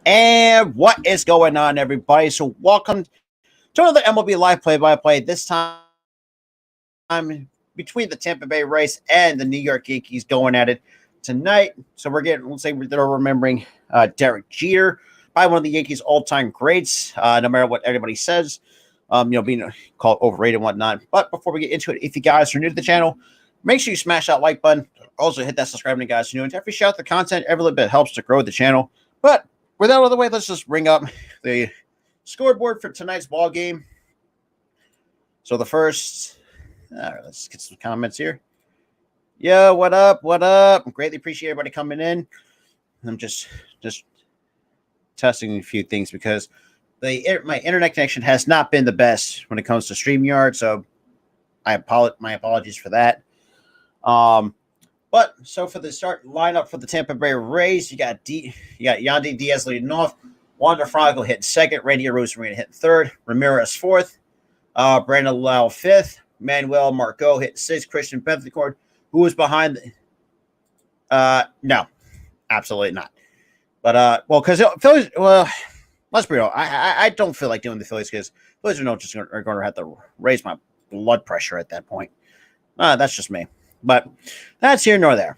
And what is going on, everybody? So, welcome to another MLB Live play-by-play. This time between the Tampa Bay Rays and the New York Yankees going at it tonight. So, let's say they're remembering Derek Jeter, probably one of the Yankees' all-time greats, no matter what everybody says, being called overrated and whatnot. But before we get into it, if you guys are new to the channel, make sure you smash that like button. Also, hit that subscribe button, guys. And every shout out the content, every little bit helps to grow the channel. But with that out of the way, let's just bring up the scoreboard for tonight's ball game. So the first, let's get some comments here. Yo, what up? What up? Greatly appreciate everybody coming in. I'm just testing a few things because my internet connection has not been the best when it comes to StreamYard. So my apologies for that. But so for the start lineup for the Tampa Bay Rays, you got Yandy Diaz leading off, Wander Franco hitting second, Randy Arozarena hitting third, Ramirez fourth, Brandon Lau fifth, Manuel Margot hitting sixth, Christian Bethencourt, who was behind. No, absolutely not. But because Phillies, let's be real, I don't feel like doing the Phillies because Phillies are going to have to raise my blood pressure at that point. That's just me. But that's here nor there.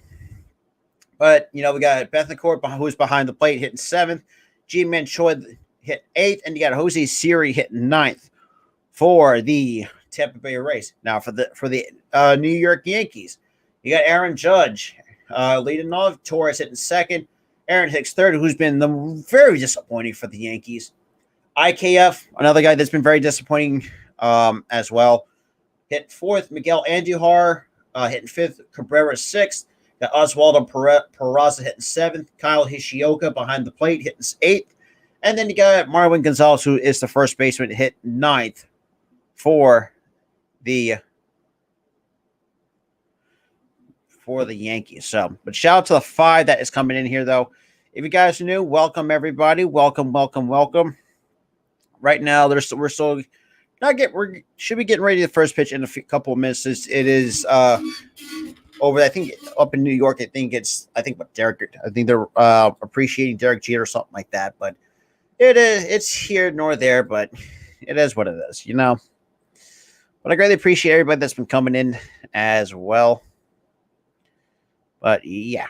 But, we got Bethencourt, who's behind the plate, hitting seventh. G-Man Choi hit eighth. And you got Jose Siri hitting ninth for the Tampa Bay Rays. Now, for the New York Yankees, you got Aaron Judge leading off. Torres hitting second. Aaron Hicks third, who's been very disappointing for the Yankees. IKF, another guy that's been very disappointing as well. Hit fourth. Miguel Andujar hitting fifth, Cabrera sixth, got Oswaldo Peraza hitting seventh, Kyle Hishioka behind the plate hitting eighth, and then you got Marwin Gonzalez, who is the first baseman, hit ninth for the Yankees. So, but shout out to the five that is coming in here, though. If you guys are new, welcome everybody. Welcome. Right now, we're still. We should be getting ready to the first pitch in a couple of minutes. It is over. I think up in New York. I think Derek. I think they're appreciating Derek Jeter or something like that. But it's here nor there. But it is what it is, But I greatly appreciate everybody that's been coming in as well. But yeah.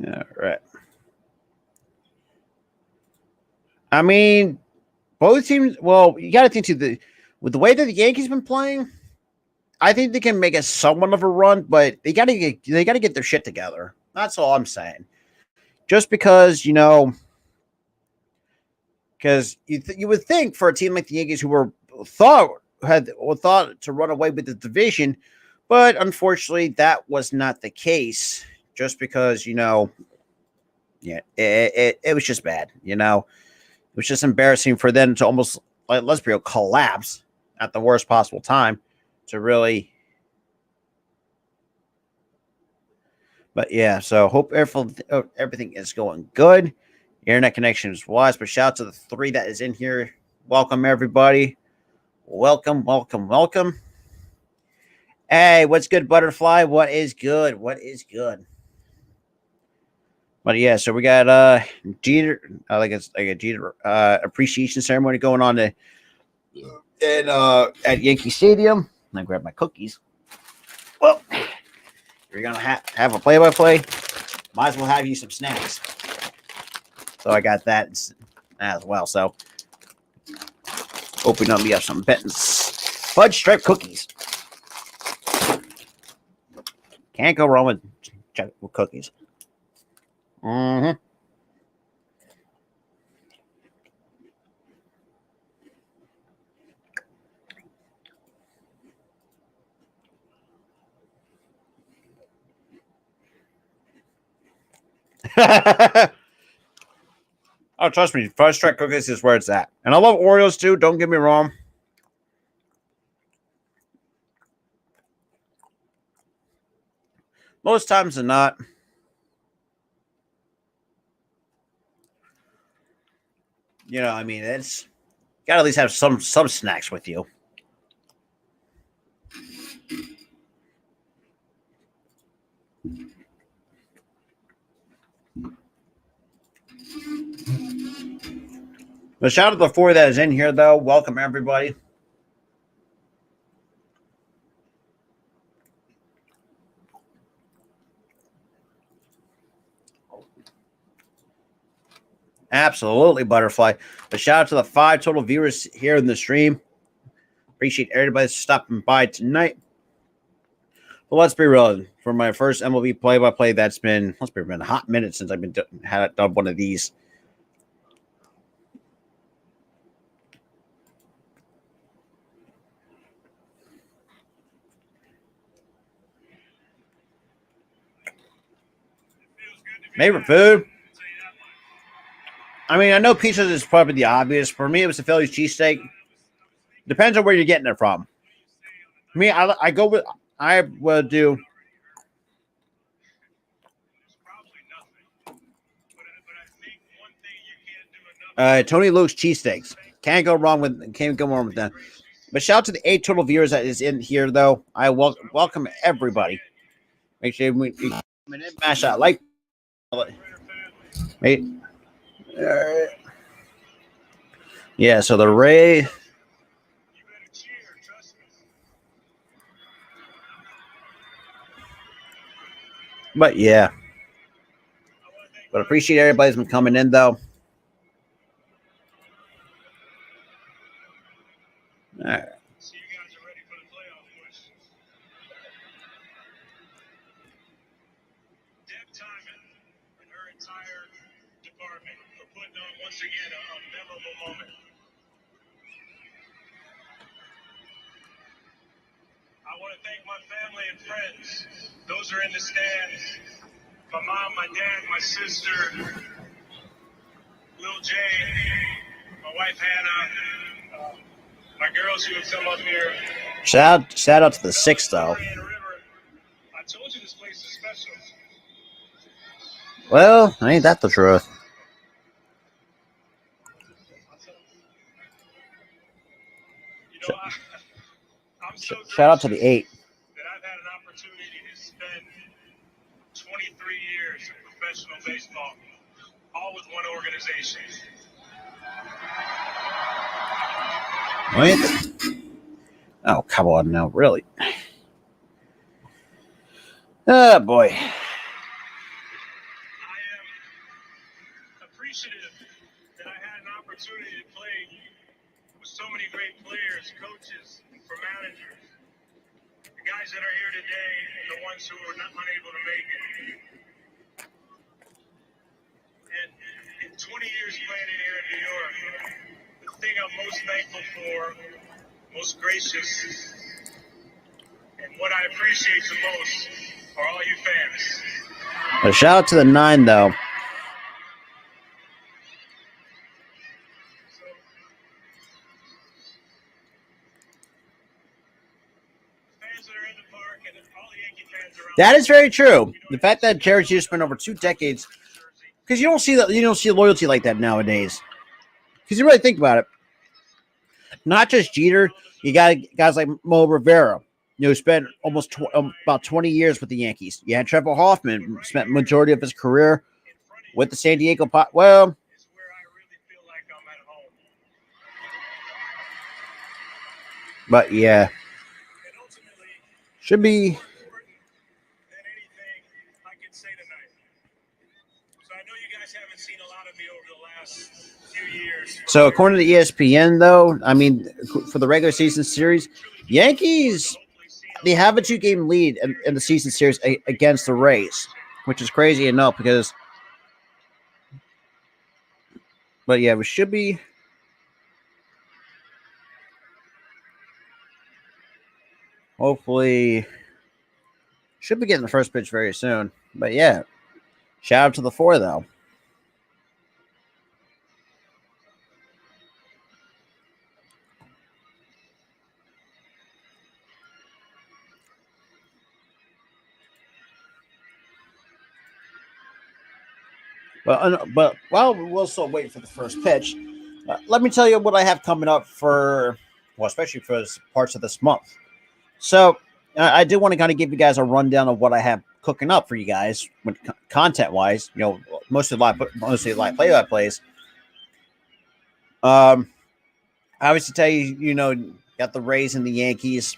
All right. I mean, both teams. Well, you got to think too. With the way that the Yankees been playing, I think they can make a somewhat of a run, but they got to get their shit together. That's all I'm saying. Just because because you would think for a team like the Yankees, who thought to run away with the division, but unfortunately that was not the case. Just because it was just bad. It was just embarrassing for them to almost, let's be real, collapse at the worst possible time to really. But yeah, so hope everything is going good. Internet connection is wise, but shout out to the three that is in here. Welcome, everybody. Welcome. Hey, what's good, Butterfly? What is good? But yeah, so we got Jeter, like a Jeter appreciation ceremony going on at Yankee Stadium. I grab my cookies. Well, you're gonna have a play-by-play. Might as well have you some snacks. So I got that as well. So hoping we have some Benton's fudge stripe cookies. Can't go wrong with cookies. Mm-hmm. Oh, trust me, fudge stripe cookies is where it's at. And I love Oreos too, don't get me wrong. Most times than not. It's got to at least have some snacks with you. But shout out to the 4 that is in here, though. Welcome, everybody. Absolutely, Butterfly. But shout out to the 5 total viewers here in the stream. Appreciate everybody stopping by tonight. But let's be real. For my first MLB play-by-play, that's been a hot minute since I've been done one of these. Favorite food? I mean, I know pizza is probably the obvious. For me, it was the Philly's cheesesteak. Depends on where you're getting it from. Me, I would do. Tony Luke's cheesesteaks. Can't go wrong with that. But shout out to the 8 total viewers that is in here, though. I welcome everybody. Make sure we mash that like. Wait. Yeah, so the Ray. But yeah. But appreciate everybody's been coming in, though. All right. So you guys are ready for the playoff push. Deb Timon and her entire department for putting on once again a memorable moment. I want to thank my family and friends. Those are in the stands. My mom, my dad, my sister, Lil Jay, my wife Hannah. My girls who have come up here. Shout out to the 6, though. I told you this place is special. Well, ain't that the truth? Shout out to the 8. That I've had an opportunity to spend 23 years of professional baseball, all with one organization. What? Oh, come on now, really? Oh, boy. I am appreciative that I had an opportunity to play with so many great players, coaches, and for managers. The guys that are here today and the ones who were unable to make it. And in 20 years playing in here in New York, the thing I'm most thankful for, most gracious, and what I appreciate the most are all you fans. A shout out to the 9, though. That is very true. The fact that Jared Jeter spent over 2 decades, because you don't see loyalty like that nowadays. Because you really think about it, not just Jeter, you got guys like Mo Rivera, who spent almost about 20 years with the Yankees. You had Trevor Hoffman, spent majority of his career with the San Diego Padres. Well, but yeah, should be. So according to ESPN, though, I mean, for the regular season series, Yankees, they have a 2-game lead in the season series against the Rays, which is crazy enough because. But yeah, we should be. Hopefully, should be getting the first pitch very soon. But yeah, shout out to the 4, though. But while we'll still wait for the first pitch, let me tell you what I have coming up for, well, especially for parts of this month. So I do want to kind of give you guys a rundown of what I have cooking up for you guys when content wise. Mostly live play by plays. Obviously, tell you, got the Rays and the Yankees.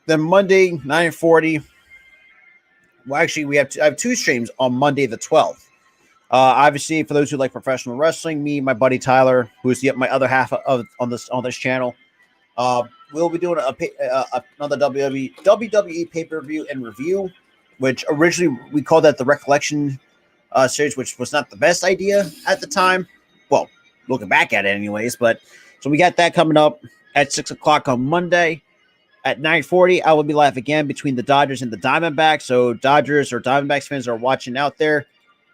Then Monday 9:40. Well, actually, I have two streams on Monday the 12th. Obviously, for those who like professional wrestling, me, my buddy Tyler, who's my other half on this channel, we'll be doing another WWE pay-per-view and review, which originally we called that the Recollection series, which was not the best idea at the time. Well, looking back at it anyways, but so we got that coming up at 6 o'clock on Monday. At 9:40, I will be live again between the Dodgers and the Diamondbacks. So Dodgers or Diamondbacks fans are watching out there,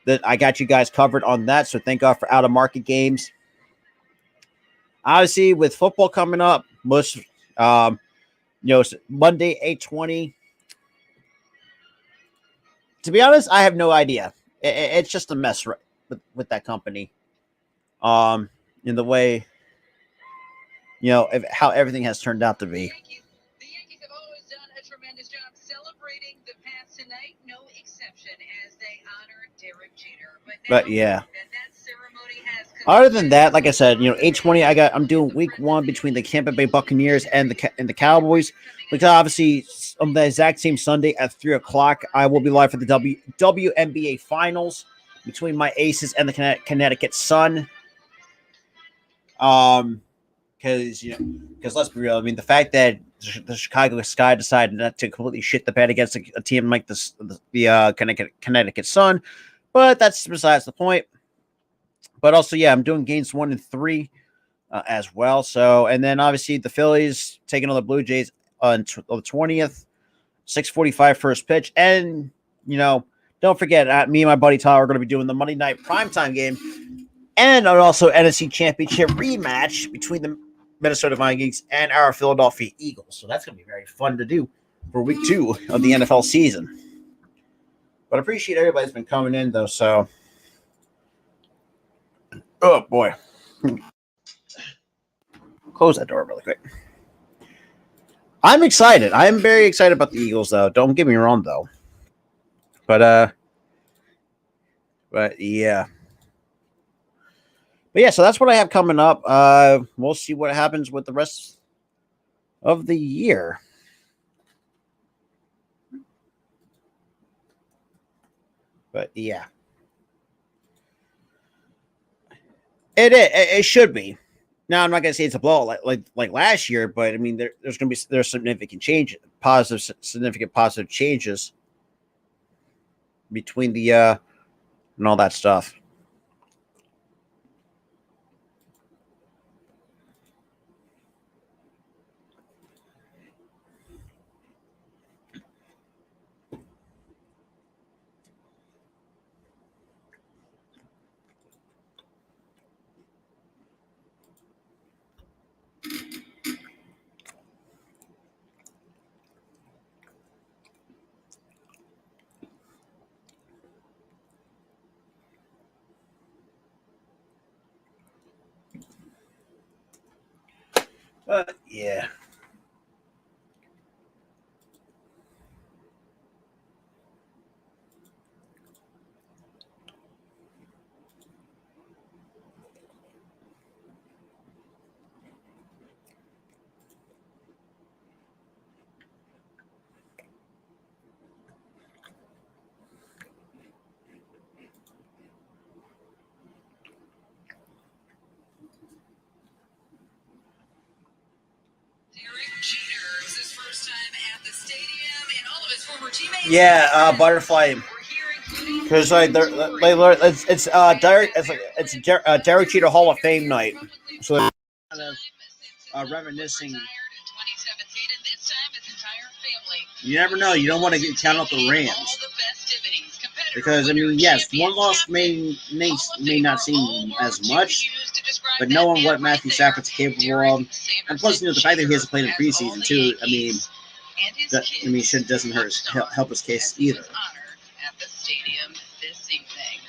that I got you guys covered on that. So thank God for out-of-market games. Obviously, with football coming up, Monday 8:20. To be honest, I have no idea. It's just a mess with that company. In the way, how everything has turned out to be. The Yankees have always done a tremendous job celebrating the past tonight, no exception, as they honor Derek Jeter. But yeah. That ceremony has Other than that, like I said, 8:20. I'm doing week 1 between the Tampa Bay Buccaneers and the Cowboys. Because obviously, on the exact same Sunday at 3 o'clock, I will be live for the WNBA Finals between my Aces and the Connecticut Sun. Because let's be real. I mean, the fact that the Chicago Sky decided not to completely shit the bed against a team like the Connecticut Sun, but that's besides the point. But also, yeah, I'm doing games 1 and 3 as well. So, and then obviously the Phillies taking on the Blue Jays on the 20th, 6:45 first pitch, and don't forget, me and my buddy Tyler are going to be doing the Monday night primetime game, and also NFC Championship rematch between the Minnesota Vikings and our Philadelphia Eagles. So that's going to be very fun to do for week 2 of the NFL season. But I appreciate everybody's been coming in, though. So, oh boy, close that door really quick. I'm excited. I'm very excited about the Eagles, though. Don't get me wrong, though. But yeah. But yeah, so that's what I have coming up. We'll see what happens with the rest of the year. But yeah, it should be. Now I'm not gonna say it's a blowout like last year, but I mean there's significant significant positive changes between the and all that stuff. Yeah. Yeah, Butterfly. Because it's Derek Jeter Hall of Fame night, so they're kind of reminiscing. You never know. You don't want to count out the Rams, because I mean, yes, one loss may not seem as much, but knowing what Matthew Stafford's capable of, and plus the fact that he hasn't played in preseason too. I mean, doesn't help his case either. At the stadium this evening.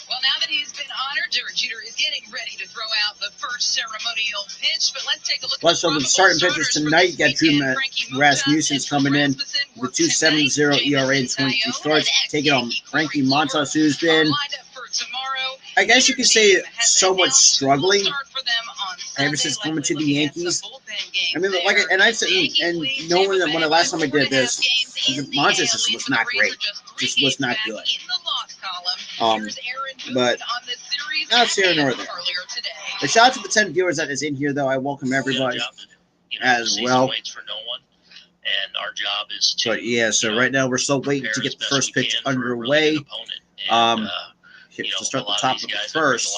Well, now that he's been honored, Derek Jeter is getting ready to throw out the first ceremonial pitch, but let's take a look at Plus, over the starting pitchers tonight, you got Drew Rasmussen's coming in with 2.70 ERA and 22 starts, taking on Frankie Montas, who's been, I guess you could say, somewhat struggling ever since coming to the Yankees. I mean, like, and I said, and knowing that when the last time I did this, Montas just was not great, just was not good. But that's here nor there. But shout out to the 10 viewers that is in here, though. I welcome everybody as well. And our job is to. But yeah, so right now we're still waiting to get the first pitch underway. To start the top of the first.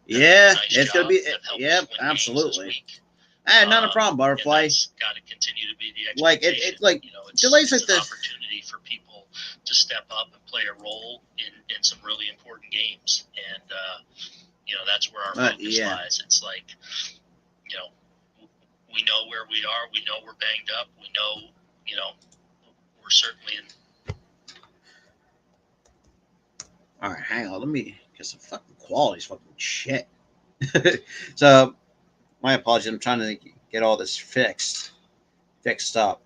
Yeah, it's gonna be. Yep, absolutely. Not a problem, Butterfly. Got to continue to be the like like delays like this. Opportunity for people to step up and play a role in some really important games, and that's where our focus lies. It's like, we know where we are. We know we're banged up. We know, we're certainly in. All right, hang on. Let me, because the fucking quality's fucking shit. So, my apologies. I'm trying to get all this fixed up.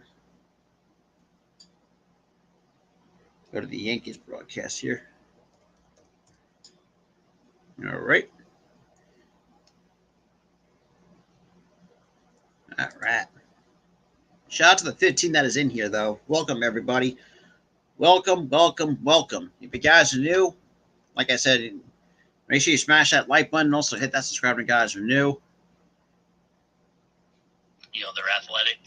Go to the Yankees broadcast here. All right. All right. Shout out to the 15 that is in here, though. Welcome, everybody. Welcome. If you guys are new, like I said, make sure you smash that like button. Also, hit that subscribe if you guys are new. They're athletic.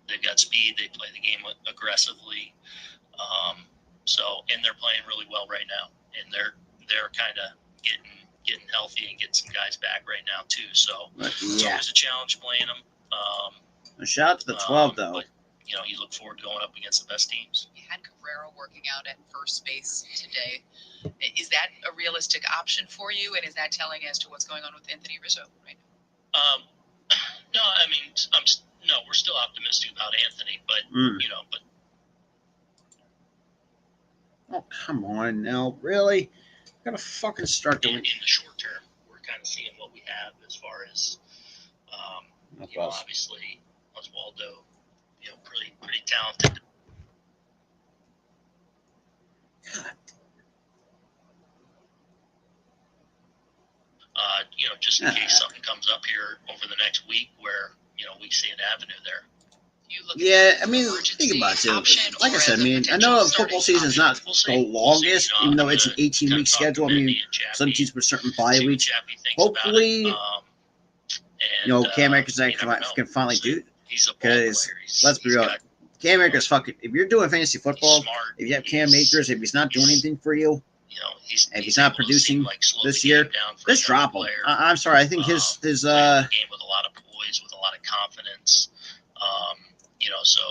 They've got speed. They play the game aggressively. And they're playing really well right now. And they're kind of getting healthy and getting some guys back right now too. So it's always a challenge playing them. Shout out to the 12 though. But, you look forward to going up against the best teams. You had Guerrero working out at first base today. Is that a realistic option for you? And is that telling as to what's going on with Anthony Rizzo right now? No, I mean, we're still optimistic about Anthony, but but. Oh, come on now, really? Gotta fucking start doing. In the short term, we're kind of seeing what we have as far as, obviously Oswaldo, pretty talented. God. Just in case something comes up here over the next week where we see an avenue there. Yeah, I mean, think about it too. Like I said, I know football season is not the longest, even though it's an 18-week schedule. I mean, some teams with certain bye weeks. Hopefully, Cam Akers can finally do it. Because let's be real, Cam Akers fucking. If you're doing fantasy football, if you have Cam Akers, if he's not doing anything for you, if he's not producing this year, just drop him. I'm sorry. I think his game with a lot of poise, with a lot of confidence. So.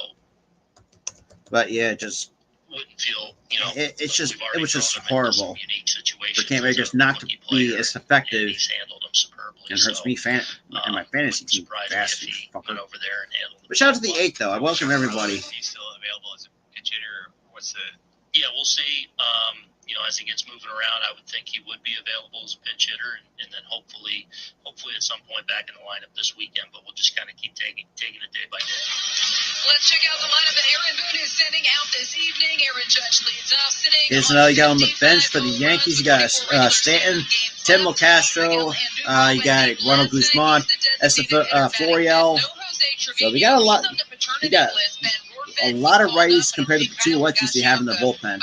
But yeah, just wouldn't feel, it was just horrible for Cam Akers not to be as effective. He's handled them superbly. And hurts me and my fantasy team. Bastard fucker. Over there and handled. But shout out to the 8 though. I welcome everybody. He's still available as a pitch hitter. What's the? Yeah, we'll see. As he gets moving around, I would think he would be available as a pinch hitter, and then hopefully at some point back in the lineup this weekend. But we'll just kind of keep taking it day by day. Let's check out the lineup that Aaron Boone is sending out this evening. Aaron Judge leads off, sitting. Here's another guy on the bench for the Yankees. You got Stanton, Tim Castro. You got Ronald Guzman, Florial. So we got a lot. We got a lot of righties compared to the two lefties they have in their bullpen.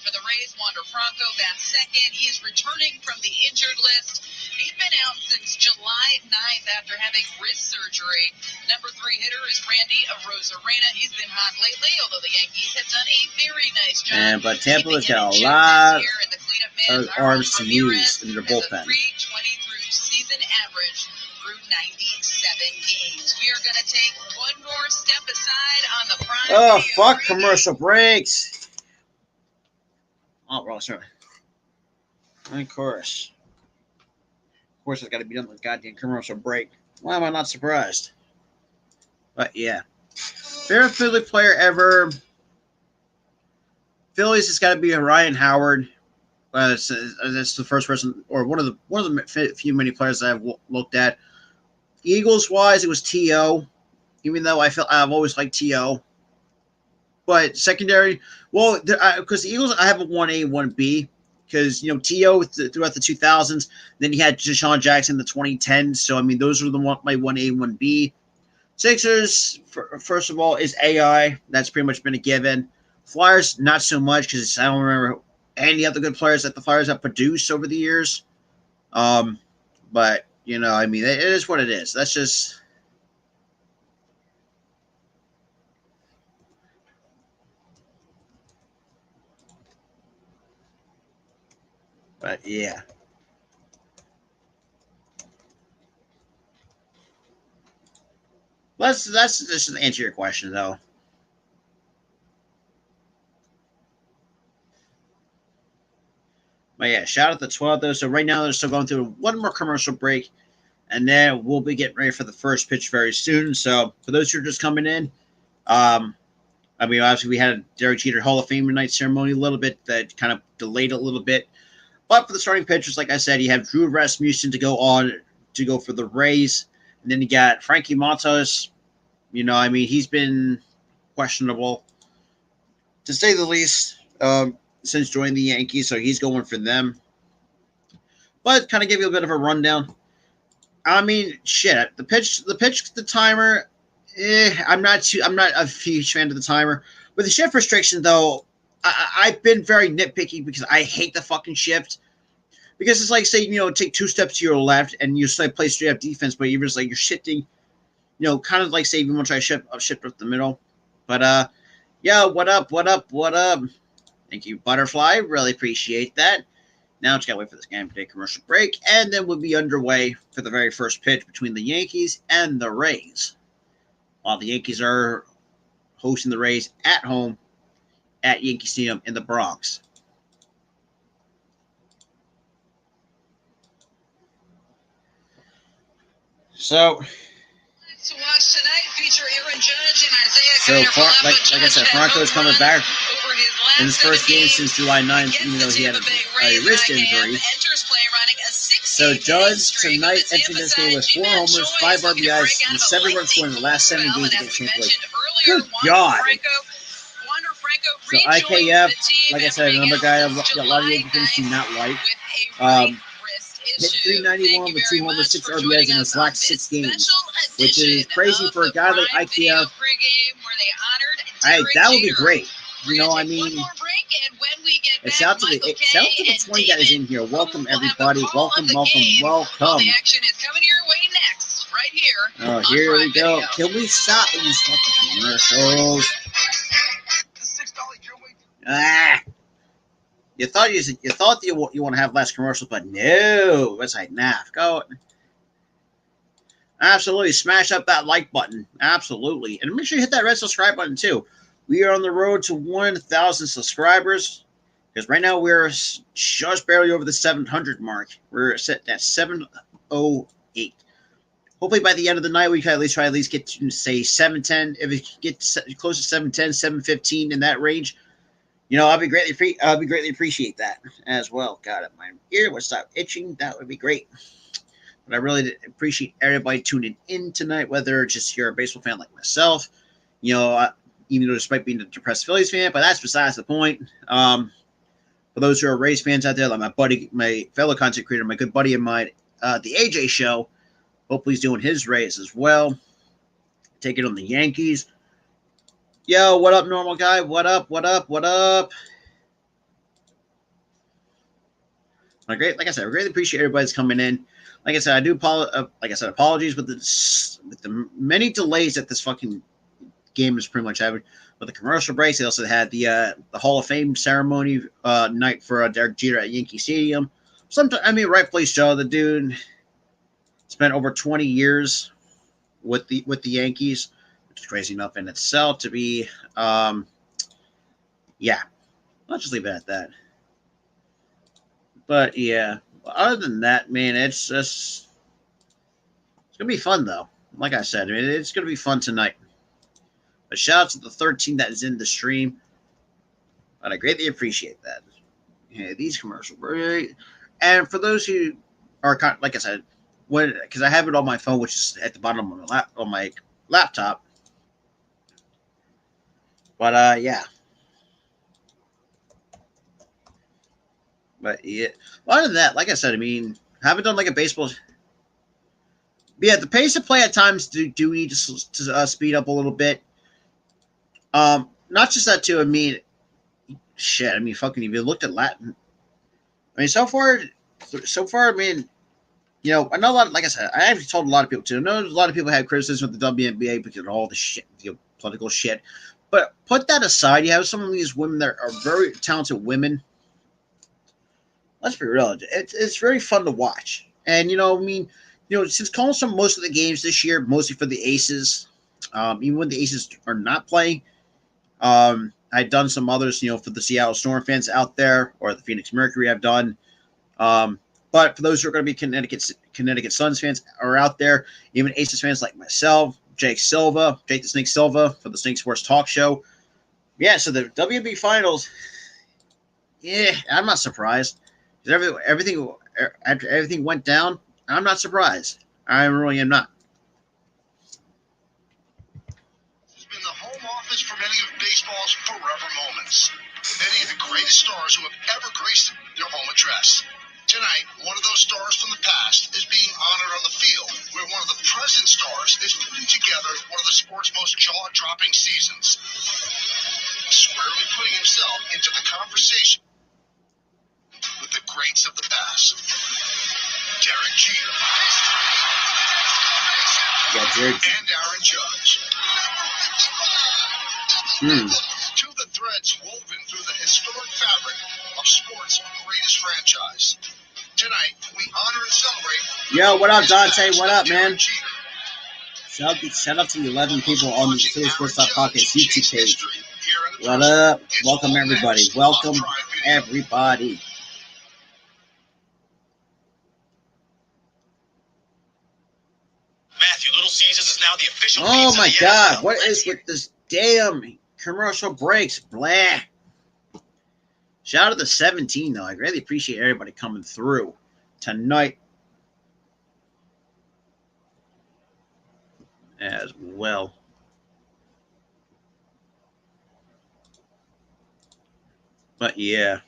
For the Rays, Wander Franco bats second. He is returning from the injured list. He's been out since July 9th after having wrist surgery. Number 3 hitter is Randy Arozarena. He's been hot lately, although the Yankees have done a very nice job. But Tampa has got a lot of arms to use in their bullpen. 323 season average through 97 games. We are going to take one more step aside on the prime. Oh, fuck commercial breaks. Oh, wrong, sorry. Of course. It's got to be done with goddamn commercial break. Why am I not surprised? But yeah. Favorite Philly player ever. Phillies has got to be a Ryan Howard. That's the first person, or one of the few many players that I've looked at. Eagles wise, it was T.O. Even though I've always liked T.O. But secondary, well, because the Eagles, I have a 1A, 1B. Because, T.O. throughout the 2000s. Then you had Deshaun Jackson in the 2010s. So, I mean, those are my 1A, 1B. Sixers, first of all, is AI. That's pretty much been a given. Flyers, not so much because I don't remember any other good players that the Flyers have produced over the years. But, I mean, it is what it is. That's just... But, yeah. That's just to answer your question, though. But, yeah, shout out to 12, though. So, right now, they're still going through one more commercial break. And then we'll be getting ready for the first pitch very soon. So, for those who are just coming in, I mean, obviously, we had a Derek Jeter Hall of Fame night ceremony a little bit that kind of delayed a little bit. But for the starting pitchers, like I said, you have Drew Rasmussen to go for the Rays. And then you got Frankie Montas. I mean, he's been questionable, to say the least, since joining the Yankees. So he's going for them. But kind of give you a bit of a rundown. I mean, shit. The timer. I'm not a huge fan of the timer. With the shift restriction, though, I've been very nitpicky because I hate the fucking shift. Because it's like, say, take 2 steps to your left and you play straight up defense, but you're just like, you're shifting, kind of like, say, you want to try to shift up the middle. But, yeah, what up? Thank you, Butterfly. Really appreciate that. Now just got to wait for this game day commercial break, and then we'll be underway for the very first pitch between the Yankees and the Rays. While the Yankees are hosting the Rays at home at Yankee Stadium in the Bronx. So, to watch tonight feature Aaron Judge and Isaiah like I said, Franco is coming back in his first game since July 9th, even though he had a wrist injury. So Judge tonight entering this game with 4 homers, 5 RBIs, and 7 runs scored in the last 7 games against Tampa. Good God. So IKF, like I said, another guy a lot of Yankee fans do not like. Hit 391 with 2 homers, 6 RBIs in his last 6 games, which is crazy for a guy like IKF. That would be great. I mean, shout out to the 20 guys in here. Welcome, everybody. Welcome. The action is coming your way next, right here. Oh, here we go. Can we stop these fucking commercials? You thought you want to have less commercials, but no. It's like, nah, go. Absolutely. Smash up that like button. Absolutely. And make sure you hit that red subscribe button, too. We are on the road to 1,000 subscribers. Because right now we're just barely over the 700 mark. We're set at 708. Hopefully by the end of the night, we can at least get to, say, 710. If it gets close to 710, 715 in that range, I'll be greatly appreciate that as well. God, if my ear would stop itching, that would be great. But I really appreciate everybody tuning in tonight, whether just you're a baseball fan like myself, even though despite being a depressed Phillies fan, but that's besides the point. For those who are Rays fans out there, like my fellow content creator, my good buddy of mine, the AJ Show, hopefully he's doing his Rays as well. Take it on the Yankees. Yo, what up, normal guy? What up? Like I said, I greatly appreciate everybody's coming in. Like I said, I do apologies with the many delays that this fucking game is pretty much having. With the commercial breaks, they also had the Hall of Fame ceremony night for Derek Jeter at Yankee Stadium. Rightfully so. The dude spent over 20 years with the Yankees, which is crazy enough in itself to be. Yeah, let's just leave it at that. But yeah, other than that, man, it's gonna be fun though. Like I said, it's gonna be fun tonight. But shout out to the 13 that is in the stream. But I greatly appreciate that. Yeah, these commercial breaks. And for those who are like I said, because I have it on my phone, which is at the bottom of my laptop. But yeah. But yeah, other than that, like I said, I mean, haven't done like a baseball. Yeah, the pace of play at times do need to speed up a little bit. Not just that too. I mean, shit. I mean, fucking. If you looked at Latin, I mean, so far, I mean, I know a lot. Like I said, I have told a lot of people too. I know a lot of people have criticism with the WNBA because of all the shit, political shit. But put that aside. You have some of these women that are very talented women. Let's be real. It's very fun to watch. And I mean, since calling some most of the games this year, mostly for the Aces, even when the Aces are not playing, I've done some others, for the Seattle Storm fans out there or the Phoenix Mercury. I've done. But for those who are going to be Connecticut Suns fans are out there, even Aces fans like myself, Jake the Snake Silva for the Snake Sports Talk Show. Yeah, so the WNBA Finals. Yeah, I'm not surprised. Everything after everything went down, I'm not surprised. I really am not. It's been the home office for many of baseball's forever moments. Many of the greatest stars who have ever graced their home address. Tonight, one of those stars from the past is being honored on the field, where one of the present stars is putting together one of the sport's most jaw-dropping seasons, squarely putting himself into the conversation with the greats of the past. Derek Jeter. Yeah, Derek. And Aaron Judge. Two of the threads woven through the historic fabric of sports' greatest franchise. Tonight, we honor and celebrate. Yo, what up, Dante? What up, man? Shout out to the 11 people on the Philly Sports Talk Podcast YouTube page. What up? Welcome, everybody. Welcome, everybody. Matthew, Little Caesars is now the official. Oh my God! What is with this damn commercial breaks? Blah. Shout out to the 17 though. I really appreciate everybody coming through tonight as well. But yeah.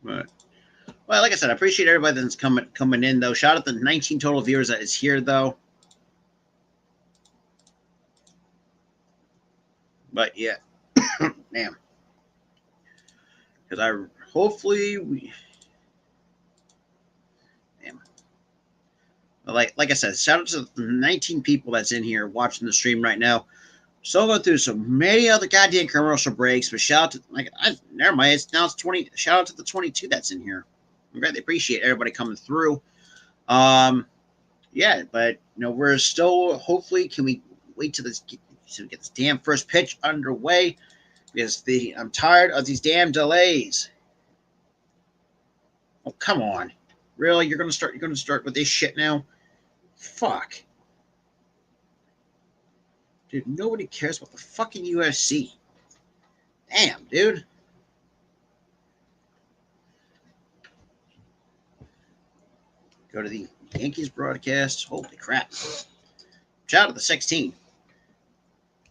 But well, like I said, I appreciate everybody that's coming in though. Shout out to the 19 total viewers that is here though. But yeah, damn. Because damn. Like I said, shout out to the 19 people that's in here watching the stream right now. Still going through so many other goddamn commercial breaks, but shout out to never mind. It's 20. Shout out to the 22 that's in here. I greatly appreciate everybody coming through. Yeah, but we're still hopefully can we wait till to get this damn first pitch underway because I'm tired of these damn delays. Oh come on, really? You're gonna start with this shit now? Fuck. Dude, nobody cares about the fucking UFC. Damn, dude. Go to the Yankees broadcast. Holy crap. Shout out to the 16.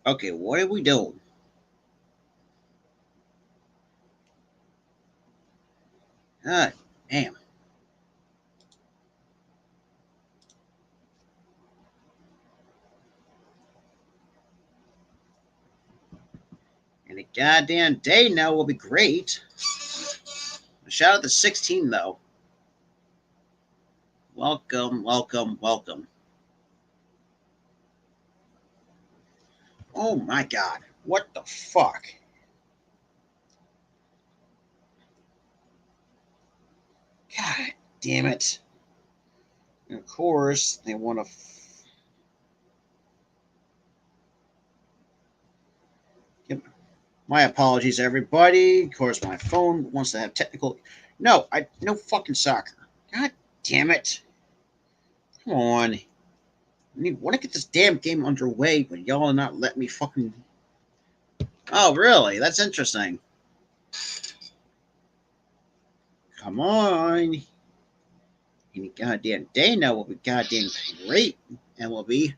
Okay, what are we doing? God damn. And a goddamn day now will be great. Shout out to 16 though. Welcome, welcome, welcome. Oh my God. What the fuck? God damn it. And of course, they want to. My apologies, everybody. Of course, my phone wants to have technical. No fucking soccer. God damn it. Come on. I want to get this damn game underway, but y'all are not letting me fucking. Oh, really? That's interesting. Come on. Any goddamn day now will be goddamn great and will be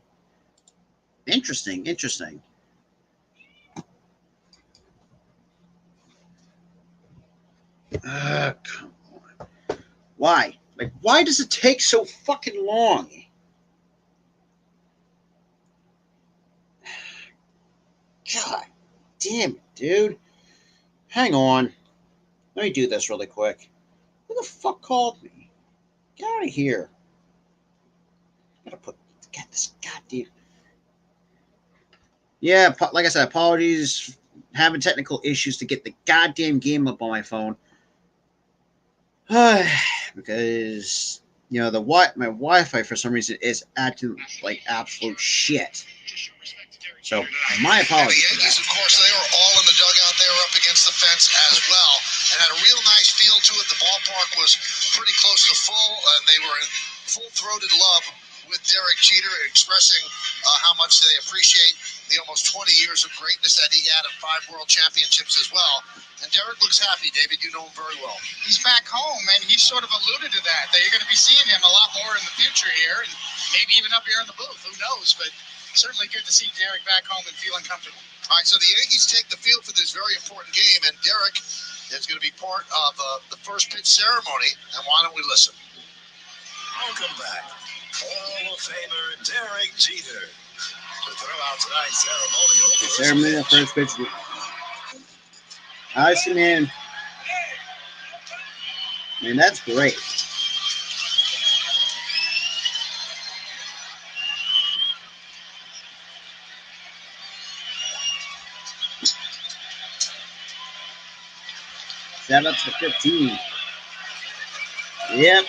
interesting. Interesting. Come on. Why? Like, why does it take so fucking long? God damn it, dude. Hang on. Let me do this really quick. Who the fuck called me? Get out of here. Get this goddamn. Yeah, like I said, apologies. Having technical issues to get the goddamn game up on my phone. Because my Wi-Fi for some reason is acting like absolute shit. So my apologies for that. The Yankees, of course, they were all in the dugout. They were up against the fence as well, and had a real nice feel to it. The ballpark was pretty close to full, and they were in full-throated love with Derek Jeter, expressing how much they appreciate the almost 20 years of greatness that he had and 5 world championships as well. And Derek looks happy, David. You know him very well. He's back home, and he sort of alluded to that you're going to be seeing him a lot more in the future here, and maybe even up here in the booth. Who knows? But certainly good to see Derek back home and feeling comfortable. All right, so the Yankees take the field for this very important game, and Derek is going to be part of the first pitch ceremony. And why don't we listen? Welcome back, Hall of Famer Derek Jeter, to throw out tonight's ceremonial first pitch. I see, man. Man, that's great. Shout out to the 15. Yep.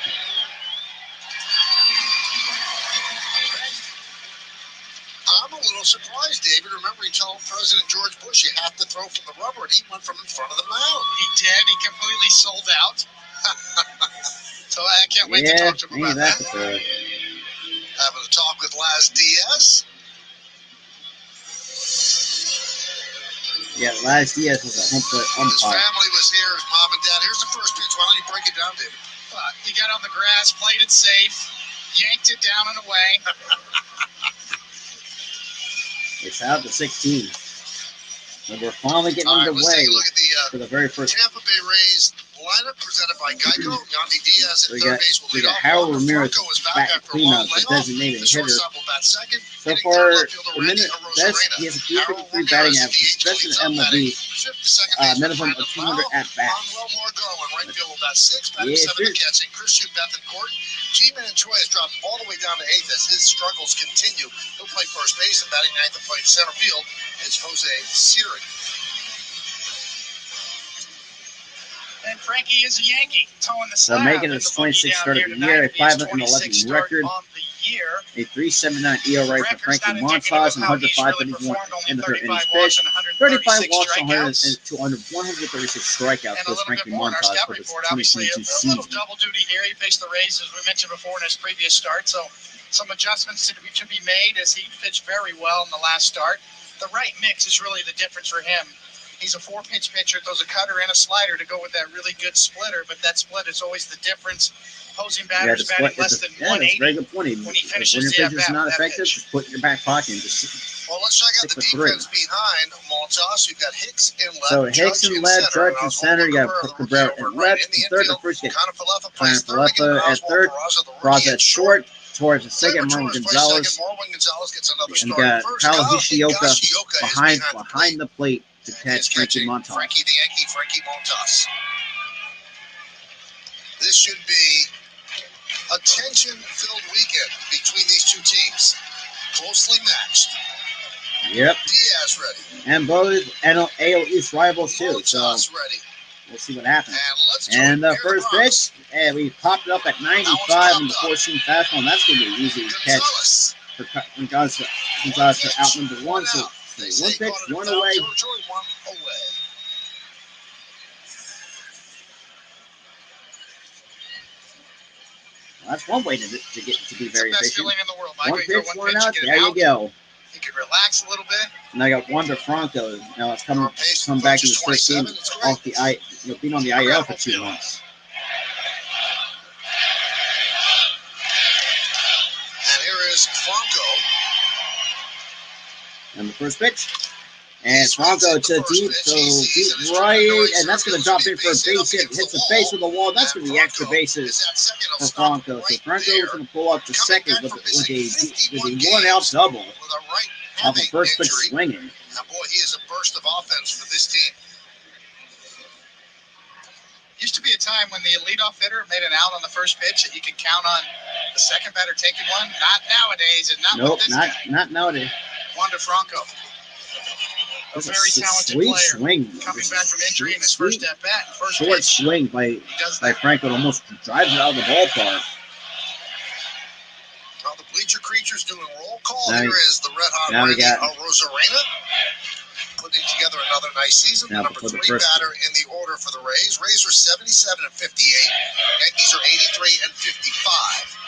I'm a little surprised, David. Remember, he told President George Bush you have to throw from the rubber, and he went from in front of the mound. He did. He completely sold out. So I can't wait to talk to him about that. Having a talk with Laz Diaz. Yeah, Laz Diaz was a home plate umpire. His family was here, his mom and dad. Here's the first pitch. Why don't you break it down, David? He got on the grass, played it safe, yanked it down and away. It's out to 16. And we're finally getting underway for the very first. Tampa Bay Rays lineup presented by Geico. Yandy Diaz at third base will lead off. Harold Ramirez back cleanup, the designated hitter. So far, the minute best, he has a 353 batting average, best in MLB, minimum of 200 at bat. Yeah, Christian Bethencourt. G-Man Choi has dropped all the way down to 8th as his struggles continue. He'll play first base, and batting 9th and playing center field is Jose Siri. And Frankie is a Yankee, towing the slab. So making his 26th start of the year, a 511 record, a 3.79 ERA for Frankie Montas, and 105 in the third innings pitch, 35 walks, 136 strikeouts for Frankie Montas for his 2022 season. A little double duty here. He faced the Rays, as we mentioned before, in his previous start, so some adjustments to be made as he pitched very well in the last start. The right mix is really the difference for him. He's a 4-pitch pitcher, throws a cutter and a slider to go with that really good splitter, but that split is always the difference. Opposing batters batting less than 180 very good point. when he finishes the at-bat. If not effective, just put it in your back pocket and just well, let's check out the defense behind Montas. You've got Hicks in left, so Hicks in left, Judge in center. You got Cabrera at left, in third, and first. Kanafalefa at third, Raza at short. Towards the second, Marwin Gonzalez. And you got Kyle Hishioka behind the plate to catch Frankie Montas. Frankie the Yankee, Frankie Montas. This should be a tension-filled weekend between these two teams. Closely matched. Yep. Diaz ready. And both AL East rivals too. Montas So ready. we'll see what happens. And the first pitch, and we popped it up at 95 in the 4-seam fastball, and that's going to be an easy catch for Gonzalez for out number 1. So 1 pitch, 1 away. Well, that's one way to be very efficient. 1 pitch, 1 out. There you go. He could relax a little bit. And I got Wander Franco. Now it's come back in his first game off the being on the IL for 2 months. And here is Franco. And the first pitch. And Franco to deep right, and that's going to drop in for a base hit. Hits the base with the wall. That's going to be extra bases for Franco. So Franco is going to pull up to second with a 1-out double. Off the first pitch swinging. Now, boy, he is a burst of offense for this team. Used to be a time when the leadoff hitter made an out on the first pitch that you could count on the second batter taking one. Not nowadays, and not with this guy. Not nowadays. Wander Franco. A very talented player. Swing. Coming back from injury in his first at bat. Short swing by Franco to almost drives it out of the ballpark. Well, the bleacher creature's doing roll call. Here is the red hot Randy Rosarena, putting together another nice season. The number 3 batter in the order for the Rays. Rays are 77 and 58. Yankees are 83 and 55.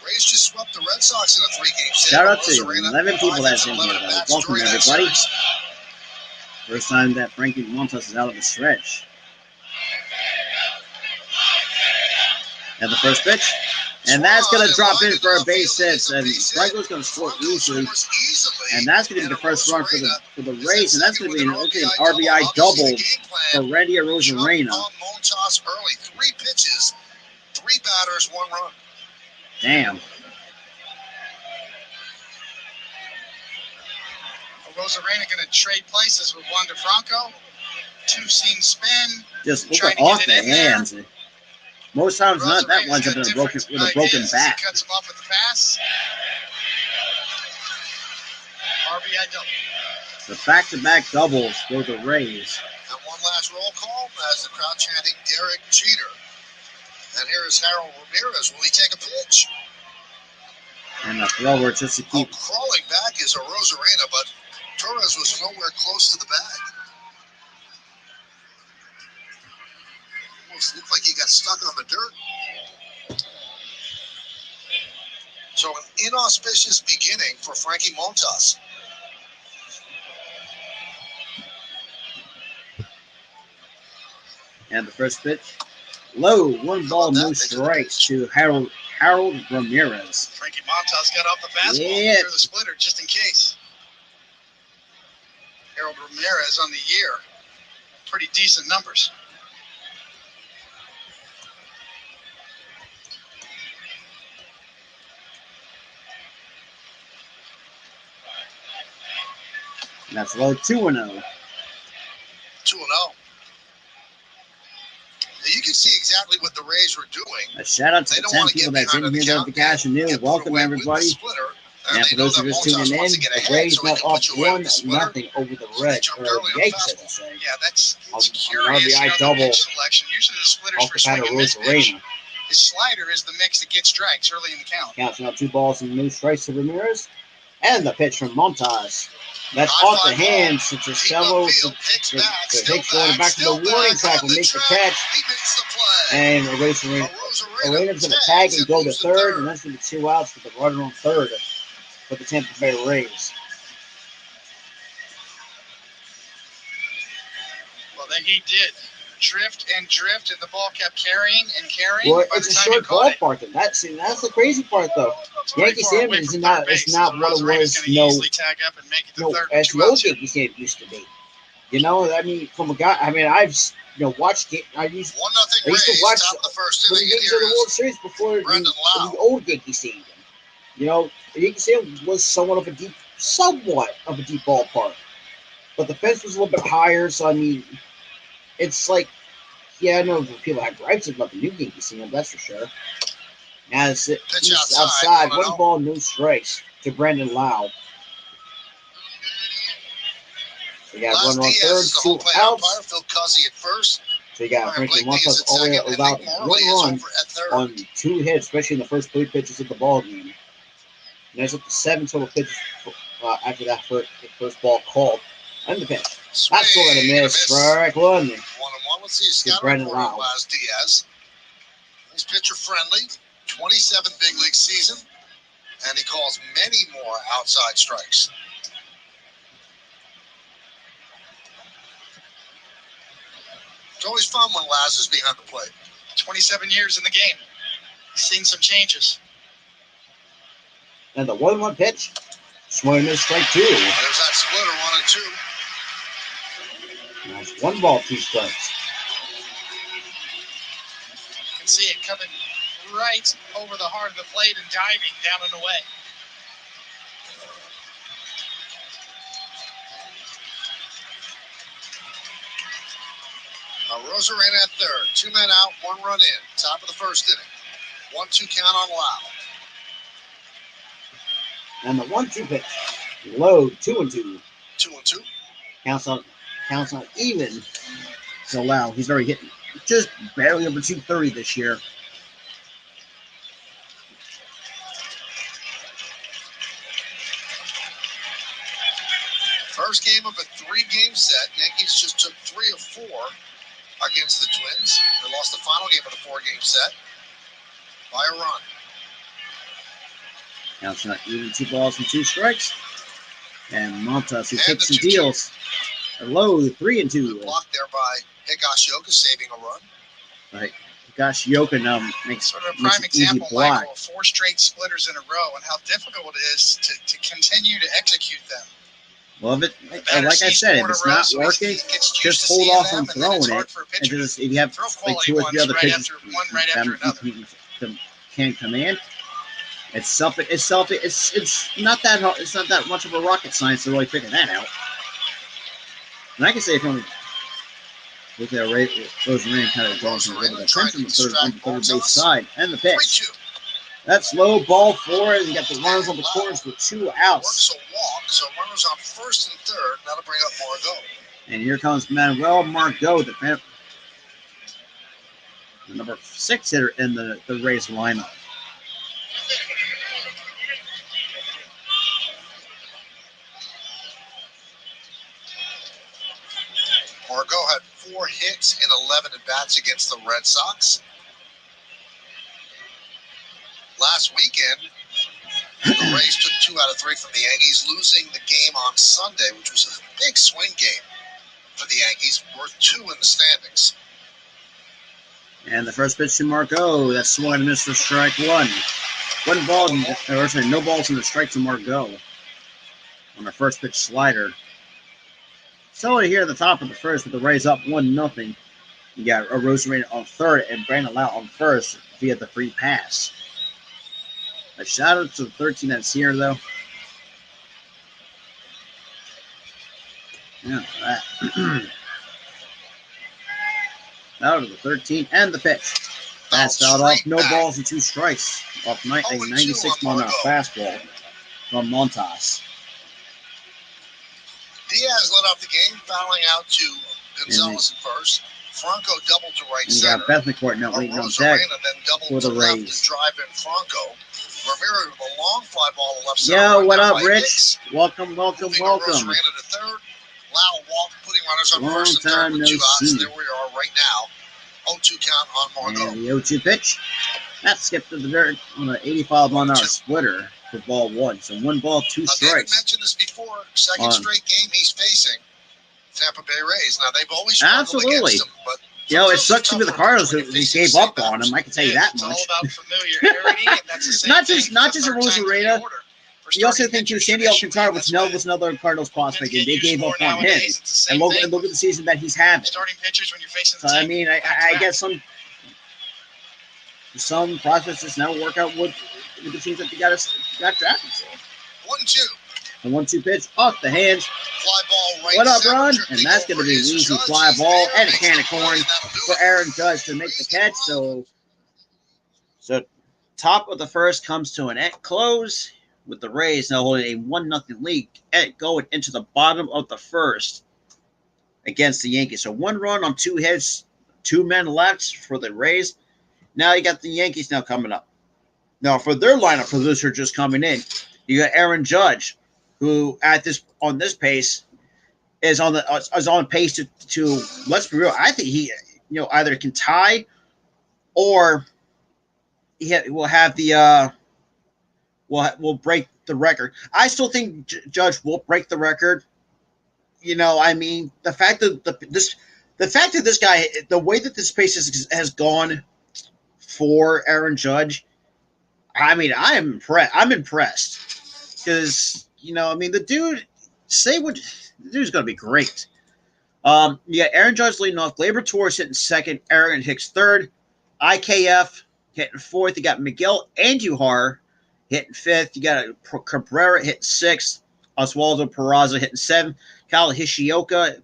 Rays just swept the Red Sox in a 3-game series. Shout out to 11 people that's in here, though. Welcome, everybody. First time that Frankie Montas is out of the stretch. And the first pitch. And that's going to drop in for a base hit. And Franco's going to score easily. And that's going to be the first run for the Rays. And that's going to be an RBI double for Randy Rosarena. Montas early. 3 pitches, 3 batters, 1 run. Damn. Rosarena going to trade places with Wander Franco. 2-seam spin. Just look off the hands. Most times not. That one's up with a broken bat. Cuts him off with the pass. RBI double. The back-to-back doubles for the Rays. And one last roll call as the crowd chanting Derek Jeter. And here is Harold Ramirez. Will he take a pitch? And the thrower just to keep. Crawling back is a Rosarena, but Torres was nowhere close to the bag. Almost looked like he got stuck on the dirt. So an inauspicious beginning for Frankie Montas. And the first pitch. Low, 1 ball, no strikes to Harold Ramirez. Frankie Montas got off the fastball through the splitter just in case. Harold Ramirez on the year. Pretty decent numbers. And that's low, 2-0. 2-0. You can see exactly what the Rays were doing. A shout out to the 10 people that's in here at the Cash and New. Welcome, everybody. And for those of us tuning in, the Rays got off 1-0 over the Reds, or the Yankees, I should say. Yeah, that's curious. RBI double selection. Usually the splitters off for the kind of swinging this pitch. Rosarena. His slider is the mix that gets strikes early in the count. Counts out 2 balls and no strikes to Ramirez. And the pitch from Montas. That's off the hands to Giselo to Hicks going back to the warning track will make the catch. And Arena's going to tag and go to third, and that's going to be 2 outs with the runner on third for the Tampa Bay Rays. Well, then he did drift, and the ball kept carrying and carrying. Well, it's a short ballpark. That's the crazy part, though. Yankee Stadium is not what it was. As the old Yankee Stadium used to be. You know, I mean, from a guy. I mean, I've watched. I used to watch the Yankees of the World Series before the old Yankee Stadium. You know, the Yankee Stadium was somewhat of a deep ballpark, but the fence was a little bit higher. So I mean, it's like, yeah, I know people have gripes about the new Yankee Stadium. That's for sure. Now it's outside. 1 ball, no strikes to Brandon Lau. We got one on third, 2 outs. Phil Cuzzy at first. So you got Frankie Montas only allowed 1 run on 2 hits, especially in the first 3 pitches of the ball game. And there's up to 7 total pitches after that first ball called. And the pitch. That's going to miss. Strike 1. 1-1. Let's see a scout report on Laz Diaz. He's pitcher friendly. 27 big league season. and he calls many more outside strikes. It's always fun when Laz is behind the plate. 27 years in the game. Seen some changes. And the 1-1 pitch. Swing and strike 2. There's that splitter, 1 and 2. That's 1 ball, 2 strikes. You can see it coming right over the heart of the plate and diving down and away. Rosarena at third. 2 men out, 1 run in. Top of the first inning. 1-2 count on Lau. And the 1-2 pitch. Low, 2-2. 2-2. Counts on even. So Lau, he's already hitting just barely over 230 this year. First game of a 3-game set. Yankees just took 3 of 4 against the Twins. They lost the final game of the 4-game set by a run. Counts on even, 2 balls and 2 strikes. And Montas, who And takes the some 2-2. deals. A low, 3-2. Good block there by Higashioka, saving a run. Right. Gosh, Yokin makes Sort of a makes prime an easy example, block. Michael, of 4 straight splitters in a row and how difficult it is to continue to execute them. Well, if it, Batter like I sees said, 4 if in a it's row, not so working, he gets used just to hold seeing off them, on and then it's throwing hard it. for a And pitcher to just if you have throw like quality 2 or 3 ones other right pitches after one right after another. can come in, it's not that hard, it's not that much of a rocket science to really figure that out. And I can say from look at Rosarena kind of drawing some a little bit of attention on the third base side and the pitch. 3-2. That's low, ball 4, and you got the runners on the corners with 2 outs. Works a walk, so runners on first and third. That'll bring up Margot. And here comes Manuel Margot, the number 6 hitter in the Rays lineup. Margot had 4 hits in 11 at-bats against the Red Sox. Last weekend, the Rays took 2 out of 3 from the Yankees, losing the game on Sunday, which was a big swing game for the Yankees, worth 2 in the standings. And the first pitch to Margot, that's swung and missed for strike 1. 1 ball, or sorry, no balls in the strike to Margot on the first pitch slider. So here at the top of the first with the Rays up 1-0. You got Rosarena on third and Brandon Lau on first via the free pass. A shout out to the 13 that's here though. Yeah, that. Out of the 13 and the pitch. Fast out off, no balls and 2 strikes off a 96 mile an hour fastball from Montas. Diaz led off the game, fouling out to Gonzalez at first. Franco doubled to right And you center. got Bethencourt now waiting on deck Rosarena then doubled for to the left Rays. to drive in Franco. Ramirez with a long fly ball to left center. Yo, run what down up, by Rich? Hicks. Welcome. Moving to Rosarena to third. Lau walked, putting runners on Long first and time third with no 2 outs. see. And there we are right now. 0-2 count on Margot. And the 0-2 pitch. That skipped to the dirt on an 85 mile an hour splitter for ball 1. So 1 ball, 2 David strikes. mentioned this before. Second straight game he's facing Tampa Bay Rays. Now they've always struggled Absolutely. against him, but It sucks to be the Cardinals who gave up on him. I can tell you that It's much. all about familiarity, and that's the same Not thing just for a third time in the Rosarena. order. For You also starting think too, pitchers, Sandy traditionally, Alcantara that's was another Cardinals prospect, bullpens and get they used gave more up on him. nowadays. It's the same And thing. look at the season that he's having. Starting pitchers when you're facing So the I team. mean, I guess some prospects just never work out with the teams that got drafted. So 1-2. the 1-2 pitch off the hands. Fly ball right What up, center, Ron? drifting And that's going to over be an is easy Judge. fly He's ball there, and a makes can the of play, corn and that'll do for it. Aaron Judge to make the catch. So top of the first comes to an close with the Rays now holding a 1-0 lead going into the bottom of the first against the Yankees. So 1 run on 2 hits, 2 men left for the Rays. Now you got the Yankees now coming up. Now for their lineup producer just coming in, you got Aaron Judge, who on this pace is on pace to let's be real. I think he either can tie or he will have the will break the record. I still think Judge will break the record. You know, I mean, the fact that this guy, the way that this pace has gone for Aaron Judge, I mean, I'm impressed. I'm impressed because I mean, the dude's gonna be great. You got Aaron Judge leading off, Gleyber Torres hitting second, Aaron Hicks third, IKF hitting fourth. You got Miguel Andujar hitting fifth. You got Cabrera hitting sixth, Oswaldo Peraza hitting seventh, Kyle Hishioka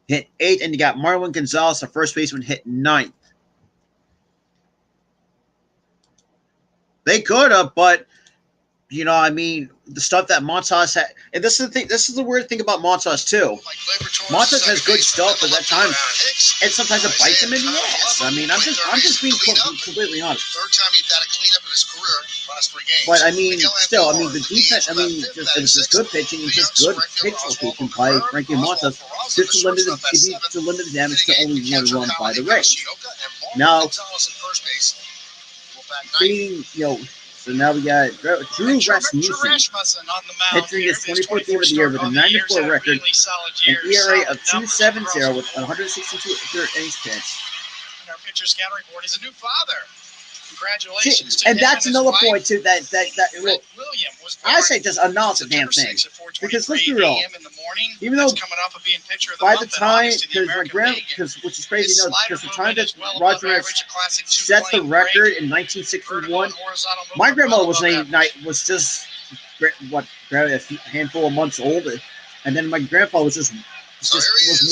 hit eighth, and you got Marwin Gonzalez, the first baseman, hitting ninth. They could have, but I mean, the stuff that Montas had, and this is the thing. This is the weird thing about Montas too. Montas has good stuff, but at times, and sometimes it bites him in the ass. I mean, I'm just being completely honest. Third time he's had a cleanup in his career, last 3 games. But I mean, still, I mean, the defense. I mean, it was just good pitching and just good pitch location by Frankie Montas, just to limit the damage to only one run by the Rays. Now, so now we got Drew Rasmussen entering his 24th game of the year with a 9-4 record, an ERA of 2.70 with 162 innings pitched. Our pitcher scouting report is a new father. Congratulations to and him that's and another his point too. That William was I say just announce the damn thing, because let's be real. Even though by the time, because which is crazy, because the time that Roger set the record in 1961, my grandma was just a handful of months old, and then my grandpa was just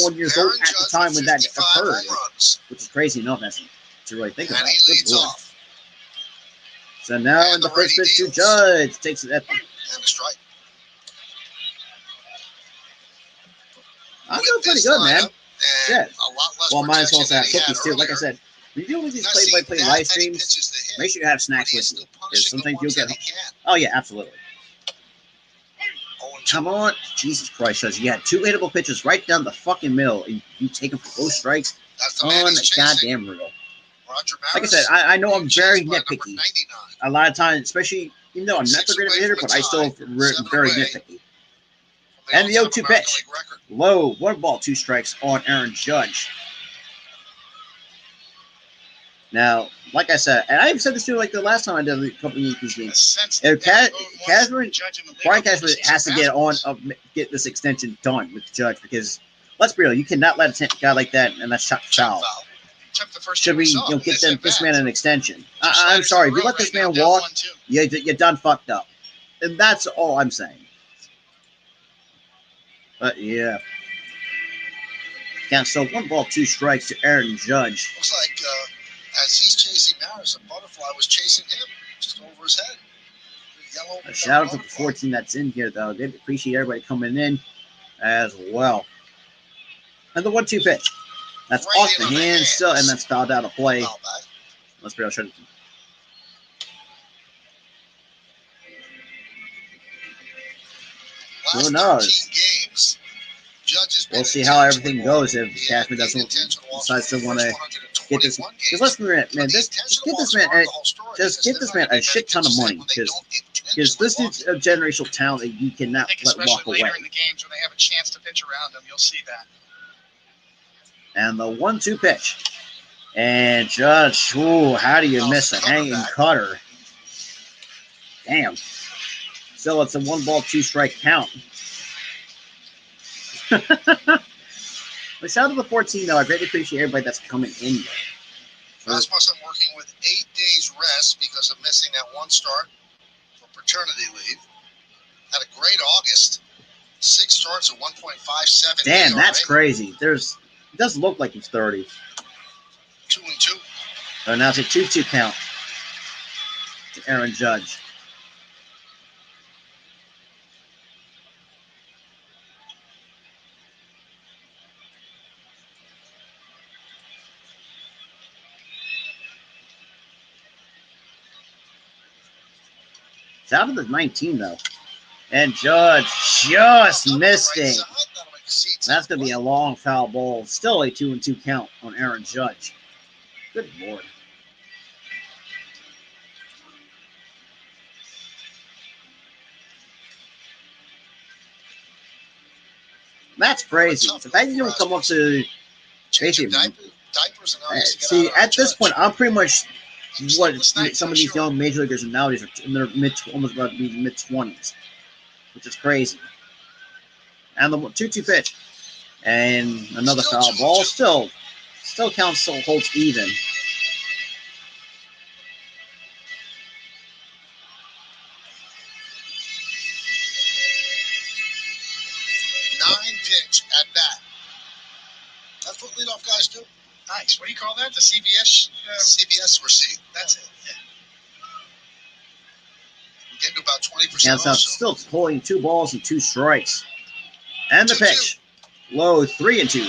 1 year old at the time when that occurred, which is crazy enough to really think about. Good Lord. So now in the first pitch to Judge takes it. I'm doing pretty good, man. Yeah. Well, mine also have cookies too. Like I said, when you're doing these play-by-play live streams, make sure you have snacks with you, because sometimes you'll get. Oh yeah, absolutely. Come on, Jesus Christ! Says you had 2 hittable pitches right down the fucking middle, and you take them for both strikes. On goddamn real. Like I said, I know I'm very nitpicky. A lot of times, especially even though I'm not the greatest hitter, but I still very nitpicky. And the 0-2 pitch, low, 1 ball, 2 strikes on Aaron Judge. Now, like I said, and I've said this too, like the last time I did a couple of Yankees games. Brian Cashman has to get this extension done with Judge, because let's be real, you cannot let a guy like that, and that's shot foul. Should we get this man an extension? I'm sorry, if you let this man walk, you're done fucked up. And that's all I'm saying. But yeah. Yeah, so 1 ball, 2 strikes to Aaron Judge. Looks like as he's chasing Maris, a butterfly was chasing him just over his head. A shout out to the 14 that's in here, though. They appreciate everybody coming in as well. And the 1-2 pitch. That's off the hand still, and that's fouled out of play. Let's be honest. Who knows? We'll see how everything goes if Cashman decides to want to get this. Because let's be real, man, just get this man a shit ton of money, because this dude's a generational talent that you cannot let walk away. Later in the games when they have a chance to pitch around him, you'll see that. And the 1-2 pitch. And Judge, ooh, how do you miss a hanging cutter? Damn. Still, it's a 1 ball, 2 strike count. Shout out to the 14, though. I greatly appreciate everybody that's coming in there. Rasmussen working with 8 days rest because of missing that 1 start for paternity leave. Had a great August. 6 starts at 1.57. Damn, that's crazy. It doesn't look like he's 30. 2-2. So now it's a 2-2 count to Aaron Judge. It's out of the 19, though. And Judge just missed it. That's going to be a long foul ball. Still a 2-2 count on Aaron Judge. Good Lord. That's crazy. The fact you don't come up to Changing basically. diapers and all this to get See, out of at this Judge. point, I'm pretty much what Sleepless night, some I'm of these sure. young major leaguers nowadays are in their almost about to be mid-20s, which is crazy. And the 2-2 pitch, and another Still foul 2-2. ball. Still counts, still holds even. Nine pitch at bat. That's what leadoff guys do. Nice. What do you call that? The CBS? CBS or C. That's it. Yeah. We get to about 20% Counts out, also. still holding 2 balls and 2 strikes. And the 2-2. pitch, low 3-2.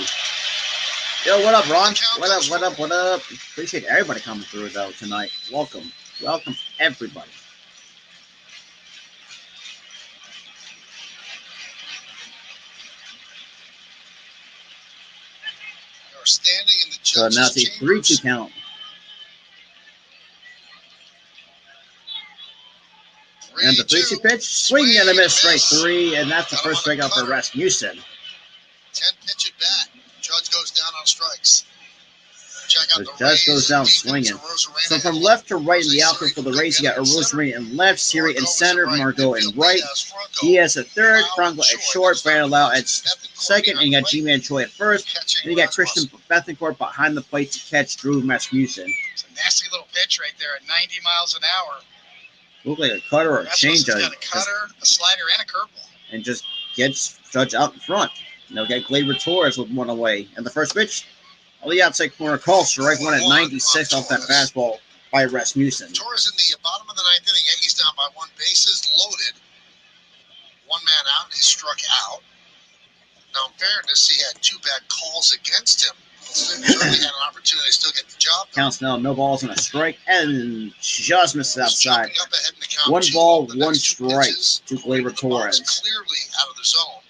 Yo, what up, Ron? What up? Appreciate everybody coming through though tonight. Welcome, everybody. They are standing in the So now judge's it's a chambers. 3-2 count. And the 3-2 pitch, swing and a miss, strike 3, and that's the Got him first on the strikeout for cutter. Rasmussen. 10 pitch at bat. Judge goes down on strikes. Check out The the Judge goes Rays down defense swinging. of Rosarena So from and left to right in Jose the outfield Siri for the could Rays, you get got in center. Rosemary in left, Siri in Margot center, is at Margot in midfield. right. Lead has Franco. Diaz at third, Lau Franco at Choi. short, Next Brandon up, Lau at Bethencourt second, and you got behind the G-Man Choi at first. plate. Catching Then you got Rasmussen. Christian Bethencourt behind the plate to catch Drew Rasmussen. It's a nasty little pitch right there at 90 miles an hour. Looked like a cutter or a Rasmussen's changeup, got a cutter, a slider, and a curveball. and just gets Judge out in front. Now we got Gleyber Torres with one away. And the first pitch, on the outside corner, call strike one at 96 off that fastball by Rasmussen. Torres in the bottom of the ninth inning. Yankees down by 1, bases loaded. 1 man out, and he struck out. Now, in fairness, he had 2 bad calls against him. Certainly had an opportunity to still get the job done. Counts now, no balls and a strike, and just misses outside. Jumping up ahead in the count, 1 2 ball, of the 1 next 2 strike pitches. to Gleyber The ball is Torres. clearly out of the zone.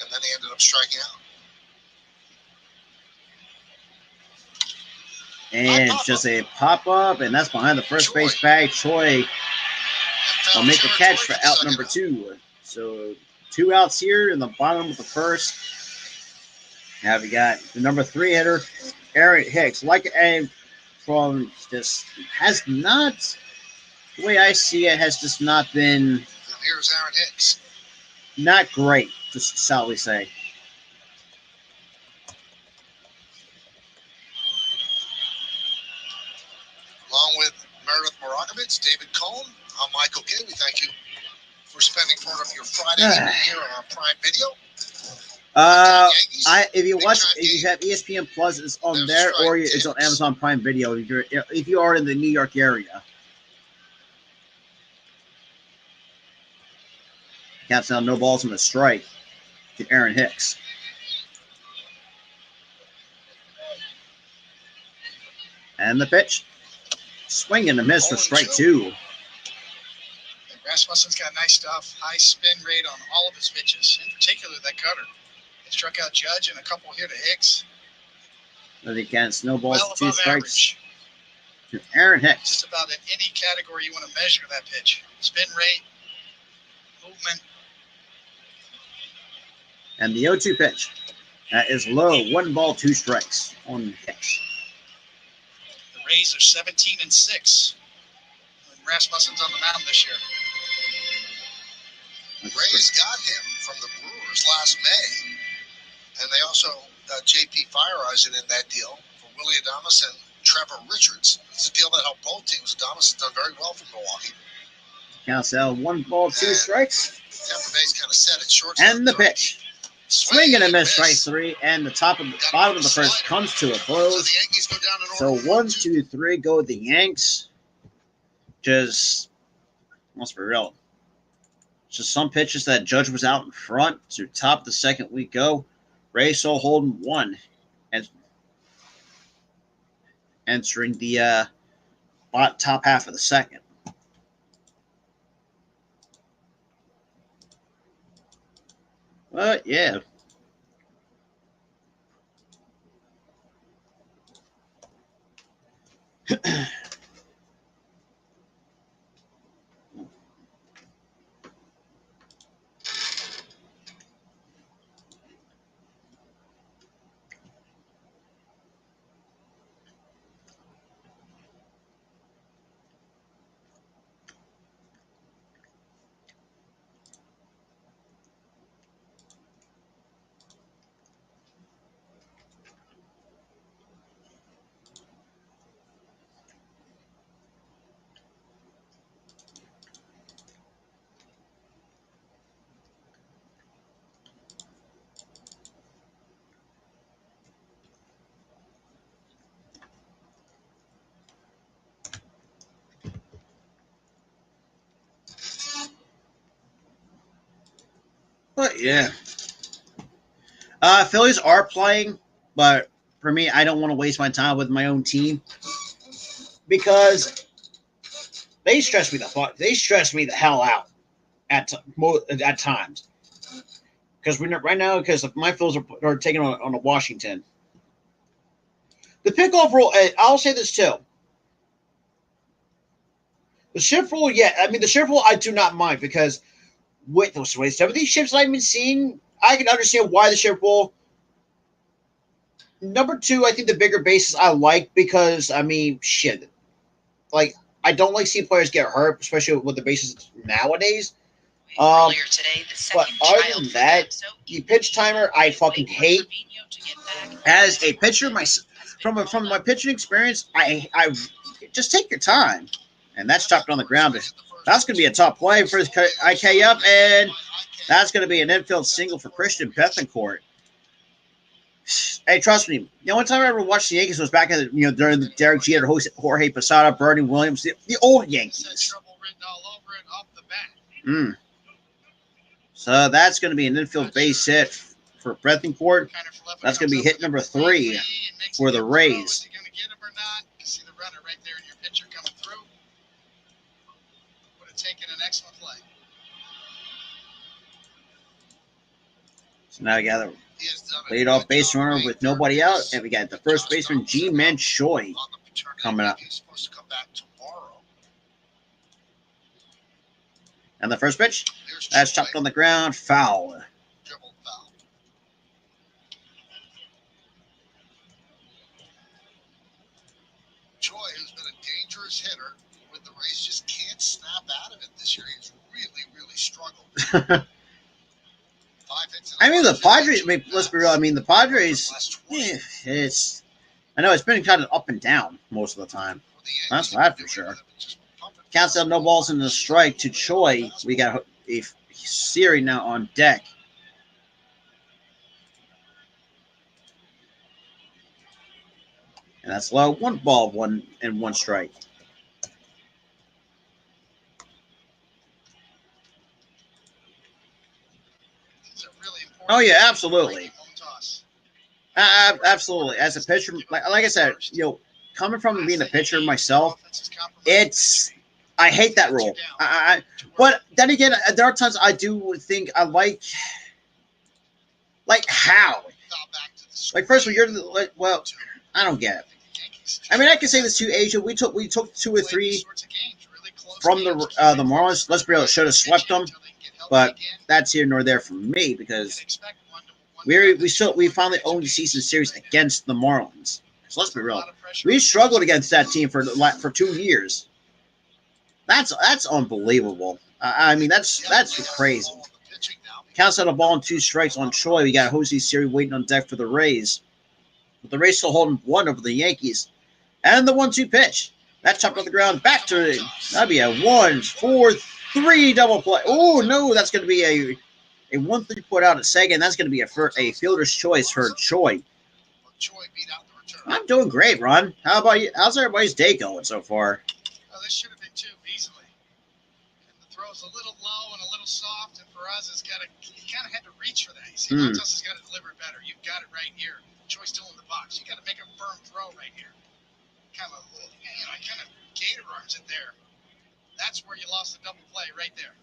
And then he ended up striking out. And it's just a pop-up, and that's behind the first base bag. Choi will make the catch for out number 2. So 2 outs here in the bottom of the first. Now we got the number 3 hitter, Aaron Hicks. Like a from just has not, the way I see it, has just not been And here's Aaron Hicks. not great, just sadly say. Along with Meredith Morakovitz, David Cohn, I'm Michael Kay. We thank you for spending part of your Friday evening here on our Prime Video. If you have ESPN Plus, it's on there, or it's on Amazon Prime Video. If you are in the New York area. Counts down, no balls and a strike to Aaron Hicks. And the pitch, swing and a miss for strike 2. And Rasmussen's got nice stuff, high spin rate on all of his pitches, in particular that cutter. He struck out Judge and a couple here to Hicks. But he counts no balls, Well 2 above strikes average. to Aaron Hicks. Just about in any category you want to measure that pitch. Spin rate, movement. And the 0-2 pitch, that is low. 1 ball, 2 strikes on Hicks. The Rays are 17-6 when Rasmussen's on the mound this year. Rays got him from the Brewers last May. And they also got J.P. Fireeisen in that deal for Willie Adames and Trevor Richards. It's a deal that helped both teams. Adames has done very well for Milwaukee. Counts out 1 ball, 2 strikes. Tampa Bay's kind of set at short. And the pitch. Swing and a miss, strike 3, and the bottom of the first comes to a So close. the Yankees go down in So order. 1, 2, 3 go the Yanks. Just, let's be real. Just some pitches that Judge was out in front. To top of the second we go. Rays still holding 1. And entering the top half of the second. But yeah. Yeah. Phillies are playing, but for me, I don't want to waste my time with my own team because they stress me the fuck. They stress me the hell out at times. Because right now, because my Phillies are taking on Washington. The pickoff rule. I'll say this too. The shift rule, yeah. I mean, the shift rule, I do not mind because with some of these shifts I've been seeing, I can understand why the shift rule. Number two, I think the bigger bases I like because I mean, shit. Like, I don't like seeing players get hurt, especially with the bases nowadays. Earlier today, the But second other child than for that, them, so the pitch timer I fucking hate. to get back. As a pitcher, from my pitching experience, I just take your time, and that's chopped on the ground. That's going to be a top play for IK up, and that's going to be an infield single for Christian Bethencourt. Hey, trust me. The only time I ever watched the Yankees was back in during the Derek Jeter, Jorge Posada, Bernie Williams, the old Yankees. Mm. So that's going to be an infield base hit for Bethencourt. That's going to be hit number 3 for the Rays. See the runner right there in your picture coming through. Would have taken an excellent play. So now we got a leadoff base runner with nobody out, and we got the first baseman G-Man Choi coming up. And the first pitch, that's chopped on the ground, foul. Choi, who's been a dangerous hitter with the Rays, just can't snap out of it this year. He's really struggled. I mean, the Padres, let's be real, I mean, the Padres, it's, I know it's been kind of up and down most of the time. That's that for sure. Counts out no balls in the strike to Choi. We got a series now on deck. And that's low. 1 ball, 1 strike. Oh yeah, absolutely. Absolutely. As a pitcher, like I said, coming from being a pitcher myself, I hate that rule. But then again, there are times I do think I like how. Like first of all, well, I don't get it. I mean, I can say this to Asia. We took 2 or 3 from the Marlins. Let's be real, should have swept them, but that's here nor there for me because we finally owned the season series against the Marlins. So let's be real, we struggled against that team for 2 years. That's unbelievable. I mean, that's crazy. Counts out a ball and 2 strikes on Choi. We got Jose Siri waiting on deck for the Rays. But the Rays still holding 1 over the Yankees. And the 1-2 pitch. That chopped on the ground. Back to it. That'd be a 1-4-3 double play. Oh, no, that's going to be a 1-3 put out at second. That's going to be a fielder's choice for Choi. I'm doing great, Ron. How about you? How's everybody's day going so far? Oh, this should have been 2 easily. And the throw's a little low and a little soft, and Peraza you kind of had to reach for that. You see, Montas has got to deliver it better. You've got it right here. Choi's still in the box. You got to make a firm throw right here. Kind of gator arms it there. That's where you lost the double play right there.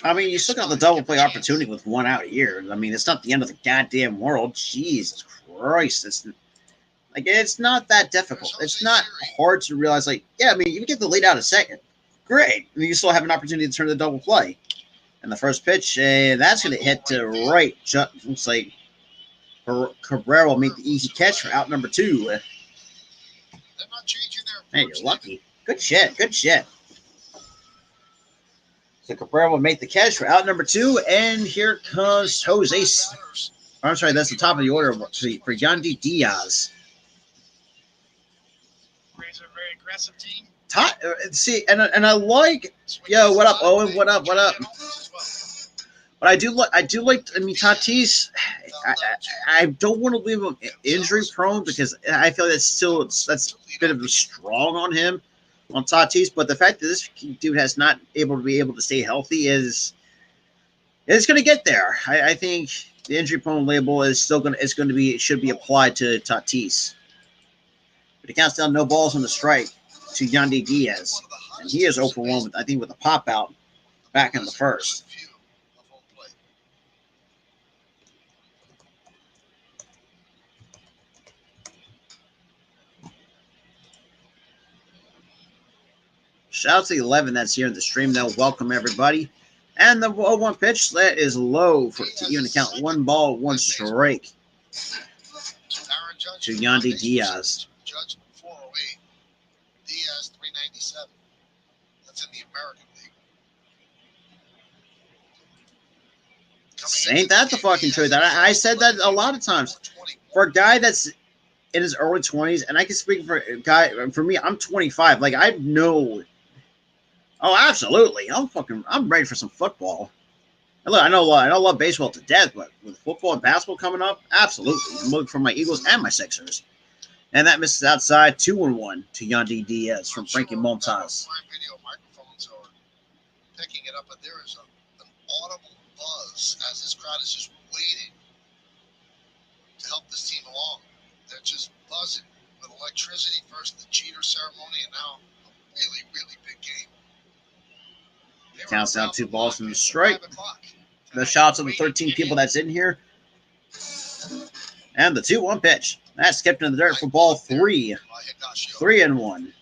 I mean, you still got the double play opportunity with 1 out here. I mean, it's not the end of the goddamn world. Jesus Christ. It's not that difficult. It's not hard to realize, I mean, you get the lead out a second. Great. I mean, you still have an opportunity to turn the double play. And the first pitch, that's going to hit to right. Looks like Cabrera will make the easy catch for out number 2. Hey, you're lucky. Good shit. So Cabrera will make the catch for out number 2, and here comes Jose. I'm sorry, that's the top of the order for Yandy Diaz. Rays are a very aggressive team. See, and I like, yo, what up, Owen? What up? But I do like. I mean, Tatis. I don't want to leave him injury prone because I feel that's a bit of a strong on him, on Tatis. But the fact that this dude has not able to stay healthy is It's going to get there. I think the injury prone label is still going to. It's going to be. It should be applied to Tatis. But it counts down no balls on the strike to Yandy Diaz, and he is 0 for 1 with, I think, with a pop out back in the first. Shout out to the 11 that's here in the stream, though. Welcome, everybody. And the 0-1 pitch, that is low to even count 1 ball, 1 strike to Yandy Diaz. Judge 408. Diaz 397. That's in the American League. Ain't that the fucking truth? I said that a lot of times. For a guy that's in his early 20s, and I can speak for a guy, for me, I'm 25. Like, I know. Oh, absolutely. I'm ready for some football. And look, I love baseball to death, but with football and basketball coming up, absolutely. I'm looking for my Eagles and my Sixers. And that misses outside 2-1 to Yandy Diaz from Frankie Montas. Video microphones are picking it up, but there is an audible buzz as this crowd is just waiting to help this team along. They're just buzzing with electricity. First the Jeter ceremony, and now a really, really big game. Counts down 2 balls from the strike. The shots of the 13 people that's in here. And the 2-1 pitch. That's skipped in the dirt for ball 3. 3-1.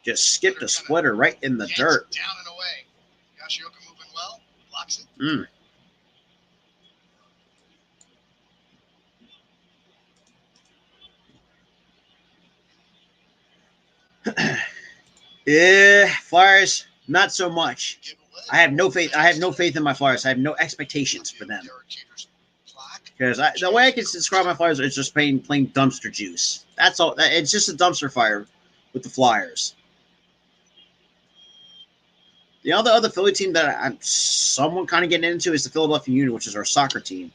Just skipped a splitter right in the dirt. Down and away. Yoshioka moving well. Blocks it. Yeah, Flyers, not so much. I have no faith. I have no faith in my Flyers. I have no expectations for them. Because the way I can describe my Flyers is just plain dumpster juice. That's all. It's just a dumpster fire with the Flyers. The other Philly team that I'm somewhat kind of getting into is the Philadelphia Union, which is our soccer team.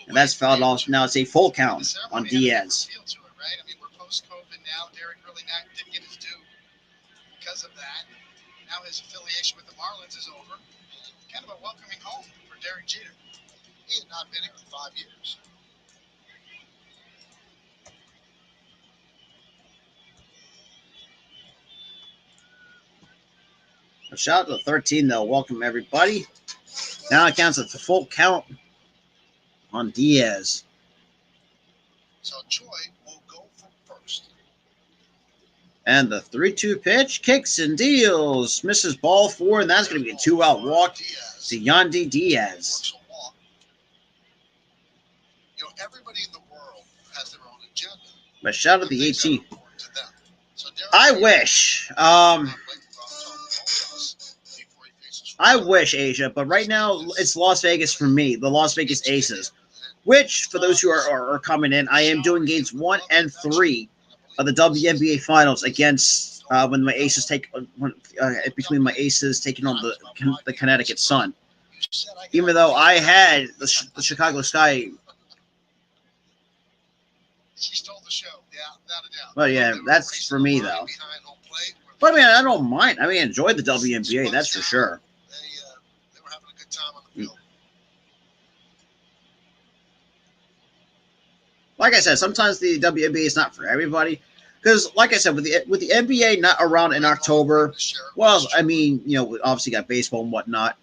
And that's fouled off. Now it's a full count on Diaz. Because of that, now his affiliation with the Marlins is over. Kind of a welcoming home for Derek Jeter. He had not been here in 5 years. A shout out to the 13, though. Welcome, everybody. Now it counts as a full count on Diaz. So Choi will go for first. And the 3-2 pitch kicks and deals. Misses ball 4, and that's going to be a 2-out walk to Yandy Diaz. You know, everybody in the world has their own agenda. But shout out to the 18. I wish. I wish, Asia, but right now it's Las Vegas for me, the Las Vegas Aces. Which, for those who are coming in, I am doing games 1 and 3 of the WNBA Finals against when my Aces between my Aces taking on the Connecticut Sun. Even though I had the Chicago Sky. She stole the show. Yeah, without a doubt. Well, yeah, that's for me though. But I mean, I don't mind. I mean, enjoy the WNBA. That's for sure. They were having a good time on the field. Like I said, sometimes the WNBA is not for everybody. Because, like I said, with the NBA not around in October, well, I mean, you know, we obviously got baseball and whatnot.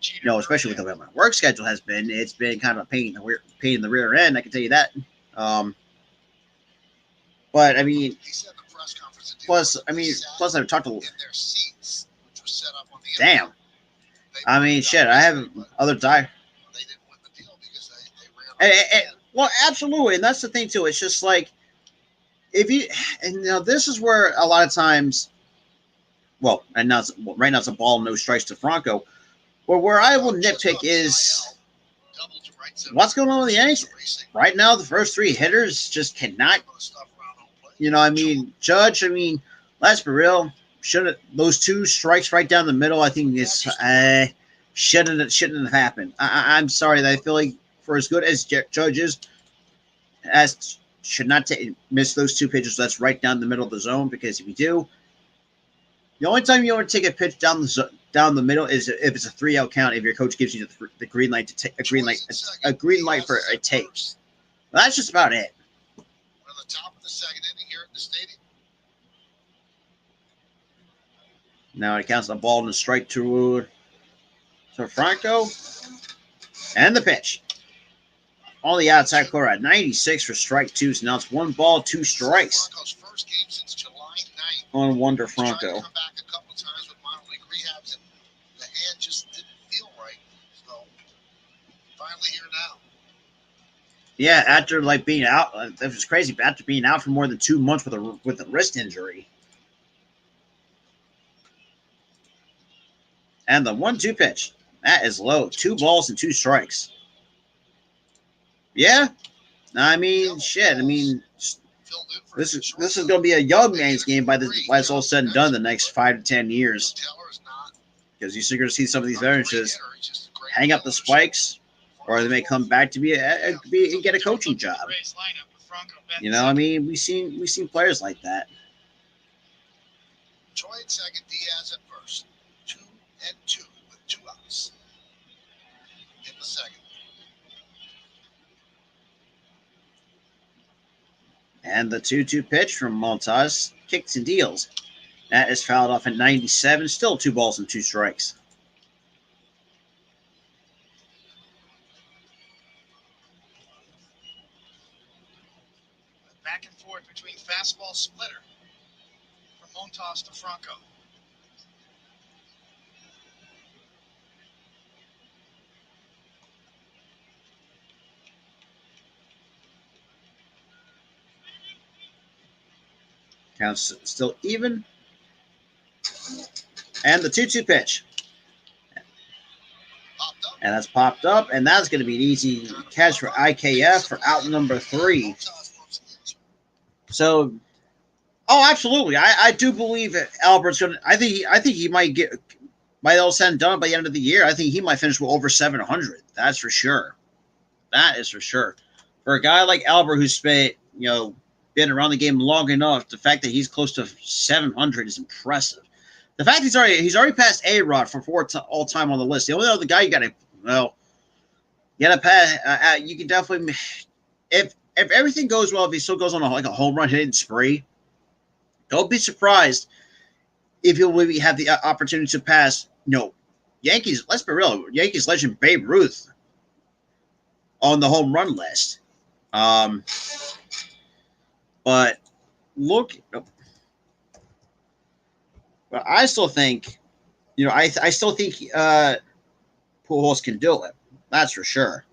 You know, especially with the way my work schedule has been, it's been kind of a pain in the rear end. I can tell you that. But I mean, plus I've talked to. Damn. I mean, shit. I have other well, absolutely, and that's the thing too. It's just like this is where a lot of times, well, and now right now it's a ball, no strikes to Franco. But where I will nitpick is what's going on with the Yankees right now. The first 3 hitters just cannot. You know, I mean, Judge. I mean, let's be real. Should those 2 strikes right down the middle? I think it's shouldn't have happened. I'm sorry that I feel like for as good as Judge is, should not miss those 2 pitches. That's right down the middle of the zone, because if you do, the only time you want to take a pitch down the down the middle is if it's a 3-out count. If your coach gives you the green light to take a green light for a take. Well, that's just about it. We're on the top of the second inning here at the stadium. Now it counts the ball and the strike to Franco, and the pitch. On the outside corner at 96 for strike 2. So now it's 1 ball, 2 strikes. Franco's first game since July 9th. On Wander He's tried to Franco. come back a couple times with minor league rehabs, and the hand just didn't feel right. So finally here now. Yeah, after being out, that was crazy. But after being out for more than 2 months with a wrist injury. And the 1-2 pitch. That is low. 2 balls and 2 strikes. Yeah. I mean, shit. I mean, this is going to be a young man's game by it's all said and done the next 5 to 10 years. Because you're going to see some of these veterans just hang up the spikes, or they may come back to and get a coaching job. You know, I mean, we've seen players like that. Troy at second, Diaz at first. 2-2 with 2 outs. In the second. And the 2-2 pitch from Montas kicks and deals. That is fouled off at 97. Still 2 balls and 2 strikes. Back and forth between fastball splitter from Montas to Franco. Counts still even. And the 2-2 pitch. And that's popped up. And that's going to be an easy catch for IKF for out number 3. So, absolutely. I do believe that Albert's going to. I think he might get, by all said and done, by the end of the year, I think he might finish with over 700. That's for sure. That is for sure. For a guy like Albert who's spent, been around the game long enough, the fact that he's close to 700 is impressive. The fact he's already passed A-Rod for 4th all time on the list. The only other guy you got to pass. You can definitely, if everything goes well, if he still goes on a home run hitting spree, don't be surprised if he'll maybe have the opportunity to pass. Yankees. Let's be real. Yankees legend Babe Ruth on the home run list. But look, but I still think, I still think Pujols can do it. That's for sure.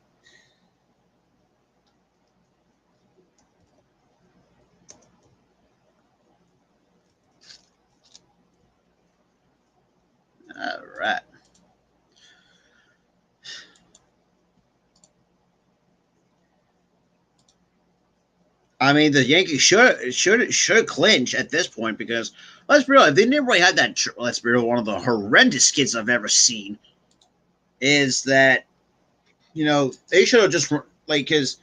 All right. I mean, the Yankees should clinch at this point because let's be real, if they never really had that, let's be real, one of the horrendous skits I've ever seen is that, they should have just because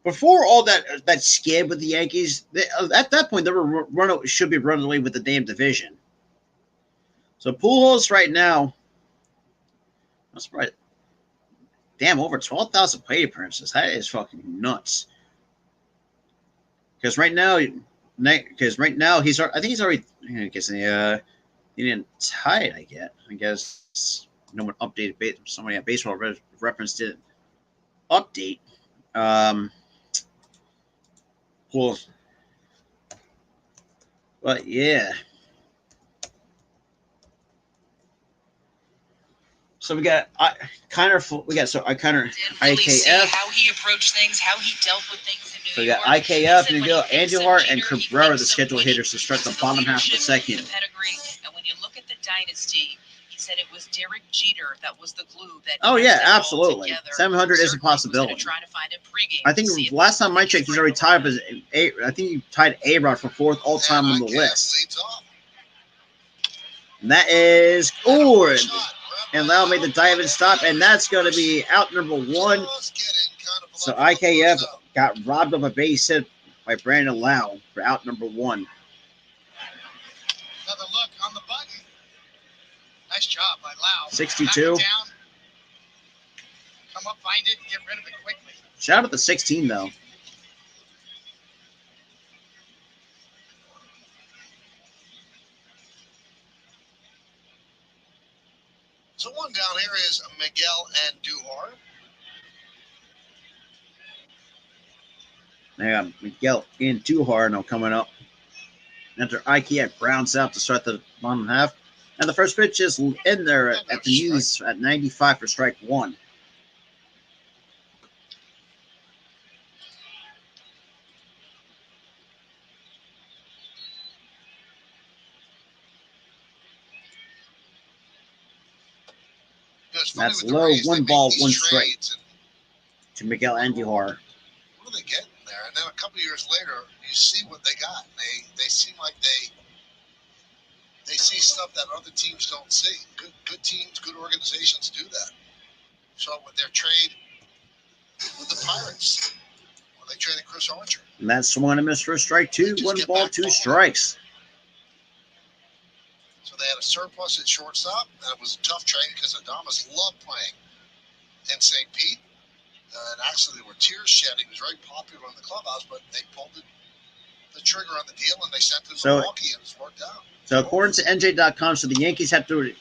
before all that skid with the Yankees, at that point they should be running away with the damn division. So Pujols right now, that's right. Damn, over 12,000 plate appearances. That is fucking nuts. Because right now he's. I think he's already. I guess he didn't tie it. I guess no one updated. Somebody at Baseball Reference didn't update. Well, but yeah. So we got IKF. How he approached things, how he dealt with things in New So we got York. IKF, Andujar, and Cabrera, the scheduled hitters, to start the bottom half of the second. And when you look at the dynasty, he said it was Derek Jeter that was the glue that. Oh yeah, absolutely. 700 is a possibility. Try to find a pregame. I think last time I checked, he's already tied I think he tied A-Rod for 4th all time on the list. And that is good. And Lau made the dive and stop, and that's going to be out number 1. So IKF got robbed of a base hit by Brandon Lau for out number 1. Another look on the button. Nice job. 62. Knock it down, come up, find it, and get rid of it quickly. Shout out to 16, though. So one down here is Miguel Andujar. They got Miguel Andujar now coming up. Enter Ike grounds out to start the bottom half. And the first pitch is in there at the knees at 95 for strike one. That's low, 1 ball, 1 strike to Miguel Andujar. What are they getting there? And then a couple of years later, you see what they got. They seem like they see stuff that other teams don't see. Good teams, good organizations do that. So with their trade with the Pirates, when they traded Chris Archer. And that's swung and missed for strike 2, 1 ball, 2 strikes. So they had a surplus at shortstop, and it was a tough trade because Adames loved playing in St. Pete. And actually, there were tears shed. He was very popular in the clubhouse, but they pulled the trigger on the deal, and they sent him to Milwaukee, and it's worked out. So according to NJ.com, so the Yankees have to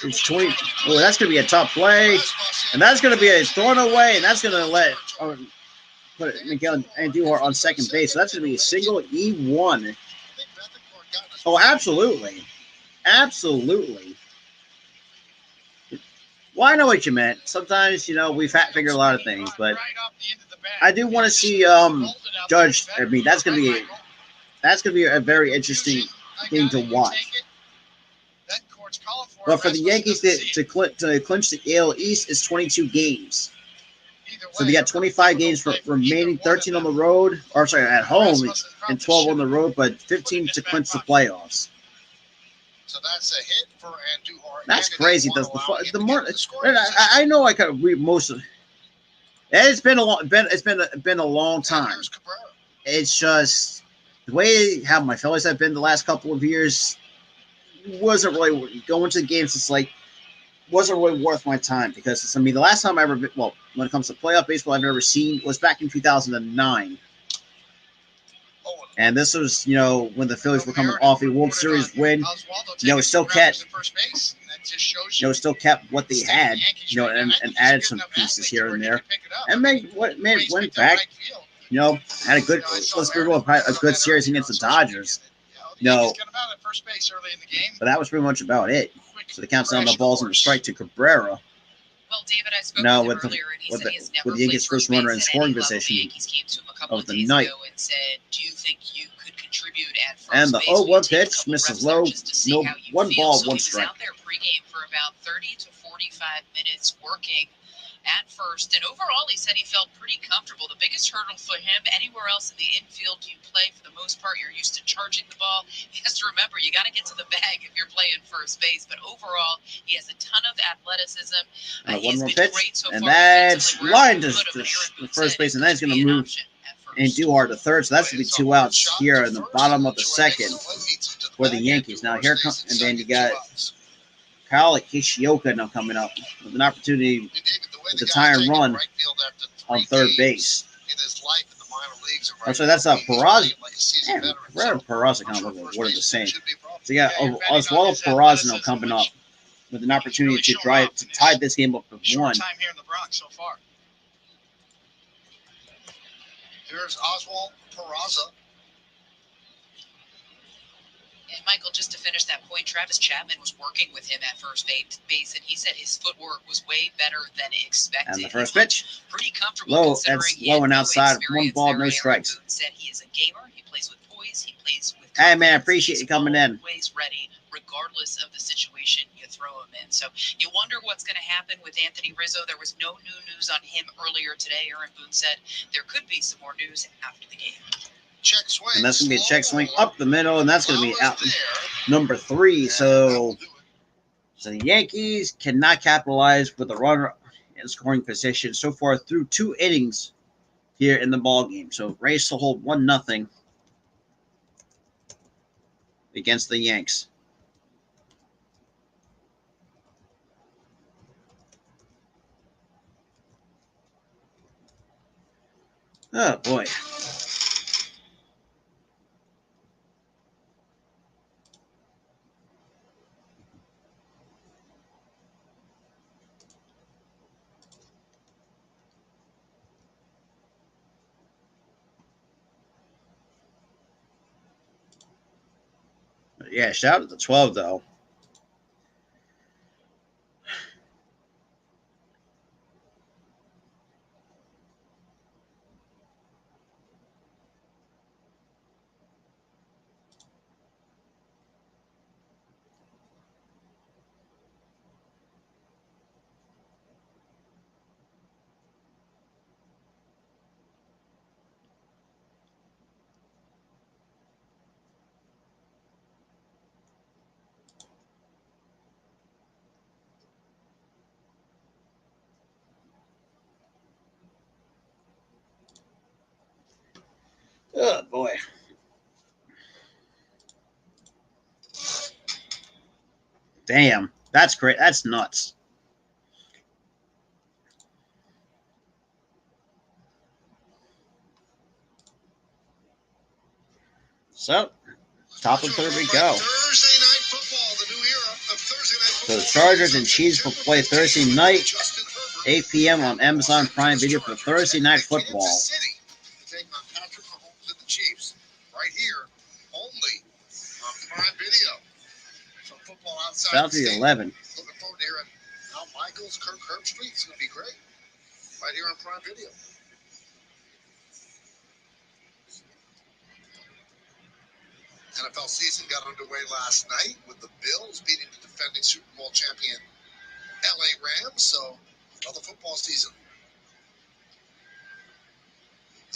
20. Oh, that's going to be a tough play, and that's going to be a thrown away, and that's going to put Miguel Andujar on second base. So that's going to be a single E1. Oh, absolutely. Absolutely. Well, I know what you meant. Sometimes, we've figured a lot of things, but I do want to see Judge. I mean, that's gonna be a very interesting thing to watch. But for the Yankees to clinch the AL East is 22 games. So they got 25 games for remaining, 13 on the road, or sorry, at home, and 12 on the road, but 15 to clinch the playoffs. So that's a hit for Andujar. That's crazy. The more I know, I could read most of. It's been a long time. It's just the way how my fellas have been the last couple of years wasn't really going to the games. It's like wasn't really worth my time because the last time I ever when it comes to playoff baseball I've ever seen was back in 2009. And this was, when the Phillies were coming off a World Series win, still kept what they had, and added some pieces here and there, and made went back, had a good, let's be real, a good series against the Dodgers, but that was pretty much about it. So the counts down the balls and the strike to Cabrera. Well, David, I spoke to him earlier, and he said he has never with the Yankees' first runner in scoring position The Yankees came to him a couple of the days night. ago and said, "Do you think you could contribute at first And the base? 0-1 Will you take a pitch couple misses reps low. there just to see No, how you 1 feel?" ball, So 1 he was strike. out there pregame for about 30 to 45 minutes working at first, and overall, he said he felt pretty comfortable. The biggest hurdle for him, anywhere else in the infield you play, for the most part, you're used to charging the ball. He has to remember, you got to get to the bag if you're playing first base. But overall, he has a ton of athleticism. One more pitch, so and that's lined to first base, and that's going to move Andujar to third. So that's going to be 2 outs here in the bottom of the second for the Yankees. Now here comes, and then you got Kyle Kishioka now coming up with an opportunity with the tying run on third base. So that's Peraza. Rare Peraza kind of look like one of the same. So you got Oswaldo Peraza now coming up with an opportunity to tie this game up for 1. Time here in the Bronx so far. Here's Oswald Peraza. And Michael, just to finish that point, Travis Chapman was working with him at first base, and he said his footwork was way better than expected. And the first pitch, pretty comfortable. Low, that's low and outside. 1 ball, no strikes. Said he is a gamer. He plays with poise. He plays with. Hey man, I appreciate you coming in. Always ready, regardless of the situation you throw him in. So you wonder what's going to happen with Anthony Rizzo. There was no new news on him earlier today. Aaron Boone said there could be some more news after the game. Check swing. And that's going to be a check swing up the middle, and that's going to be out number 3. So the Yankees cannot capitalize with a runner in scoring position so far through 2 innings here in the ball game. So Rays to hold 1-0 against the Yanks. Oh, boy. Yeah, shout out to the 12, though. Oh, boy. Damn. That's great. That's nuts. So, top of the third we go. Thursday night football, the new era of Thursday night So football. the Chargers and Chiefs will play Thursday night, 8 p.m. on Amazon Prime Video for Thursday Night Football. Kansas City to take on Patrick Mahomes and the Chiefs right here, only on Prime Video. Some football outside About the to be stadium. 11. Looking forward to hearing Al Michaels, Kirk Herbstreit. It's going to be great right here on Prime Video. NFL season got underway last night with the Bills beating the defending Super Bowl champion LA Rams. So another football season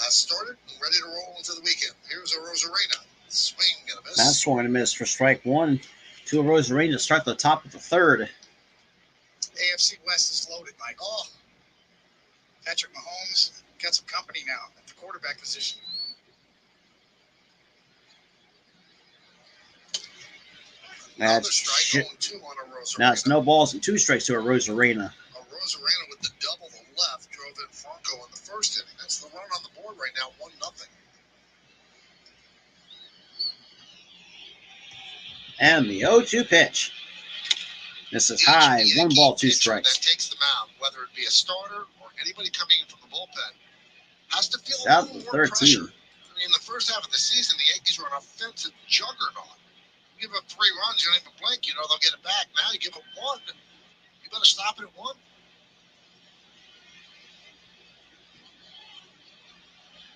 has started and ready to roll into the weekend. Here's a Rosarena. Swing and a miss. That's swung and a miss for strike one. Two of Rosarena to start the top of the third. AFC West is loaded, Mike. Oh, Patrick Mahomes got some company now at the quarterback position. That's shit. Now it's no balls and two strikes to a Rosarena. Rosarena with the double to left drove in Franco in the first inning. That's the run on the board right now, 1-0. And the 0-2 pitch. This is high, Each 1 ball, 2 pitcher strikes. that takes the mound, whether it be a starter or anybody coming in from the bullpen, has to feel South a little of more 13. pressure. I mean, in the first half of the season, the Yankees were an offensive juggernaut. You give up 3 runs, you don't even blink, you know they'll get it back. Now you give up 1, you better stop it at 1.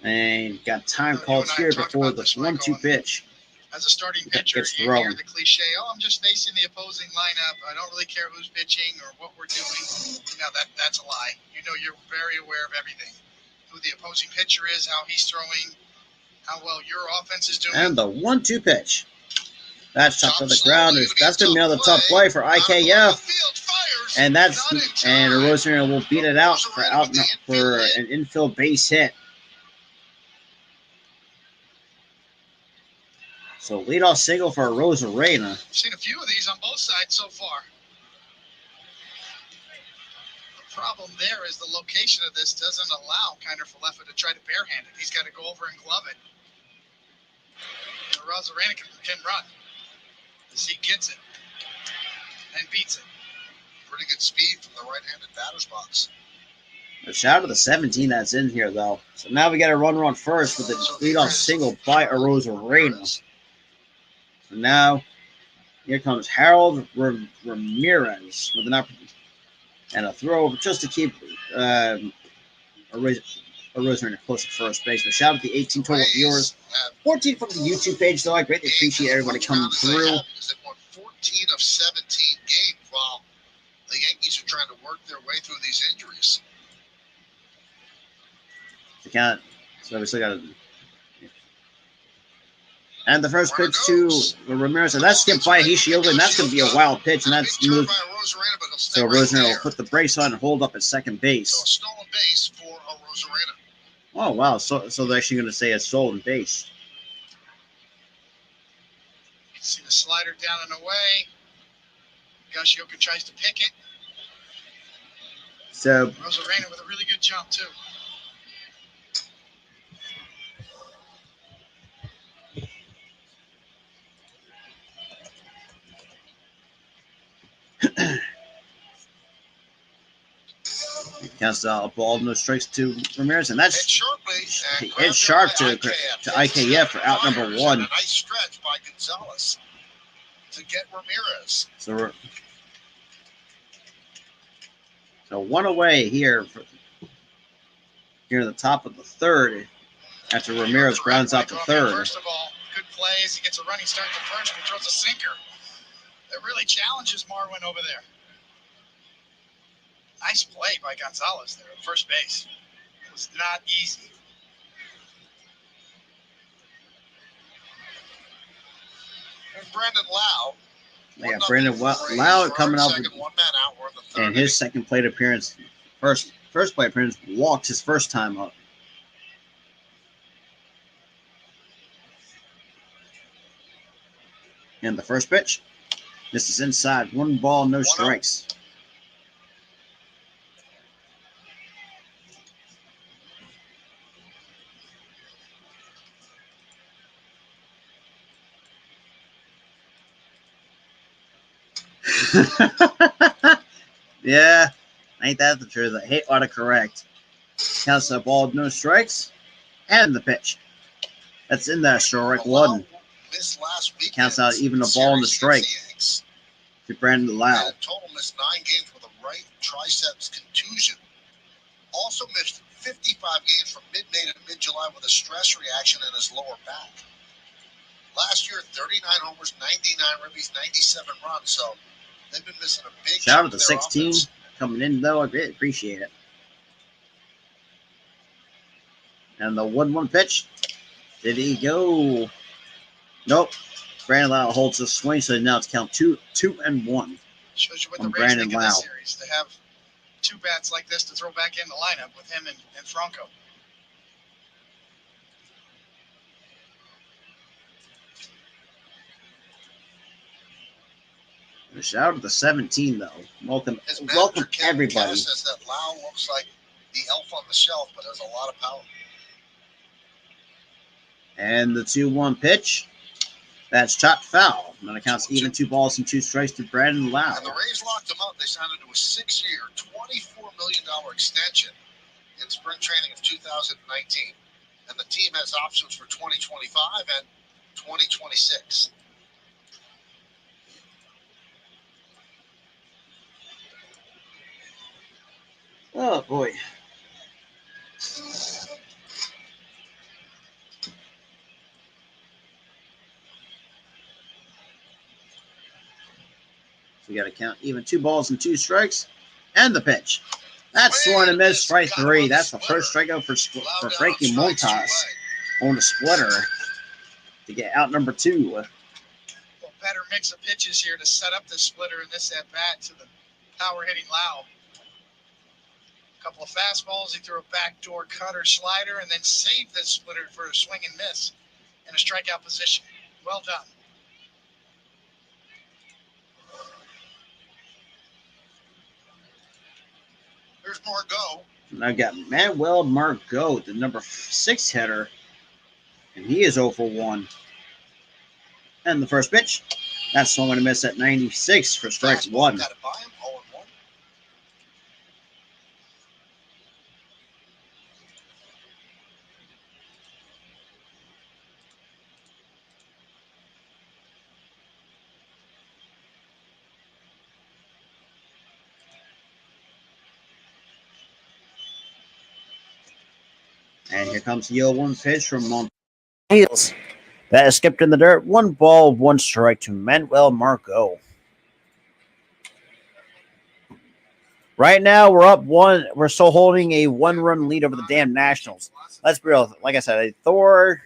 And got time called here before the 1-2 pitch. As a starting pitcher, you hear the cliche, "Oh, I'm just facing the opposing lineup. I don't really care who's pitching or what we're doing." Now that's a lie. You know, you're very aware of everything. Who the opposing pitcher is, how he's throwing, how well your offense is doing. And the 1-2 pitch. That's top of the ground. That's going to be another tough play for IKF. And Rosarena will beat it out for an infield base hit. So leadoff single for Rosarena. I've seen a few of these on both sides so far. The problem there is the location of this doesn't allow Kinder Falefa to try to barehand it. He's got to go over and glove it. And Rosarena can run. As he gets it and beats it. Pretty good speed from the right-handed batter's box. A shout out to the 17 that's in here, though. So now we got a runner on first with a leadoff single by Rosarena. So now, here comes Harold Ramirez with an opportunity and a throw just to keep Rosarena close to first base. But shout out to the 18 total viewers. 14 from the YouTube page, though. I greatly appreciate everybody coming through. They won 14 of 17 games while the Yankees are trying to work their way through these injuries. So we still got to. And the first pitch to Ramirez, and that's skipped by Hishioka, and that's going to be a wild pitch, and that's moved. So Rosarena will put the brace on and hold up at second base. So a stolen base for Rosarena. Oh, wow. So they're actually going to say a stolen base. You see the slider down and away. Yoshioka tries to pick it. So Rosarena with a really good jump, too. Counts a ball, no strikes to Ramirez, and that's Hit sharp to IKF for out number one. A nice stretch by Gonzalez to get Ramirez. So one away here in the top of the third after Ramirez grounds out the third. First of all, good play as he gets a running start to first, but throws a sinker. That really challenges Marwin over there. Nice play by Gonzalez there at first base. It was not easy. And Brandon Lau. Yeah, Brandon Lau coming up and his second plate appearance, first plate appearance, walked his first time up. And the first pitch, this is inside, 1 ball, no strikes. Yeah, ain't that the truth? I hate autocorrect. Counts a ball, no strikes, and the pitch. That's in there, strike one. Counts out even a ball and a strike to Brandon Lau. Total missed 9 games with a right triceps contusion. Also missed 55 games from mid-May to mid-July with a stress reaction in his lower back. Last year, 39 homers, 99 ribbies, 97 runs. So they've been missing a big. Shout out to 16 coming in though. I really appreciate it. And the 1-1 pitch. Did he go? Nope. Brandon Lau holds the swing, so now it's count 2-1. Shows you what the Rays Brandon think of Lau. this series to have 2 bats like this to throw back in the lineup with him and Franco. Shout out to the 17 though. Welcome everybody. Says that Lau looks like the elf on the shelf, but has a lot of power. And the 2-1 pitch. That's chopped foul. And that accounts even 2 balls and 2 strikes to Brandon Lau. And the Rays locked him up. They signed him to a 6-year, $24 million extension in spring training of 2019. And the team has options for 2025 and 2026. Oh boy. So we got to count even 2 balls and 2 strikes. And the pitch. That's swung and missed, strike 3. That's the first strikeout for Frankie Montas on the splitter to get out number 2. Well, better mix of pitches here to set up the splitter in this at bat to the power hitting Lau. A couple of fastballs. He threw a backdoor cutter slider and then saved the splitter for a swing and miss in a strikeout position. Well done. Here's Margot. And I've got Manuel Margot, the number 6 hitter, and he is 0 for 1. And the first pitch, that's swung and a miss at 96 for strike 1. Got it by him, 0-1. And here comes the 0-1 pitch from Montiel. That is skipped in the dirt. 1 ball, 1 strike to Manuel Margot. Right now, we're up 1. We're still holding a 1-run lead over the damn Nationals. Let's be real. Like I said, Thor.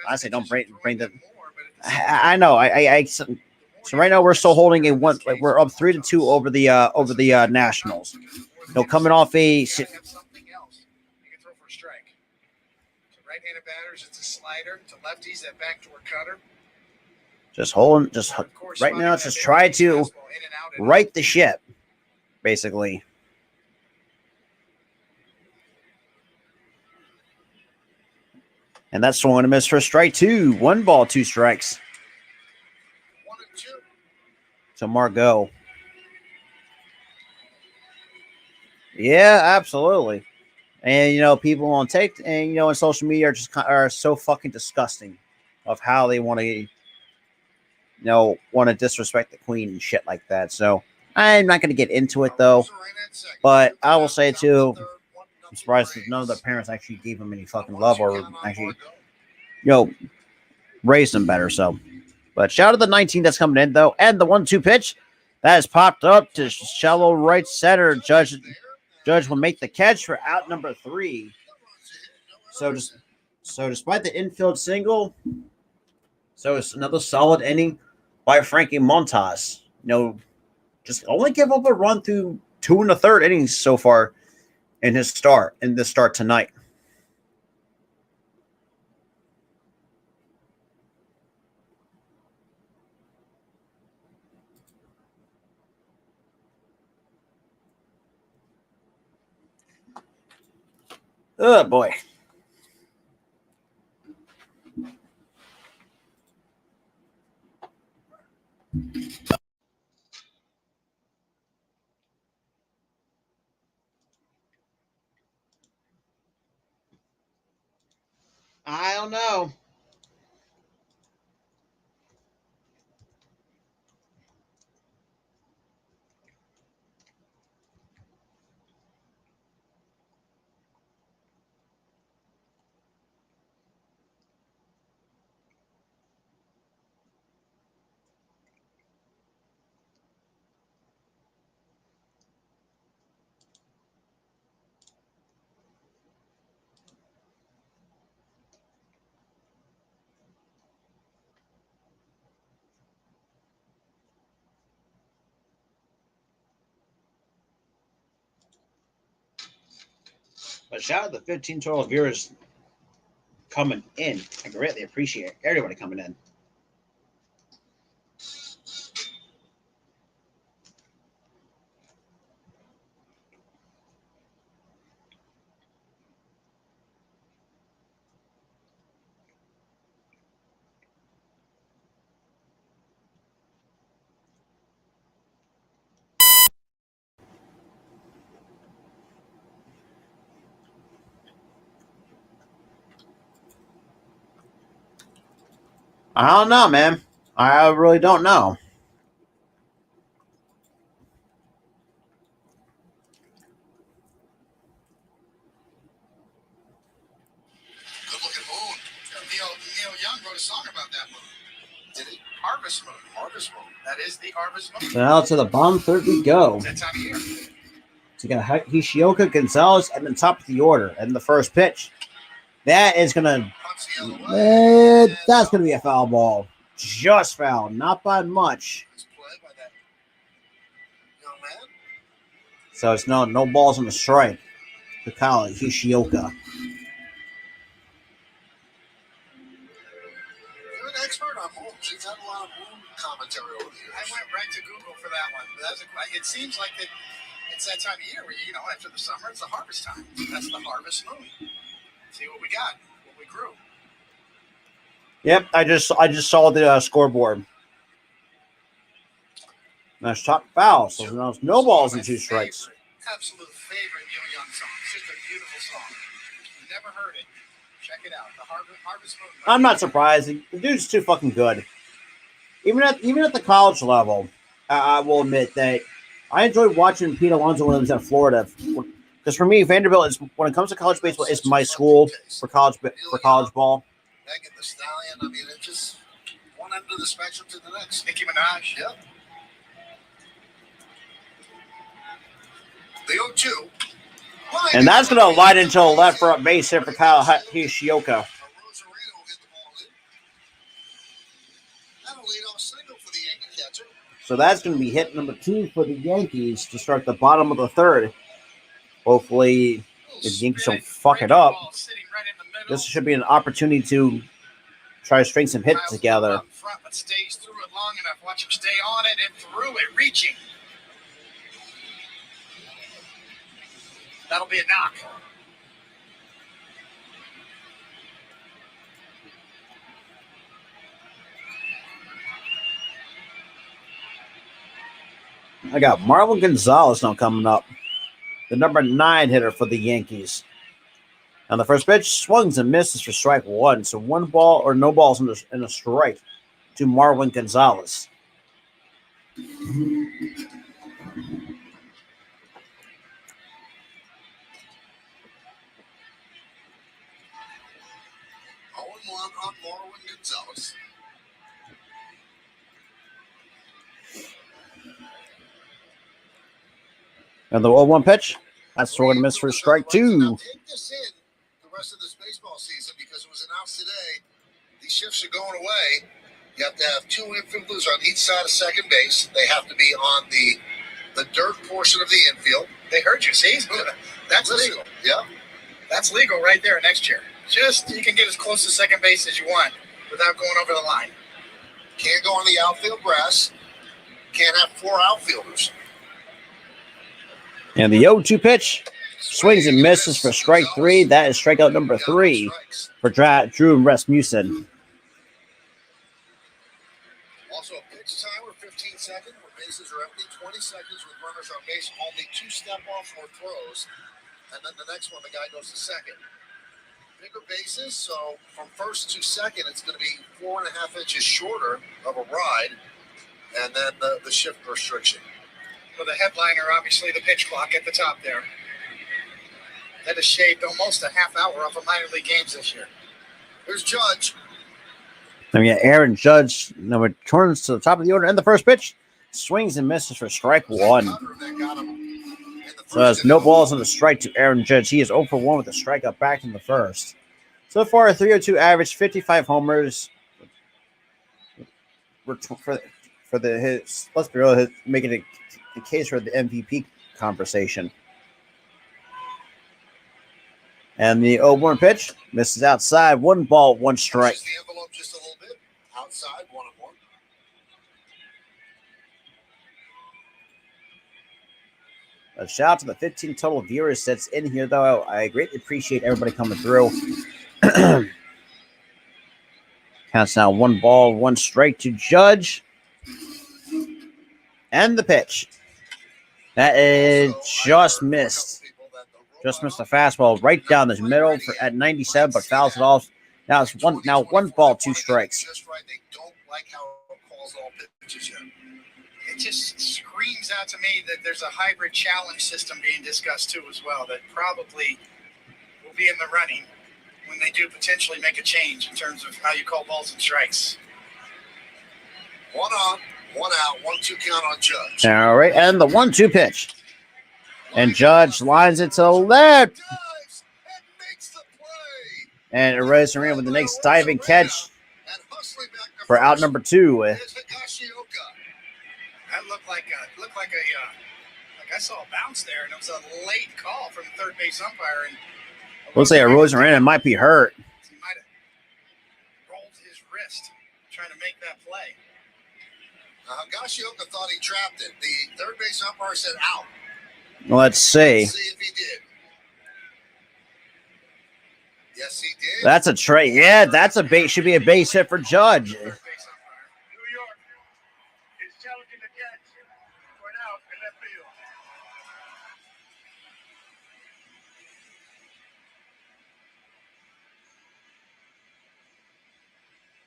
I say don't bring the. I know. So right now we're still holding a 1. Like we're up 3-2 over the Nationals. Coming off a. Right-handed batters, it's a slider. To lefties, that backdoor cutter. Just holding, right now, just try to right the ship, basically. And that's swung and a miss for strike 2. 1 ball, 2 strikes. 1-2. So Margot. Yeah, absolutely. And people on take and on social media are so fucking disgusting of how they want to disrespect the queen and shit like that. So I'm not going to get into it though. But I will say too, I'm surprised that none of their parents actually gave him any fucking love or actually raised him better. So, but shout out to the 19 that's coming in though, and the 1-2 pitch that has popped up to shallow right center. Judge will make the catch for out number 3. So despite the infield single, so it's another solid inning by Frankie Montas. Just only give up a run through 2 1/3 innings so far in this start tonight. Oh boy. I don't know. But shout out to the 15 total viewers coming in. I greatly appreciate everybody coming in. I don't know, man. I really don't know. Good looking moon. Neil Young wrote a song about that moon. Did he? Harvest moon. Harvest moon. That is the harvest moon. So now to the bottom third we go. It's that time of year. So you got Hishioka Gonzalez at the top of the order and the first pitch. That is gonna that's gonna be a foul ball. Just foul, not by much. So it's no balls on the strike for Kyle Hishioka. You're an expert on moons. You've had a lot of moon commentary over the years. I went right to Google for that one. It seems like it's that time of year where, after the summer, it's the harvest time. That's the harvest moon. See what we got, what we grew. Yep, I just saw the scoreboard. Nice top foul. So no balls and 2 strikes. Absolute favorite Neil Young song. It's just a beautiful song. You've never heard it. Check it out. The Harvest Moon. I'm not surprised. The dude's too fucking good. Even at the college level, I will admit that I enjoyed watching Pete Alonso when he was at Florida. Because for me, Vanderbilt is, when it comes to college baseball, it's my school for college ball. Megan the Stallion. I mean, it's just one end of the spectrum to the next. Nicki Minaj. Yep. The 0-2. And that's going to light into a left front base here for Kyle Hishioka. So that's going to be hit number 2 for the Yankees to start the bottom of the third. Hopefully, if the Yankees don't fuck it up, this should be an opportunity to try to string some hits together. But stays through it long enough. Watch him stay on it and through it, reaching. That'll be a knock. I got Marlon Gonzalez now coming up. the number 9 hitter for the Yankees. On the first pitch, swings and misses for strike 1. So 1 ball or no balls in a strike to Marwin Gonzalez. On Marwin Gonzalez. And the 0-1 pitch. That's swung and missed for strike 2. Now take this in the rest of this baseball season because it was announced today. These shifts are going away. You have to have 2 infielders on each side of second base. They have to be on the dirt portion of the infield. They heard you, see? That's legal. Yeah. That's legal right there next year. Just, you can get as close to second base as you want without going over the line. Can't go on the outfield grass. Can't have 4 outfielders. And the 0-2 pitch. Swings and misses for strike 3. That is strikeout number 3 for Drew Rasmussen. Also a pitch timer, 15 seconds when bases are empty, 20 seconds with runners on base, only 2 step-offs or throws, and then the next one, the guy goes to second. Bigger bases, so from first to second, it's going to be 4.5 inches shorter of a ride, and then the shift restriction. For the headliner, obviously the pitch clock at the top there. That has shaved almost a half hour off of minor league games this year. Here's Judge. And we got Aaron Judge, returns to the top of the order. And the first pitch, swings and misses for strike 1. So there's no balls on the strike to Aaron Judge. He is 0 for 1 with a strikeout back in the first. So far, a 302 average, 55 homers. For his, let's be real, making the case for the MVP conversation. And the 0-1 pitch misses outside. 1 ball, 1 strike. The envelope just a little bit. Outside, 1-1. A shout out to the 15 total viewers that's in here, though. I greatly appreciate everybody coming through. Counts now 1 ball, 1 strike to Judge. And the pitch. That is just missed. Just missed a fastball right down the middle at 97, but fouls it off. Now it's 1 ball, 2 strikes. Just right. They don't like how it calls all pitches yet. It just screams out to me that there's a hybrid challenge system being discussed too as well that probably will be in the running when they do potentially make a change in terms of how you call balls and strikes. 1 on, 1 out, 1-2 count on Judge. All right, and the 1-2 pitch. And Judge lines it to the left. And erases the ring with the next diving catch for out number 2. That looked like I saw a bounce there, and it was a late call from the third base umpire. And looks like Rosarena might be hurt. He might have rolled his wrist trying to make that play. Higashioka thought he trapped it. The third base umpire said out. Let's see. See if he did. Yes, he did. That's a trade. Yeah, that's a base. Should be a base hit for Judge. New York is challenging the catch for an out in left field.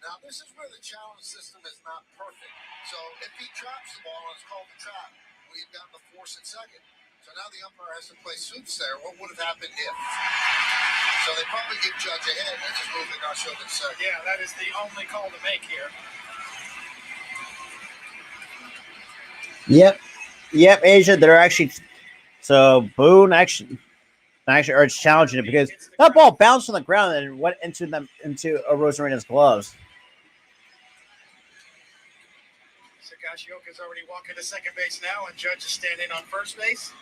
Now, this is where the challenge system is not perfect. So, if he traps the ball and it's called a trap, we've gotten the force at second. So now the umpire has to play suits there. What would have happened if? So they probably give Judge ahead and just move Higashioka to second. Yeah, that is the only call to make here. Yep, Asia. They're actually so Boone actually are challenging it because that ball bounced on the ground and went into Rosarena's gloves. Higashioka's already walking to second base now, and Judge is standing on first base.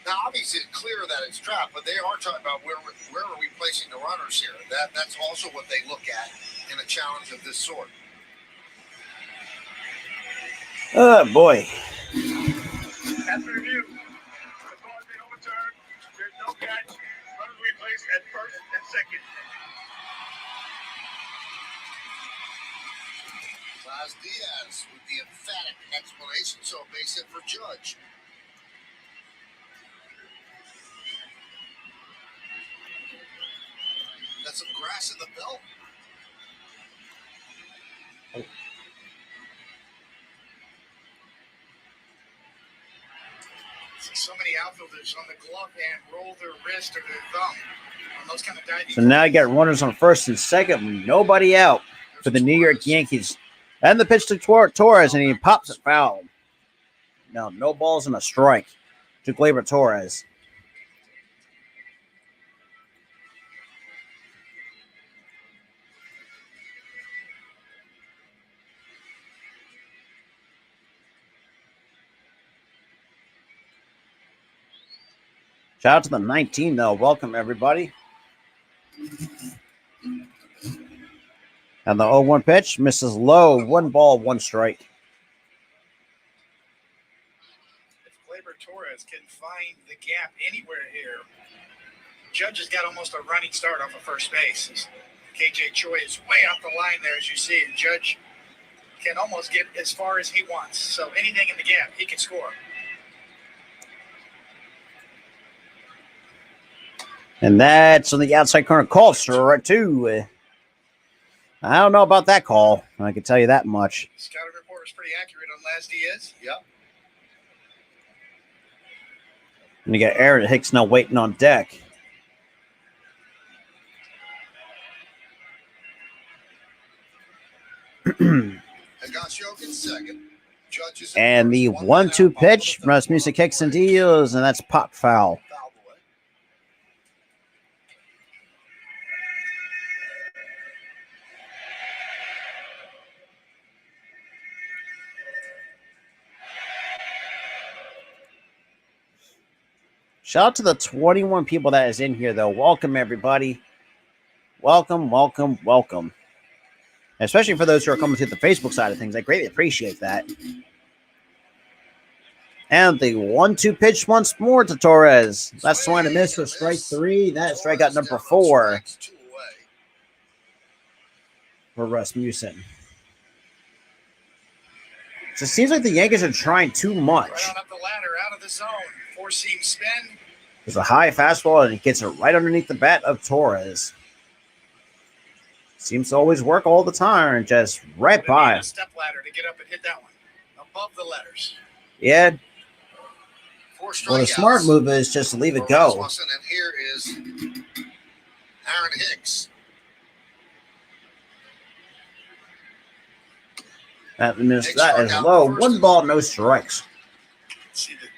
Now, obviously, it's clear that it's trapped, but they are talking about where are we placing the runners here. That's also what they look at in a challenge of this sort. Oh, boy. After review, the ball has been overturned second. Diaz with the emphatic explanation, so base hit for Judge. Got some grass in the belt. So many outfielders on the glove hand roll their wrist or their thumb on those kind of diving. So now you got runners on first and second, nobody out for the New York Yankees. And the pitch to Torres, and he pops it foul. Now, no balls and a strike to Gleyber Torres. Shout out to the 19, though. Welcome, everybody. And the 0-1 pitch misses low. 1 ball, 1 strike. If Gleyber Torres can find the gap anywhere here, Judge has got almost a running start off of first base. KJ Choi is way off the line there, as you see, and Judge can almost get as far as he wants. So anything in the gap, he can score. And that's on the outside corner call, strike 2. I don't know about that call. I can tell you that much. Scouting report was pretty accurate on Laz Diaz. Yep. And you got Aaron Hicks now waiting on deck. Higashioka in second. Judges in And the first. 1-2 pitch, Rasmussen kicks and deals, and that's pop foul. Fouled away. Shout out to the 21 people that is in here, though. Welcome, everybody. Welcome, welcome, welcome. Especially for those who are coming to the Facebook side of things. I greatly appreciate that. And the 1-2 pitch once more to Torres. That's swing and a miss for strike 3. That is strikeout number 4 for Rasmussen. So it seems like the Yankees are trying too much. Right on up the ladder, out of the zone. 4-seam spin. There's a high fastball, and he gets it right underneath the bat of Torres. Seems to always work all the time, and just right by. A step ladder to get up and hit that one. Above the letters. Yeah. 4 strikeouts. Well, the smart move is just to leave it go. And here is Aaron Hicks. That is low. 1 ball, no strikes. See the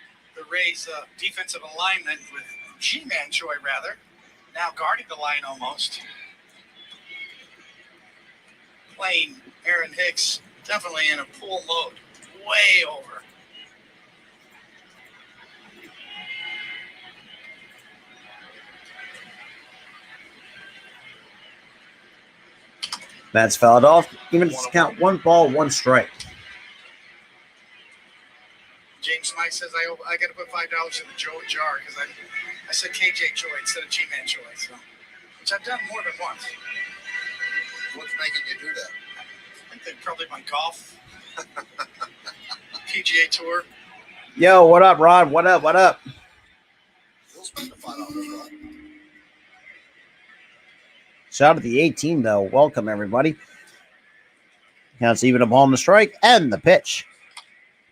Rays' defensive alignment with G-Man Choi, rather. Now guarding the line almost. Playing Aaron Hicks definitely in a pull mode. Way over. That's fouled off. Even to count 1 ball, 1 strike. James Smythe says I got to put $5 in the Joe jar because I said KJ Choi instead of G-Man Choi, so, which I've done more than once. What's making you do that? I think they're probably my golf. PGA Tour. Yo, what up, Rod? What up? What up? We'll spend the $5, Rod. Shout out to the 18, though. Welcome, everybody. Counts even a ball on the strike and the pitch.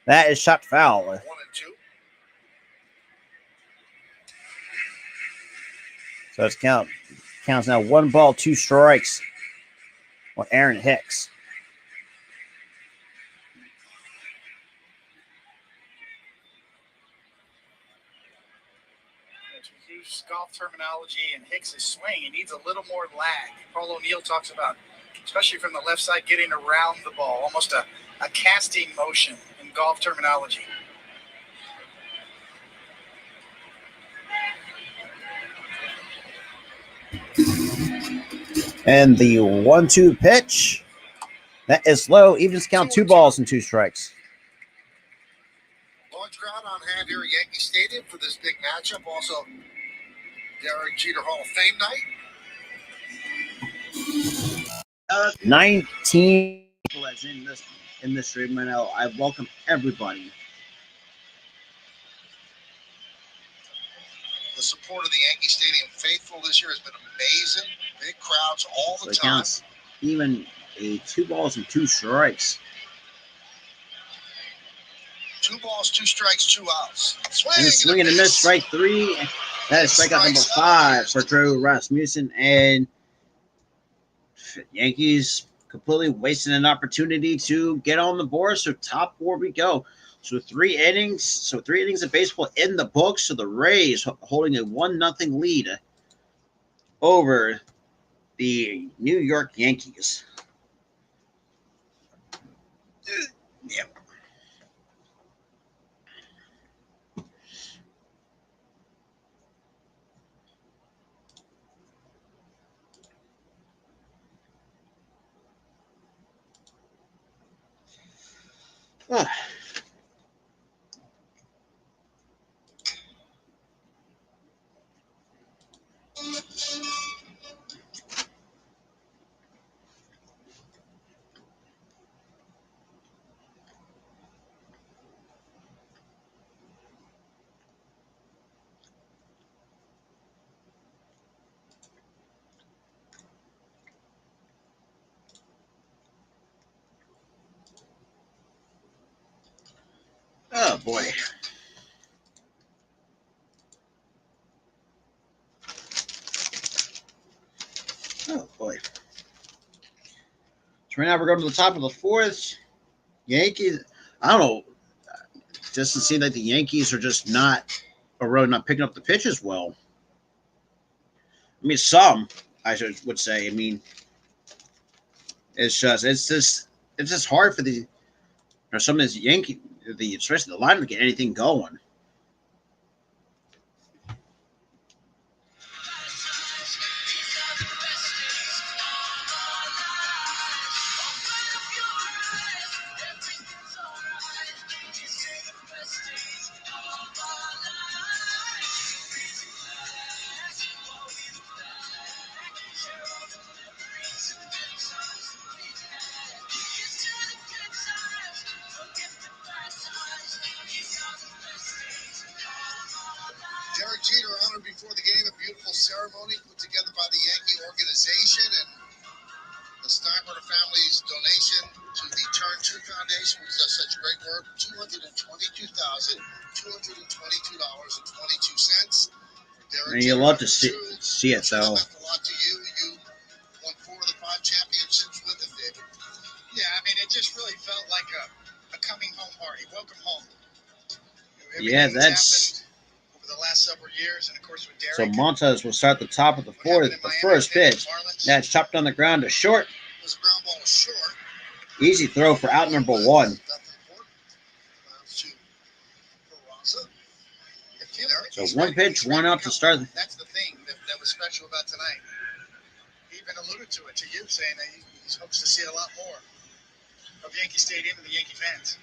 That is shot foul. 1-2. So it's counts now 1 ball, 2 strikes on Aaron Hicks. To use golf terminology and Hicks' swing, he needs a little more lag. Paul O'Neill talks about, especially from the left side, getting around the ball, almost a casting motion in golf terminology. And the 1-2 pitch. That is low. Even to count 2 balls and 2 strikes. Large crowd on hand here at Yankee Stadium for this big matchup. Also, Derek Jeter Hall of Fame night. 19 people that's in this stream right now. I welcome everybody. The support of the Yankee Stadium faithful this year has been amazing. Big crowds all the time. Counts even a 2 balls and 2 strikes. 2 balls, 2 strikes, 2 outs. Swinging and miss, strike 3. That is strikeout number 5 for Drew Rasmussen. And Yankees completely wasting an opportunity to get on the board. So top 4 we go. So 3 innings. So 3 innings of baseball in the books. So the Rays holding a 1-0 lead over the New York Yankees. Yeah. Oh boy. Oh boy. So right now we're going to the top of the 4th. Yankees. I don't know. It doesn't seem like the Yankees are just really not picking up the pitches well. I mean, some I would say. I mean, it's just hard for some of these especially the line to get anything going. Derek Jeter honored before the game, a beautiful ceremony put together by the Yankee organization, and the Steinbrenner family's donation to the Turn 2 Foundation, which does such great work, $222,222.22. And you love to see it, though. That meant a lot to you. You won 4 of the 5 championships with him, David. Yeah, I mean, it just really felt like a coming home party. Welcome home. Yeah, that's over the last several years, and of course with Derek. So Montes will start the top of the 4th. The first pitch. That's chopped on the ground to short. The ground ball was short. Easy throw for out number 1. So 1 pitch, 1 out to start. That's the thing that was special about tonight. He even alluded to it to you, saying that he hopes to see a lot more of Yankee Stadium and the Yankee fans.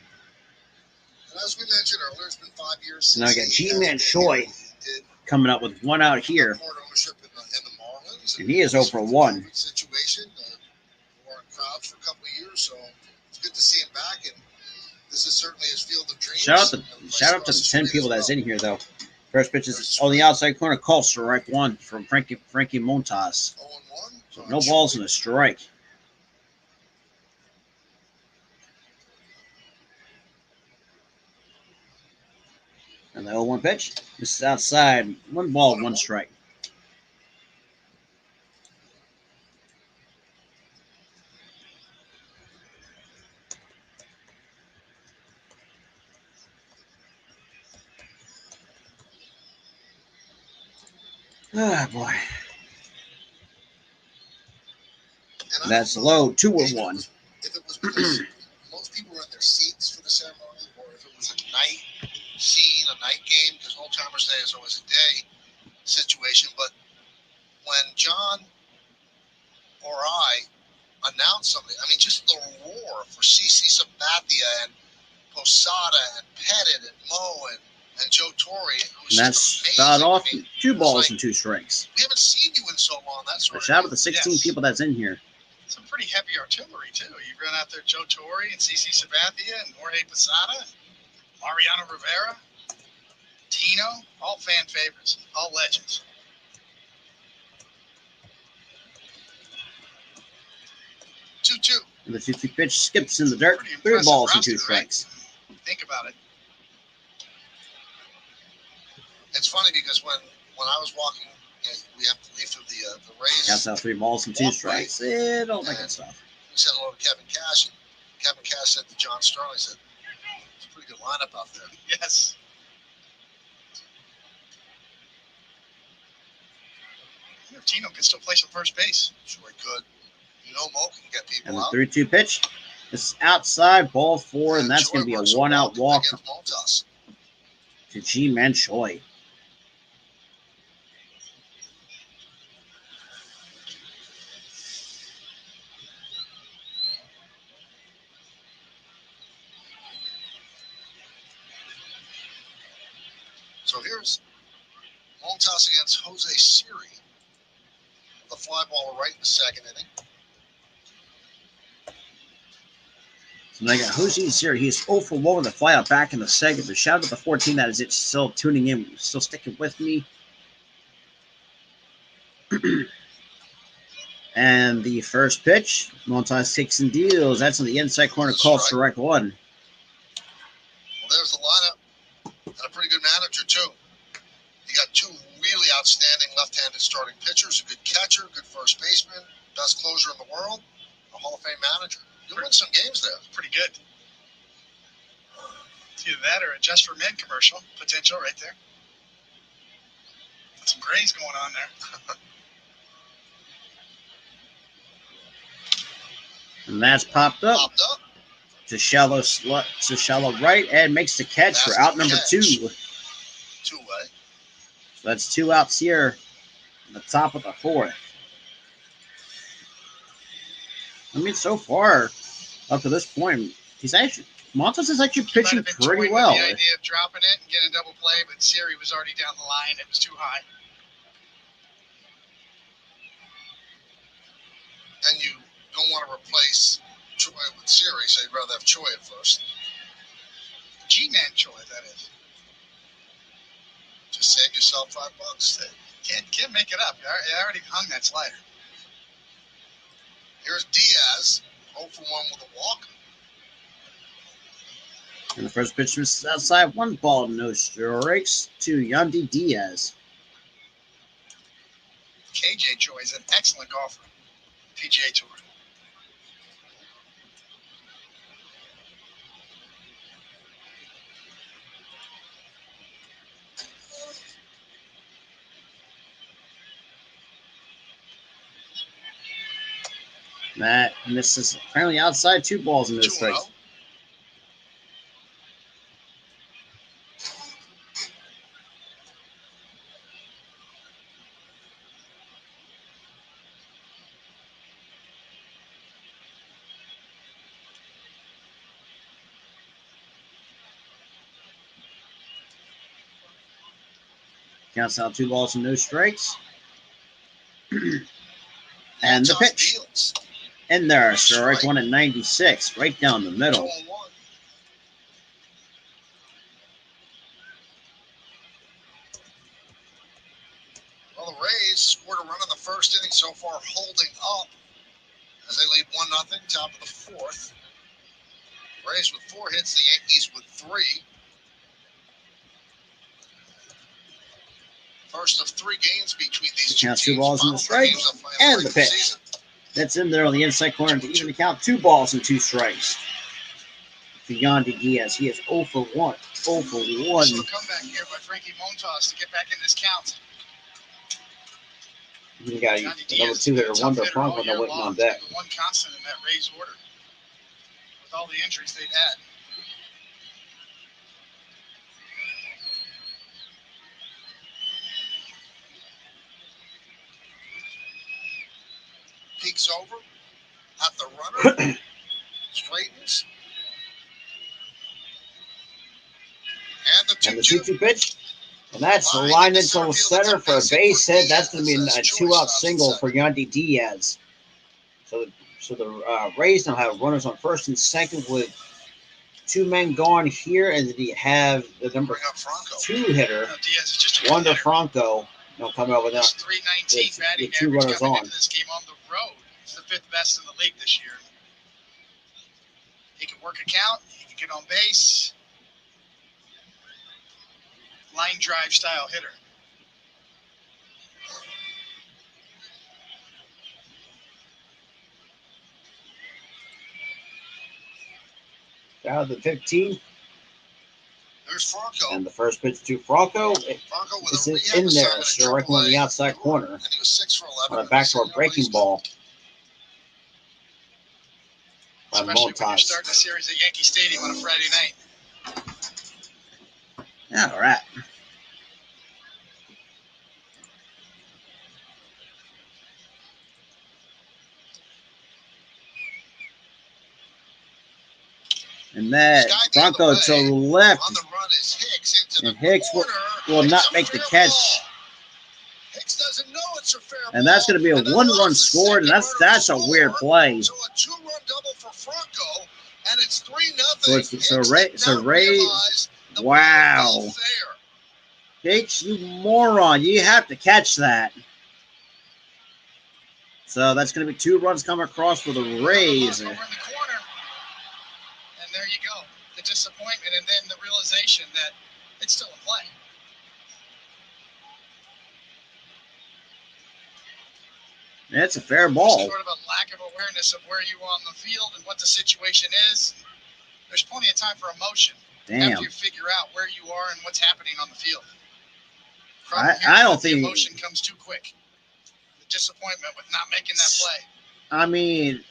And as we mentioned earlier, it's been 5 years since. Now I got G-Man Choi coming up with 1 out here. And he is 0 for 1. Situation. Weren't crowds for a couple of years, so it's good to see him back. And this is certainly his field of dreams. Shout out to the 10 people that's in here, though. First pitch is on the outside corner. Call strike 1 from Frankie Montas. 0-1. So no balls and a strike. And the 0-1 pitch. This is outside. 1 ball, 1 strike. Ah, boy. That's low. 2-1. If it was because most people were in their seats for the ceremony, or if it was a night scene, a night game, because Old Timers Day is always a day situation. But when John or I announced something, I mean, just the roar for CC Sabathia and Posada and Pettit and Mo and And Joe Torre, who's And just that's amazing. started off I mean, 2 balls like, and 2 strikes. we haven't seen you in so long. That A sort of shout out thing. to the 16 Yes. people that's in here. Some pretty heavy artillery, too. You run out there Joe Torre and CC Sabathia and Jorge Posada, Mariano Rivera, Tino, all fan favorites, all legends. 2-2. And the 2-2 pitch skips in the dirt. Pretty 3 impressive balls and 2 roster, right? strikes. Think about it. It's funny because when I was walking, we have to leave through the Rays. Counts out 3 balls and 2 strikes. All that good stuff. We said hello to Kevin Cash, and Kevin Cash said to John Sterling, he said, "It's a pretty good lineup out there." Yes. Tino can still play some first base. Sure he could. You know, Mo can get people And the out. 3-2 pitch. This is outside, ball 4, and that's Choi going to be a works 1-out walk against Montas. to G-Man Choi. So here's Montas against Jose Siri. The fly ball right in the second inning. So I got Jose here. He's 0 for 1 with a fly out back in the second. But shout out to the 14 that is it still tuning in, still sticking with me. And the first pitch, Montas takes and deals. That's in the inside corner, called strike 1. Well, there's the lineup. And a pretty good manager, too. You got 2 really outstanding left-handed starting pitchers, a good catcher, good first baseman, best closer in the world, a Hall of Fame manager. You'll win some games there. Pretty good. It's either that or a Just for Men commercial potential right there. Some grays going on there. And that's popped up Popped up. to shallow right and makes the catch for out number 2. 2-way. So that's 2 outs here in the top of the 4th. I mean, so far, up to this point, Montas is actually pitching Might have been pretty toying well. with the idea of dropping it and getting a double play, but Siri was already down the line. It was too high. And you don't want to replace Choi with Siri, so you'd rather have Choi at first. G-Man Choi, that is. Just save yourself $5. Can't make it up. I already hung that slider. Here's Diaz, 0 for 1 with a walk. And the first pitch was outside, 1 ball, no strikes to Yandy Diaz. KJ Choi is an excellent golfer. PGA Tour. That misses apparently outside, 2 balls and no 2-0. strikes. Counts out 2 balls and no strikes. And the pitch. Deals. In there, strike 1 at 96, right down the middle. 2-1. Well, the Rays scored a run in the first inning so far, holding up as they lead 1-0, top of the 4th. Rays with 4 hits, the Yankees with 3. First of 3 games between these two Counts teams. 2 balls and a Final strike, games of final and the regular pitch. season. That's in there on the inside corner to even the count, 2 balls and 2 strikes. To Yandy Diaz, he is 0 for 1. 0 for 1. So a comeback here by Frankie Montas to get back in this count. You got Yandy number Diaz 2 has been hitter, a tough Wonder hitter all Franco, year that waiting long. on deck. The one constant in that Rays order with all the injuries they've had. Peeks over at the runner, straightens, and the And the 2-2 pitch. And that's lined into center for a base hit. That's going to be a 2-out single for Yandy Diaz. So the Rays now have runners on first and second with 2 men gone here. And then you have the number 2 hitter, Wander Franco, coming over there. 319 batting with 2 average runners coming on. into this game on the road. He's the 5th best in the league this year. He can work a count. He can get on base. Line drive style hitter. Out of the 15. There's Franco. And the first pitch to Franco. Franco with This a is rehab in there, assignment at striking on the AAA. outside corner. And he was 6 for 11. On a back for a breaking ball. By Especially when you're Montas. starting a series at Yankee Stadium on a Friday night. All right. And that Franco to the left. On the run is Hicks into And the Hicks corner. will not It's a make the fair catch. ball. Hicks doesn't know it's a fair And that's going to be a ball. And then 1-run the score. And second that's a runner weird score. play. So a 2-run double for Franco, and it's 3-0. So Ray, wow. Hicks, you moron. You have to catch that. So that's going to be 2 runs coming across for the Rays. Over in the corner. And there you go. The disappointment and then the realization that it's still a play. That's a fair ball. Sort of a lack of awareness of where you are on the field and what the situation is. There's plenty of time for emotion Damn. after you figure out where you are and what's happening on the field. I don't think the emotion comes too quick. The disappointment with not making that play. I mean,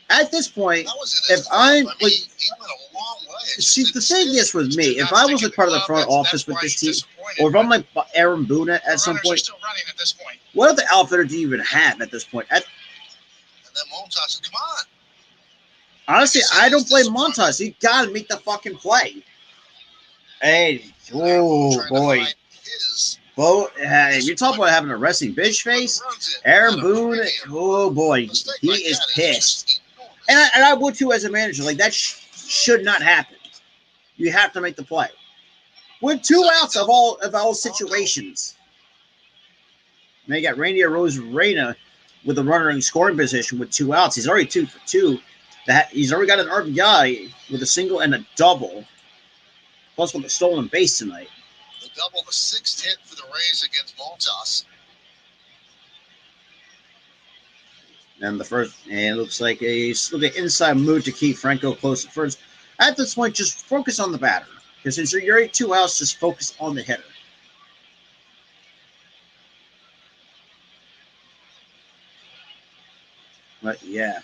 at this point, That wasn't if his I'm fault. I mean, like, he went a long way. It just see, didn't the thing stick. is with me, if I was a part of the front office with this team, or if I'm like Aaron Boone at some point, Still running at this point. what other outfitter do you even have at this point? And then Montas said, come on. Honestly, I don't blame Montas. He got to make the fucking play. Hey, oh Trying to boy. hide his You're talking about having a resting bitch face. Aaron Boone, oh boy, he is pissed. And I would too as a manager. Like, that should not happen. You have to make the play. With 2 outs of all situations. Now you got Randy Rosarena with a runner in scoring position with 2 outs. He's already 2 for 2. He's already got an RBI with a single and a double. Plus with a stolen base tonight. The double, the 6th hit for the Rays against Montas. And it looks like a inside move to keep Franco close at first. At this point, just focus on the batter. Because since you're already 2 outs, just focus on the hitter. But yeah,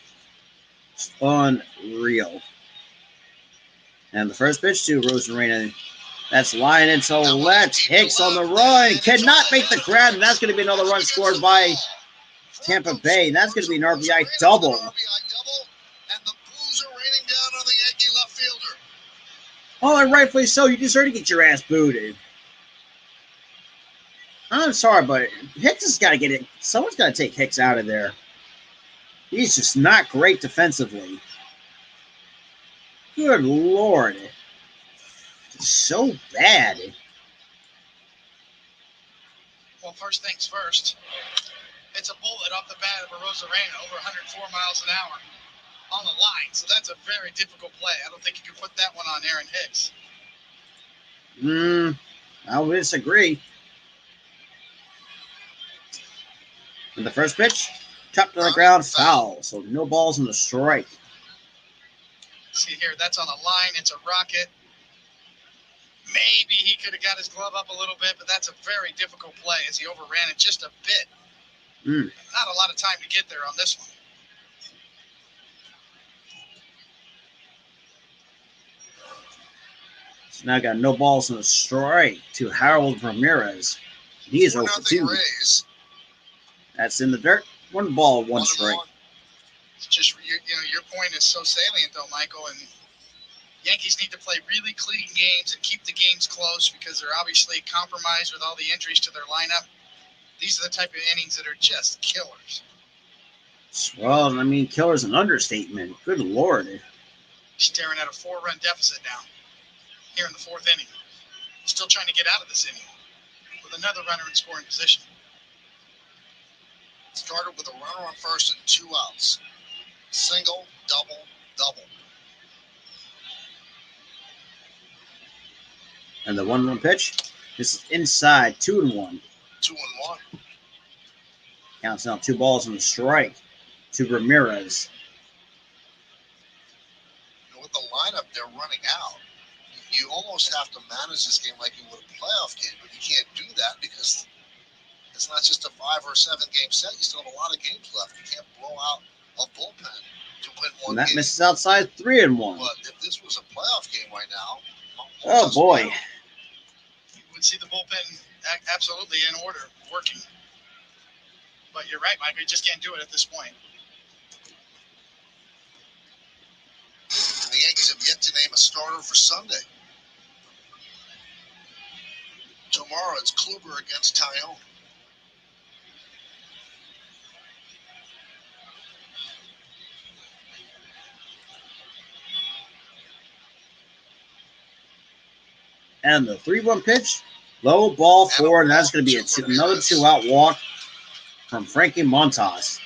it's unreal. And the first pitch to Rosarena. That's line into left. Hicks on the run. Cannot make the grab. And that's going to be another run scored by Tampa Bay. And that's going to be an RBI double. And the boos are raining down on the Yankee left fielder. Oh, and rightfully so. You deserve to get your ass booted. I'm sorry, but Hicks has got to get it. Someone's got to take Hicks out of there. He's just not great defensively. Good Lord. It's so bad. Well, first things first. It's a bullet off the bat of a Rosarena over 104 miles an hour on the line. So that's a very difficult play. I don't think you can put that one on Aaron Hicks. I would disagree. And the first pitch, chopped to the ground, foul. So no balls in the strike. See here, that's on the line. It's a rocket. Maybe he could have got his glove up a little bit, but that's a very difficult play as he overran it just a bit. Not a lot of time to get there on this one. So now got no balls in the strike to Harold Ramirez. He is 0 for 2. Rays. That's in the dirt. 1 ball, 1 strike. It's just your point is so salient, though, Michael. And Yankees need to play really clean games and keep the games close because they're obviously compromised with all the injuries to their lineup. These are the type of innings that are just killers. Well, I mean, killer's an understatement. Good Lord. Staring at a 4-run deficit now here in the 4th inning. Still trying to get out of this inning with another runner in scoring position. Started with a runner on first and 2 outs. Single, double, double. And the 1-1 pitch. This is inside, 2-1. 2-1. Counts now 2 balls and a strike to Ramirez. With the lineup they're running out, you almost have to manage this game like you would a playoff game, but you can't do that because it's not just a 5 or 7 game set. You still have a lot of games left. You can't blow out a bullpen to win one And that game. misses outside, 3-1. But if this was a playoff game right now, Oh boy. You would see the bullpen absolutely in order, working. But you're right, Mike. We just can't do it at this point. And the Yankees have yet to name a starter for Sunday. Tomorrow it's Kluber against Tyone. And the 3-1 pitch, low ball forward, and that's going to be another 2-out walk from Frankie Montas.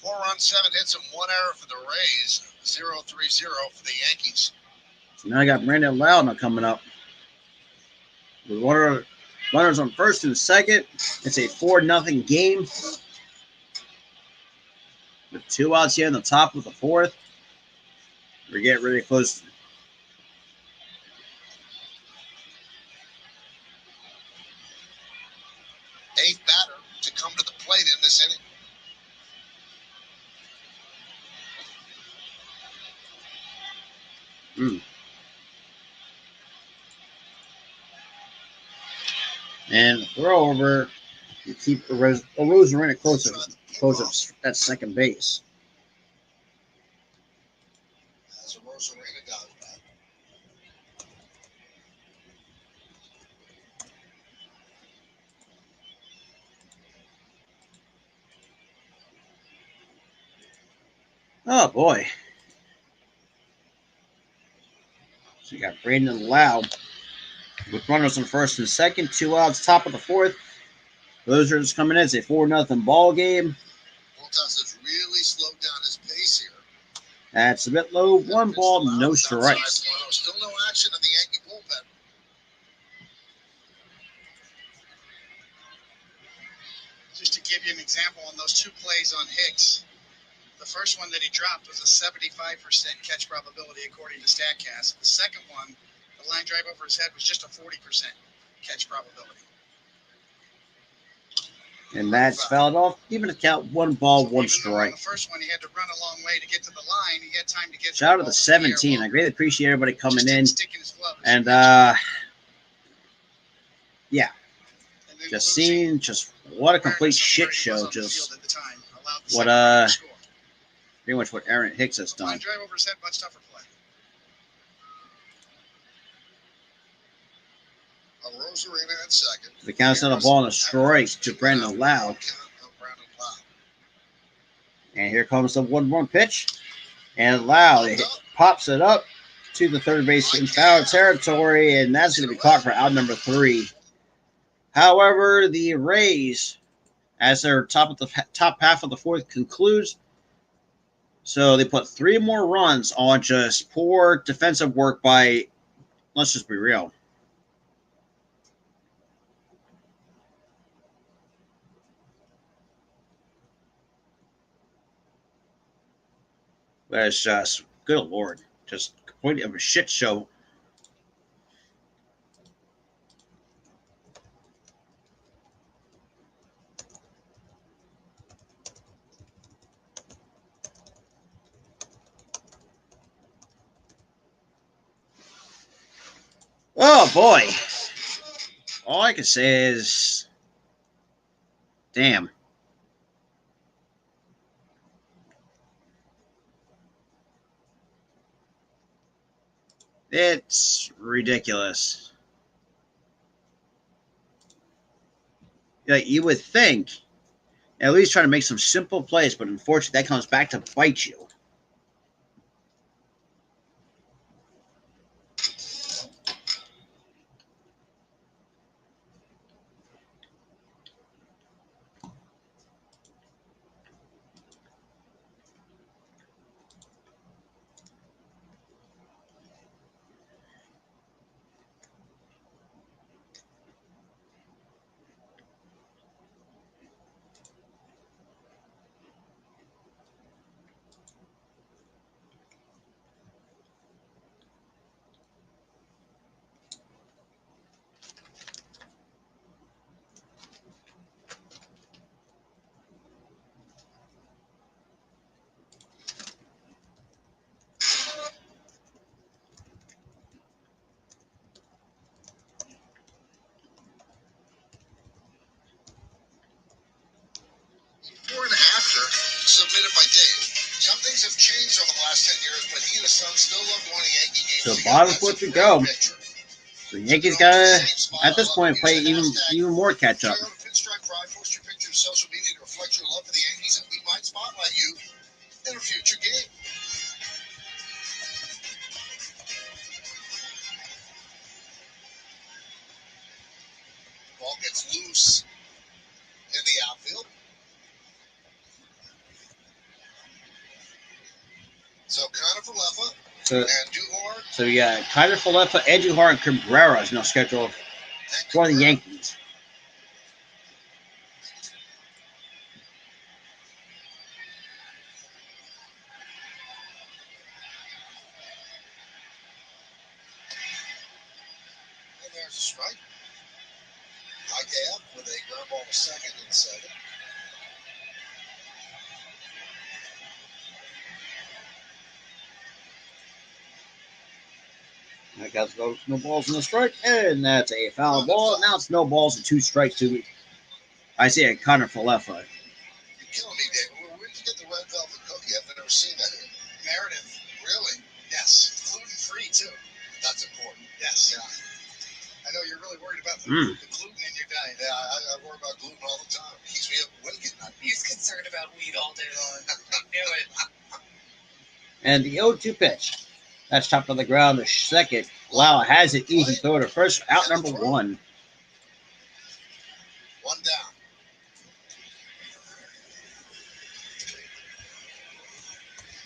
Four runs, 7 hits, and 1 error for the Rays. 0-3-0 for the Yankees. So now I got Brandon Loudon coming up. With runners on first and second. It's a 4-0 game. With 2 outs here in the top of the 4th. We're getting really close. Eighth batter to come to the plate in this inning. And throw over. You keep Rosarena closer at second base. As a Rosarena down back. Oh boy. So you got Brandon Loud with runners on first and second, 2 outs, top of the 4th. Those are just coming in. It's a 4-0 ball game. Montas has really slowed down his pace here. That's a bit low. 1 ball, no strikes. Still no action in the Yankee bullpen. Just to give you an example on those 2 plays on Hicks, the first one that he dropped was a 75% catch probability according to StatCast. The second one, the line drive over his head, was just a 40% catch probability. And that's fouled off. Even to count 1 ball, 1 strike. The first one, he had to run a long way to get to the line. He had time to get. Shout out to the 17. I greatly appreciate everybody coming in. And yeah, just seeing what a complete shit show. Just what pretty much what Aaron Hicks has done. Line drive over his head, much tougher play. A Rosarena at second. The count's not a ball and a strike to Brandon Loud. And here comes the 1-1 pitch. And Loud pops it up to the third base in foul territory, and that's going to be caught for out number 3. However, the Rays, as their top half of the 4th concludes, so they put 3 more runs on just poor defensive work by, let's just be real, that's just, good Lord, just completely of a shit show. Oh boy. All I can say is, damn. It's ridiculous. Like, you would think, at least try to make some simple plays, but unfortunately, that comes back to bite you. Before and after, submitted by Dave. Some things have changed over the last 10 years, but he and his son still love going to Yankee games. So bottom foot to go. So the Yankees gotta, at this point, play even more catch up. Pinstripe Pride, post your picture to social media to reflect your love for the Yankees, and we might spotlight you in a future game. Ball gets loose in the outfield. So Connor So we got Kyler Falefa, Andujar, and Cabrera is now scheduled for the Yankees. And there's a strike. IKF with a ground ball to second and second. I got no balls in the strike, and that's a foul ball. Now it's no balls and 2 strikes to Isaiah Connor Falefa. You're killing me, David. Where did you get the red velvet cookie? I've never seen that here. Meredith. Really? Yes. Gluten-free, too. That's important. Yes. Yeah. I know you're really worried about the gluten in your diet. Yeah, I worry about gluten all the time. It keeps me up when getting up. He's concerned about weed all day long. I knew it. And the 0-2 pitch. That's chopped on the ground to second. Wow, has it easy throw to first. Out number 1. One down.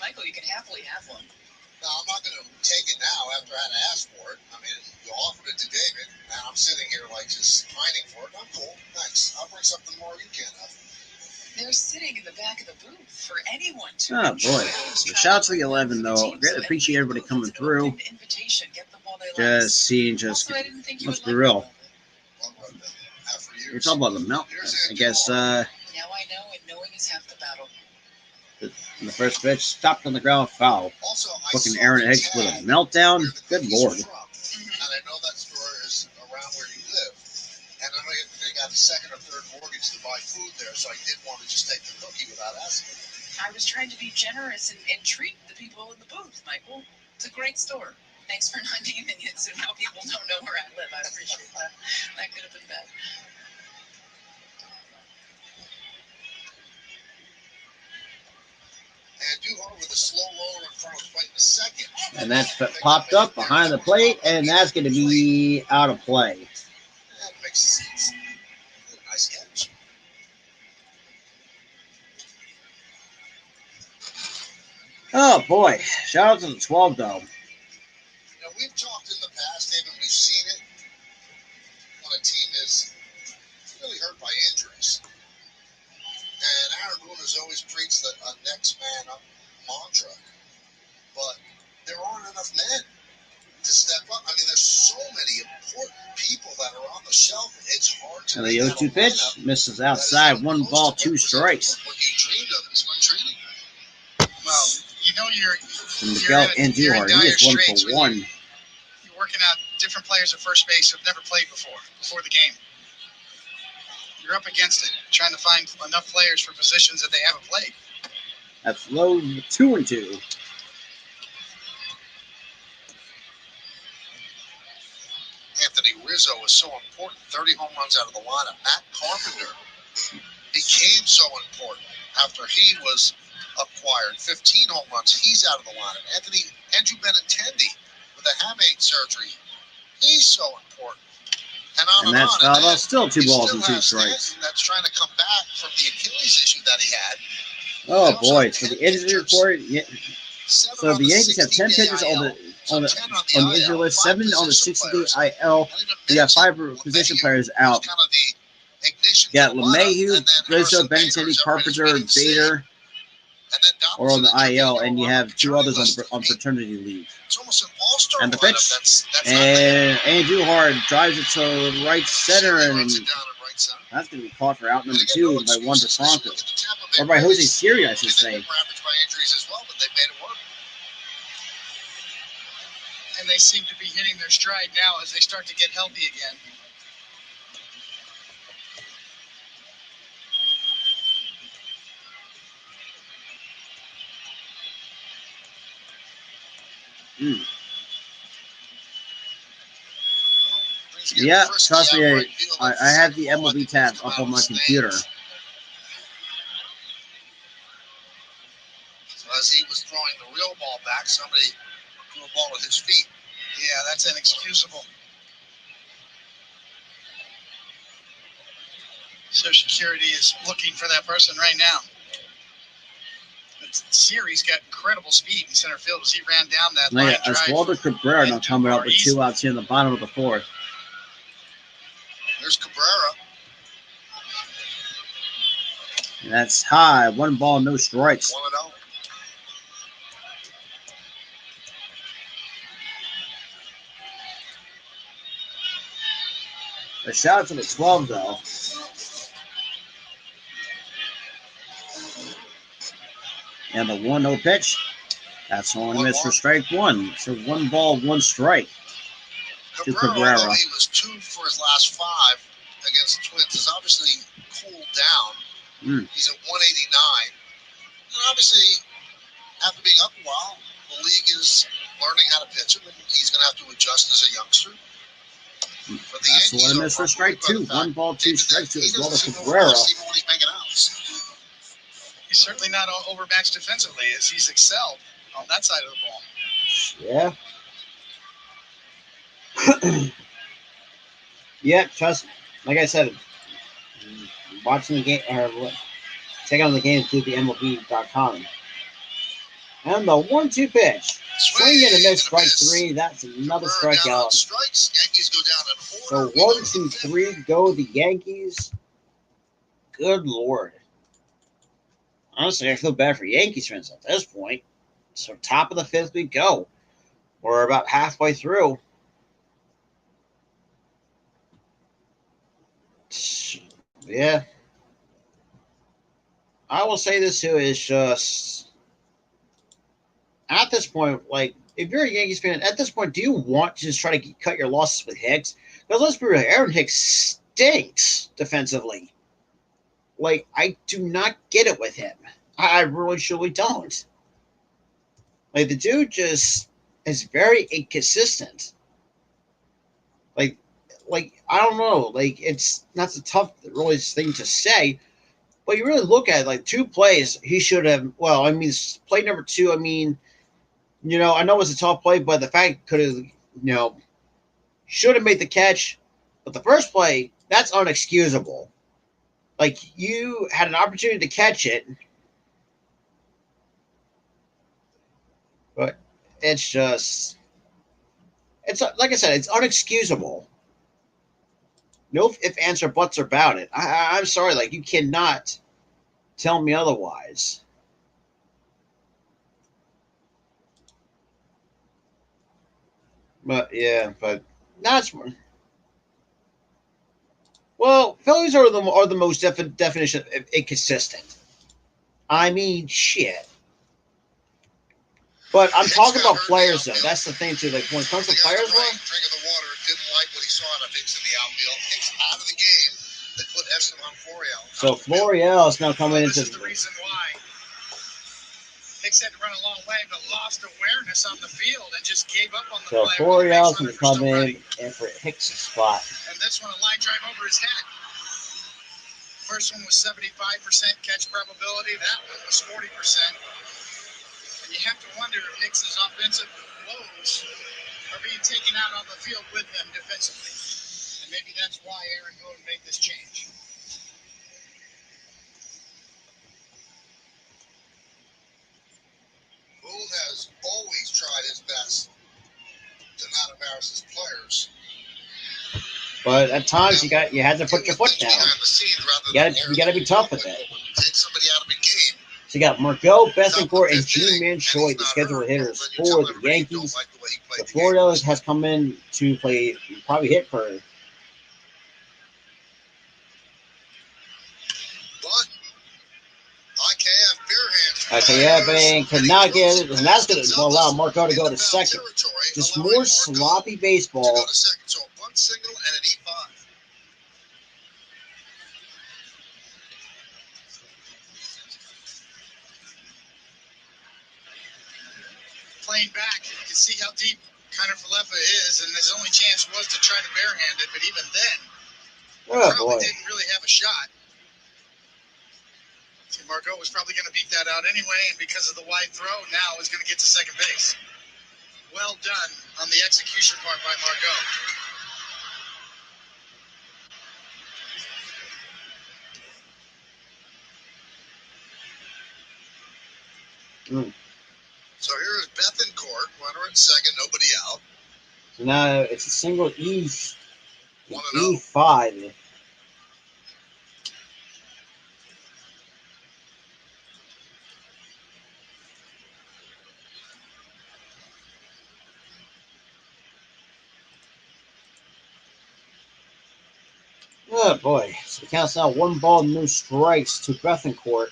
Michael, you can happily have one. No, I'm not going to take it now after I had to ask for it. I mean, you offered it to David, and I'm sitting here like just pining for it. I'm cool. Thanks. I'll bring something more you can't have. They're sitting in the back of the booth for anyone to Oh, boy. Shout out to the 11, though. Greatly appreciate everybody coming through. Just seeing, let's be real. It's all about the melt. I guess, Now I know, and knowing is half the battle. the first pitch, stopped on the ground, foul. Fucking Aaron Hicks with a meltdown. Good Lord. And I know that store is around where you live. And I know they got a second or third mortgage to buy food there, so I did want to just take the cookie without asking. I was trying to be generous and treat the people in the booth, Michael. It's a great store. Thanks for not naming it, so now people don't know where I live. I appreciate that. That could have been bad. And Duhar with a slow roller in front of the plate in a second. And that's popped up behind the plate, and that's going to be out of play. That makes sense. Nice catch. Oh, boy. Shout out to the 12, though. You know, we've talked in the past, David, we've seen it when a team is really hurt by injuries. And Aaron Boone has always preached that a next man up mantra. But there aren't enough men to step up. I mean, there's so many important people that are on the shelf. It's hard to. And the 0-2 pitch misses outside. 1 ball, 2 strikes. What you dreamed of in spring training. Well, you know And Miguel Andujar, he is 1 for 1. You're working out different players at first base who've never played before the game. You're up against it, trying to find enough players for positions that they haven't played. That's low 2-2. Anthony Rizzo is so important. 30 home runs out of the lineup. Matt Carpenter became so important after he was acquired. 15 home runs. He's out of the lineup. Andrew Benintendi with a hamate surgery. He's so important. And that's on. And still 2 balls and 2 has strikes. Stanton that's trying to come back from the Achilles issue that he had. Oh boy! So the injury report. Yeah. So the Yankees have 10 pitchers on the injury list, 7 on the 60-day IL. We got 5 position players out. You got LeMahieu, Rizzo, Benintendi, Carpenter, Bader, or on the IL, and you have 2 others on paternity leave. And the pitch, and Andrew Hard drives it to right center, and that's going to be caught for out number 2 by Wander Franco, or by Jose Siri, I should say. And they seem to be hitting their stride now as they start to get healthy again. Yeah, trust me, I have the MLB tab up on my computer. So as he was throwing the real ball back, somebody threw a ball at his feet. Yeah, that's inexcusable. Social Security is looking for that person right now. Siri's got incredible speed in center field as he ran down that line drive. Oswaldo Cabrera now coming up with 2 outs here in the bottom of the 4th. There's Cabrera. And that's high. 1 ball, no strikes. 1-0. A shout out to the 12, though. And the 1-0 pitch. That's only missed for strike 1. So 1 ball, 1 strike to Cabrera. Although he was 2 for his last 5 against the Twins, has obviously cooled down. He's at 189. And obviously, after being up a while, the league is learning how to pitch him, and he's going to have to adjust as a youngster. For the That's Yankees, one missed for strike 2. 1 ball, 2 strikes to Oswaldo Cabrera. He's certainly not overmatched defensively as he's excelled on that side of the ball. Yeah. Yeah, trust. Like I said, watching the game or checking out the game through the MLB.com. And the 1-2 pitch. Swing and a miss, strike 3. That's another strikeout. So 1-2-3 go the Yankees. Good Lord. Honestly, I feel bad for Yankees fans at this point. So top of the 5th we go. We're about halfway through. Yeah. I will say this too is just at this point, like, if you're a Yankees fan, at this point, do you want to just try to cut your losses with Hicks? Because let's be real, Aaron Hicks stinks defensively. Like, I do not get it with him. I really, truly don't. Like, the dude just is very inconsistent. Like, I don't know. Like, it's not a tough, really thing to say. But you really look at it, like, 2 plays, he should have, well, I mean, play number 2, I mean, you know, I know it's a tough play, but the fact could have, you know, should have made the catch. But the first play, that's unexcusable. Like, you had an opportunity to catch it, but it's just, it's like I said, it's unexcusable. No if, ands, or buts about it. I'm sorry, like, you cannot tell me otherwise. But yeah, but that's well, Phillies are the most definition of inconsistent. I mean, shit. But I'm talking about players, though. That's the thing too. Like when it comes to players, didn't like what he saw out of Hicks in the outfield. Hicks out of the game. They put Esteban Florial. So Florial is now coming into. This is the reason why Hicks had to run a long way, but lost awareness on the field and just gave up on the So play. Florial is going to come in and for Hicks' spot. And this one, a line drive over his head. First one was 75% catch probability. That one was 40%. And you have to wonder if Hicks' offensive woes are being taken out on the field with them defensively. And maybe that's why Aaron Boone made this change. Boone has always tried his best to not embarrass his players. But at times you had to put your foot down. You got to be tough with it. Take somebody out of a game. So you got Margot, Bethencourt, and G-Man Choi, the scheduled hitters for the Yankees. The Florida has come in to play, probably hit for. But IKF could not get it, and that's going to allow Margot to go to second. Just more sloppy baseball. So a bunt single and an E5. Playing back, you can see how deep Kiner Falefa is, and his only chance was to try to barehand it, but even then, probably didn't really have a shot. See, Margot was probably going to beat that out anyway, and because of the wide throw, now is going to get to second base. Well done on the execution part by Margot. So here is Bethencourt, runner at second, nobody out. So now it's a single E5. Oh boy. So the count's now 1 ball, no strikes to Bethencourt.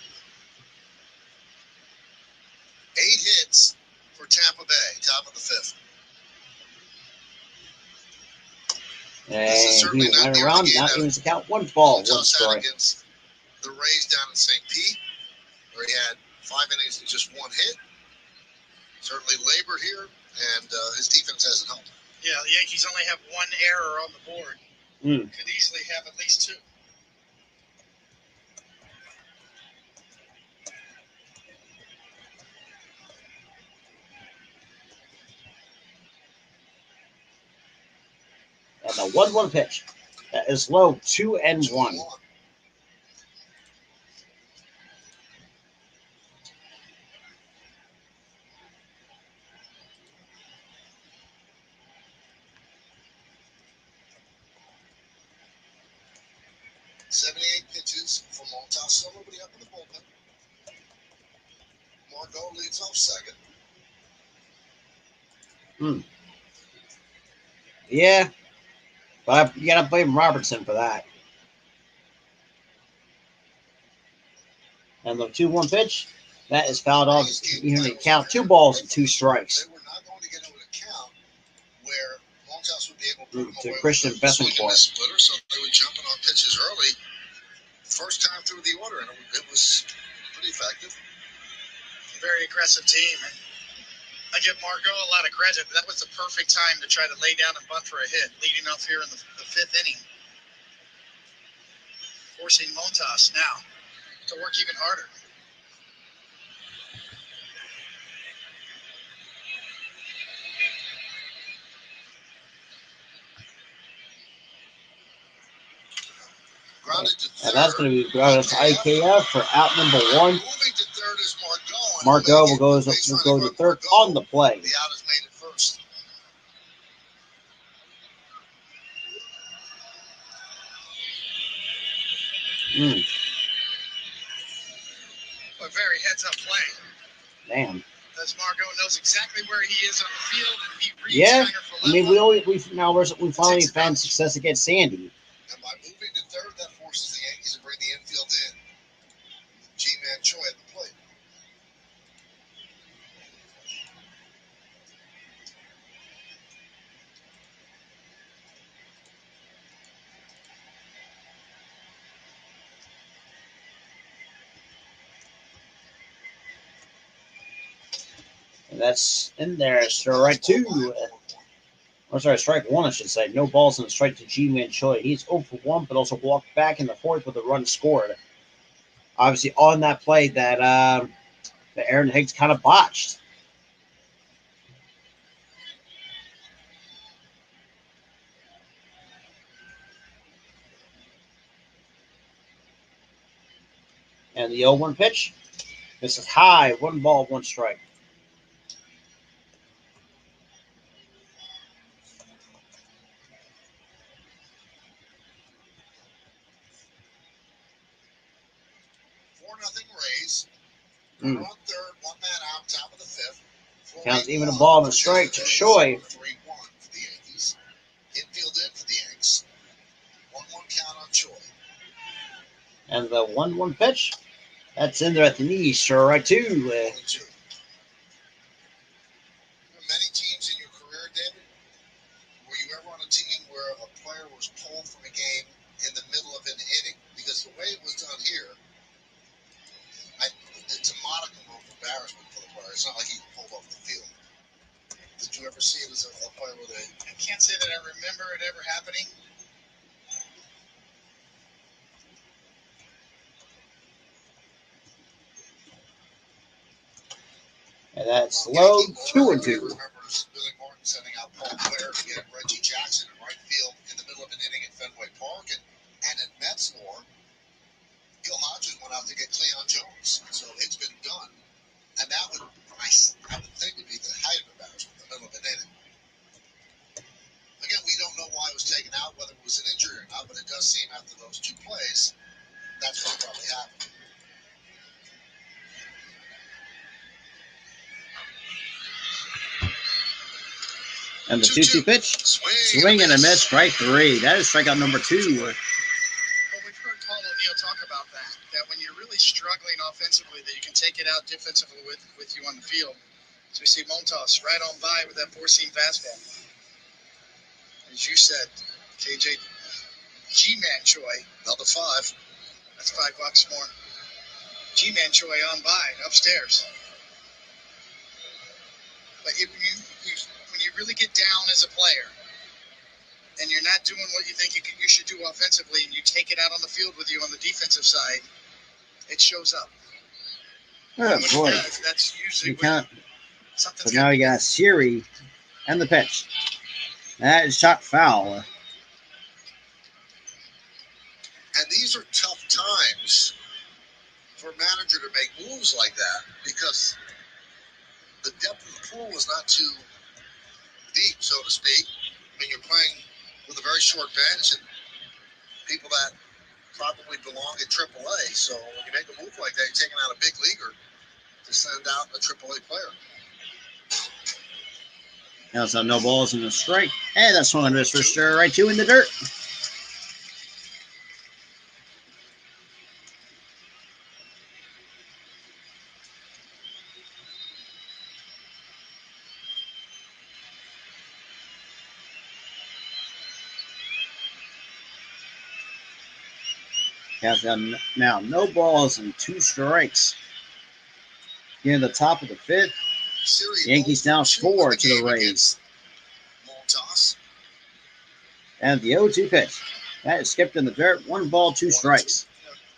8 hits for Tampa Bay, top of the 5th. And he went around, now evens the count. 1 ball, 1 strike. Against the Rays down in St. Pete, where he had 5 innings and just 1 hit. Certainly labored here, and his defense hasn't helped. Yeah, the Yankees only have 1 error on the board. Could easily have at least 2. And the 1-1 pitch. That is low, 2-1. Pitches from Montas, so nobody up in the bullpen. Margot leads off second. Yeah, but you got to blame Robertson for that. And the 2-1 pitch, that is fouled off. Even the count, 2 balls and 2 strikes. They were not going to get into an account where Montas would be able to put to away Christian Bethencourt. Splitter, so they were jumping on pitches early. First time through the order, and it was pretty effective. Very aggressive team. I give Margot a lot of credit. That was the perfect time to try to lay down and bunt for a hit, leading off here in the 5th inning. Forcing Montas now to work even harder. Grounded to third. And that's going to be grounded to IKF for out number 1. Moving to third is Margot. Margot will go to third on the play. The out is made at first. A very heads-up play. Damn. As Margot knows exactly where he is on the field, and he reads Yeah, Kiner I mean Falefa. we finally found success against Sandy. And by moving to third, that forces the Yankees to bring the infield in. G-Man Choi at the plate. And that's in there. Strike 2. Or sorry, strike 1, I should say. No balls and a strike to G-Man Choi. He's 0 for 1, but also walked back in the 4th with a run scored. Obviously, on that play that Aaron Hicks kind of botched. And the 0-1 pitch. This is high. 1 ball, 1 strike. Nothing Rays. On third, 1 man out, top of the 5th. Counts even a ball and a strike to Choi. 3-1 for the Yankees. Infield in for the Yanks. 1-1 count on Choi. And the 1-1 pitch. That's in there at the knee. Strike 2. Many teams in your career, David? Were you ever on a team where a player was pulled from a game in the middle of an inning? Because the way it was done here, it's a modicum of embarrassment for the player. It's not like he pulled off the field. Did you ever see it as a player with a... I can't say that I remember it ever happening. And that's low. 2-2. Remembers Billy Martin sending out Paul Blair to get Reggie Jackson in right field in the middle of an inning at Fenway Park. And in Mets lore, Gil Hodges went out to get Cleon Jones. So it's been done. And that would, I would think, would be the height of embarrassment in the middle of an inning. Again, we don't know why it was taken out, whether it was an injury or not, but it does seem after those 2 plays, that's what probably happened. And the 2-2 pitch. Swing and a miss. Strike 3. That is strikeout number 2. Well, we've heard Paul O'Neill talk about that. That when you're really struggling offensively, that you can take it out defensively with you on the field. So we see Montas right on by with that 4-seam fastball. As you said, KJ G-Man Choi, another 5. That's $5 more. G-Man Choi on by upstairs. But when you really get down as a player and you're not doing what you think you should do offensively and you take it out on the field with you on the defensive side, it shows up. Oh, boy. That's usually So now you got Siri and the pitch. That is shot foul. And these are tough times for a manager to make moves like that because the depth of the pool is not too deep, so to speak. I mean, you're playing with a very short bench and people that probably belong at AAA. So when you make a move like that, you're taking out a big leaguer to send out a AAA player. Now so no balls and a strike. And that's swung on this for sure. Right 2 in the dirt. Now no balls and 2 strikes. Near the top of the 5th. Yankees now score to the Rays. And the 0-2 pitch. That is skipped in the dirt. 1 ball, 2 strikes.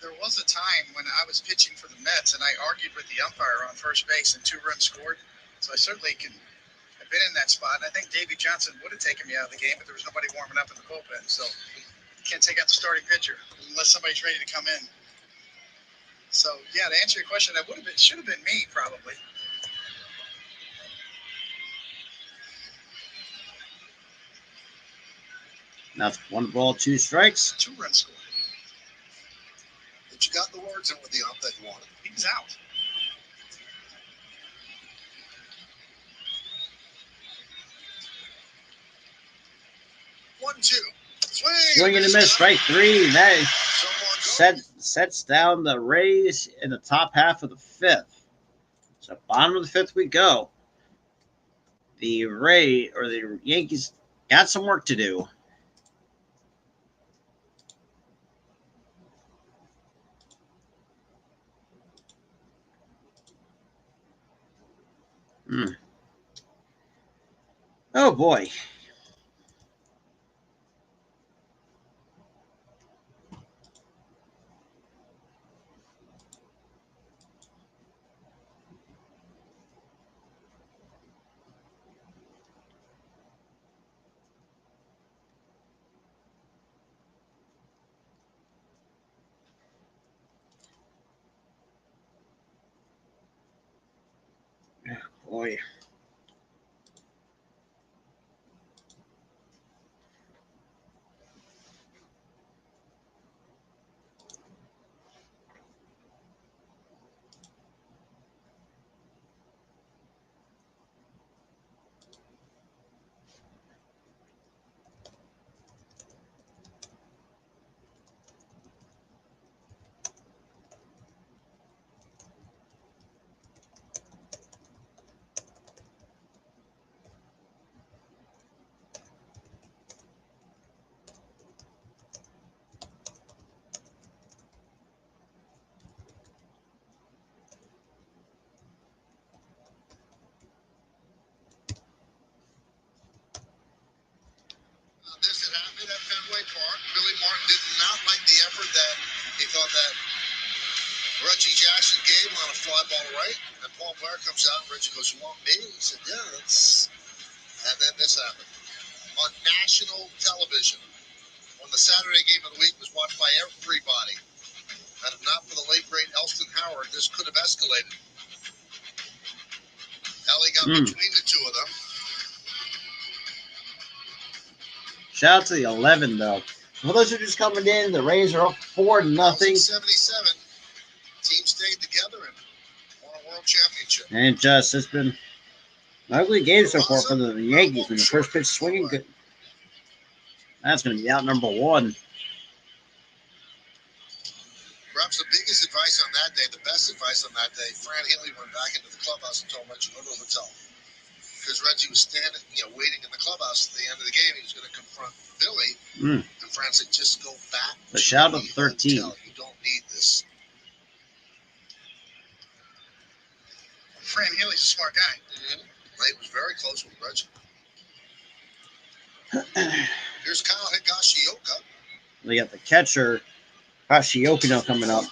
There was a time when I was pitching for the Mets and I argued with the umpire on first base and 2 runs scored. So I certainly I've been in that spot. I think Davey Johnson would have taken me out of the game, but there was nobody warming up in the bullpen. So you can't take out the starting pitcher unless somebody's ready to come in. So yeah, to answer your question, that should have been me probably. Now it's 1 ball, 2 strikes. 2 runs scored. But you got the words in with the ump that you wanted. He's out. One, two. Swing and a miss. Strike 3. That sets down the Rays in the top half of the 5th. So bottom of the 5th we go. The Yankees got some work to do. Oh boy. Boy. This had happened at Fenway Park. Billy Martin did not like the effort that he thought that Reggie Jackson gave on a fly ball right. And Paul Blair comes out and Reggie goes, "You want me?" He said, "Yeah, that's." And then this happened on national television when the Saturday game of the week was watched by everybody. And if not for the late great Elston Howard, this could have escalated. Ellie got between the two of them. Shout out to the 11 though. For those who are just coming in, the Rays are up 4-0. 77. Team stayed together and won a world championship. And just it's been an ugly game so far for the Yankees. When the first pitch swinging, good. That's going to be out number one. Perhaps the biggest advice on that day, the best advice on that day, Fran Healy went back into the clubhouse and told Reggie, "Go to the hotel." Because Reggie was standing, waiting in the clubhouse at the end of the game. He was going to confront Billy. And Fran said, "Just go back The shout of the 13. hotel. You don't need this." Fran Healy's a smart guy. He was very close with Reggie. Here's Kyle Higashioka. We got the catcher, Hashioka, coming up.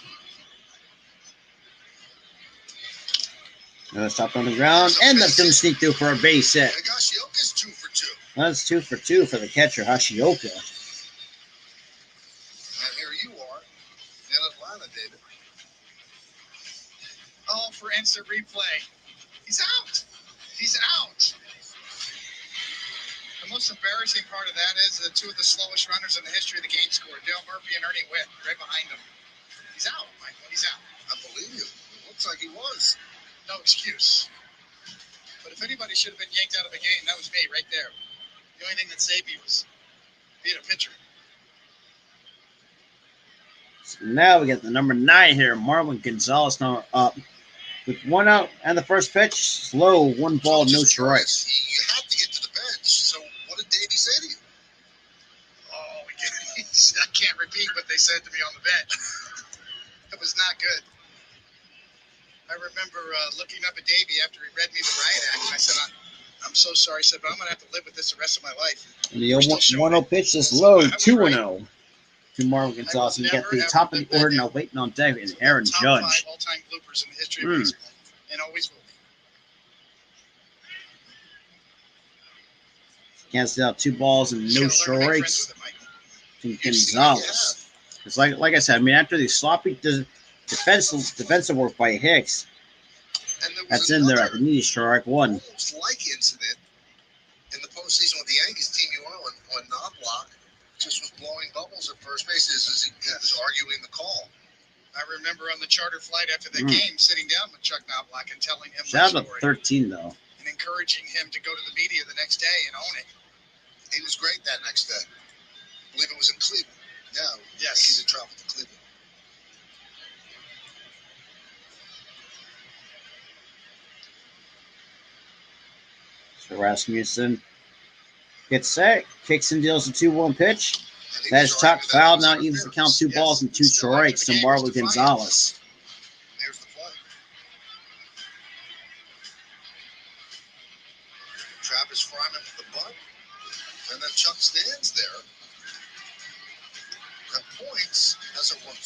Stopped on the ground, and that's going to sneak through for a base hit. Higashioka's 2 for 2. That's 2 for 2 for the catcher, Hashioka. And here you are in Atlanta, David. Oh, for instant replay. He's out. He's out. The most embarrassing part of that is the two of the slowest runners in the history of the game scored, Dale Murphy and Ernie Witt, right behind him. He's out, Michael. He's out. I believe you. It looks like he was. No excuse. But if anybody should have been yanked out of a game, that was me right there. The only thing that saved me was being a pitcher. So now we got the number 9 here, Marwin Gonzalez, now up with 1 out and the first pitch. Slow, 1 ball, no strikes. You have to get to the bench. So what did Davey say to you? Oh, I can't repeat what they said to me on the bench. It was not good. I remember looking up at Davey after he read me the riot act, and I said, "I'm so sorry." I said, "But I'm going to have to live with this the rest of my life." And the 1-0 pitch is low, 2-0 to Marwin Gonzalez. And you got the top of the order now waiting on deck is Aaron Top Judge. 5 all-time bloopers in the history of baseball, and always will be. Cancels out 2 balls and no strikes to Gonzalez. It's like I said, I mean, after the sloppy defensive work by Hicks, that's in there. I need strike 1. Almost like incident in the postseason with the Yankees team you are when Knobloch just was blowing bubbles at first base as he was arguing the call. I remember on the charter flight after the game, sitting down with Chuck Knobloch and telling him shout out to 13 though, and encouraging him to go to the media the next day and own it. He was great that next day. I believe it was in Cleveland. Yeah, yes. He's in travel to Cleveland. So Rasmussen gets set, kicks and deals a 2-1 pitch. That's top foul. Now evens the count, 2 balls and 2 strikes to Marwin Gonzalez. Here's the play. Travis Fryman with the bunt.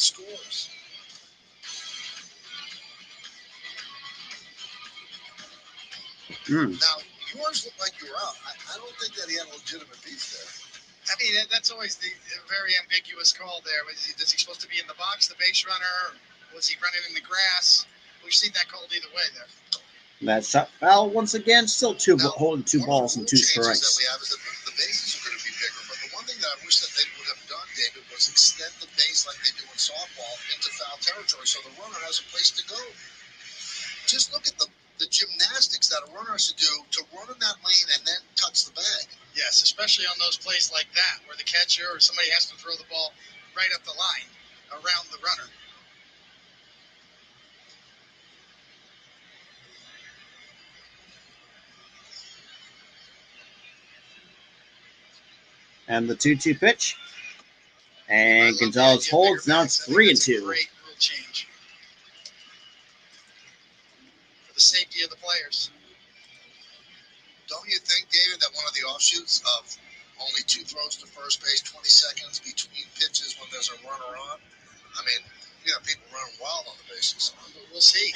scores. Now, yours looked like you were out. I don't think that he had a legitimate beef there. I mean, that's always the very ambiguous call there. Is he supposed to be in the box, the base runner? Was he running in the grass? We've seen that called either way there. That's shot foul once again. Still holding two One of balls the and rule 2 changes that strikes. we have is that the bases are going to be bigger. But the one thing that I wish that they would have done, David, was extend the base like they do in softball into foul territory so the runner has a place to go. Just look at the gymnastics that a runner has to do to run in that lane and then touch the bag. Yes, especially on those plays like that where the catcher or somebody has to throw the ball right up the line around the runner. And the 2-2 pitch. And Gonzalez holds. Now it's 3-2. Great rule change for the safety of the players. Don't you think, David, that one of the offshoots of only 2 throws to first base, 20 seconds between pitches when there's a runner on? I mean, people running wild on the bases. We'll see.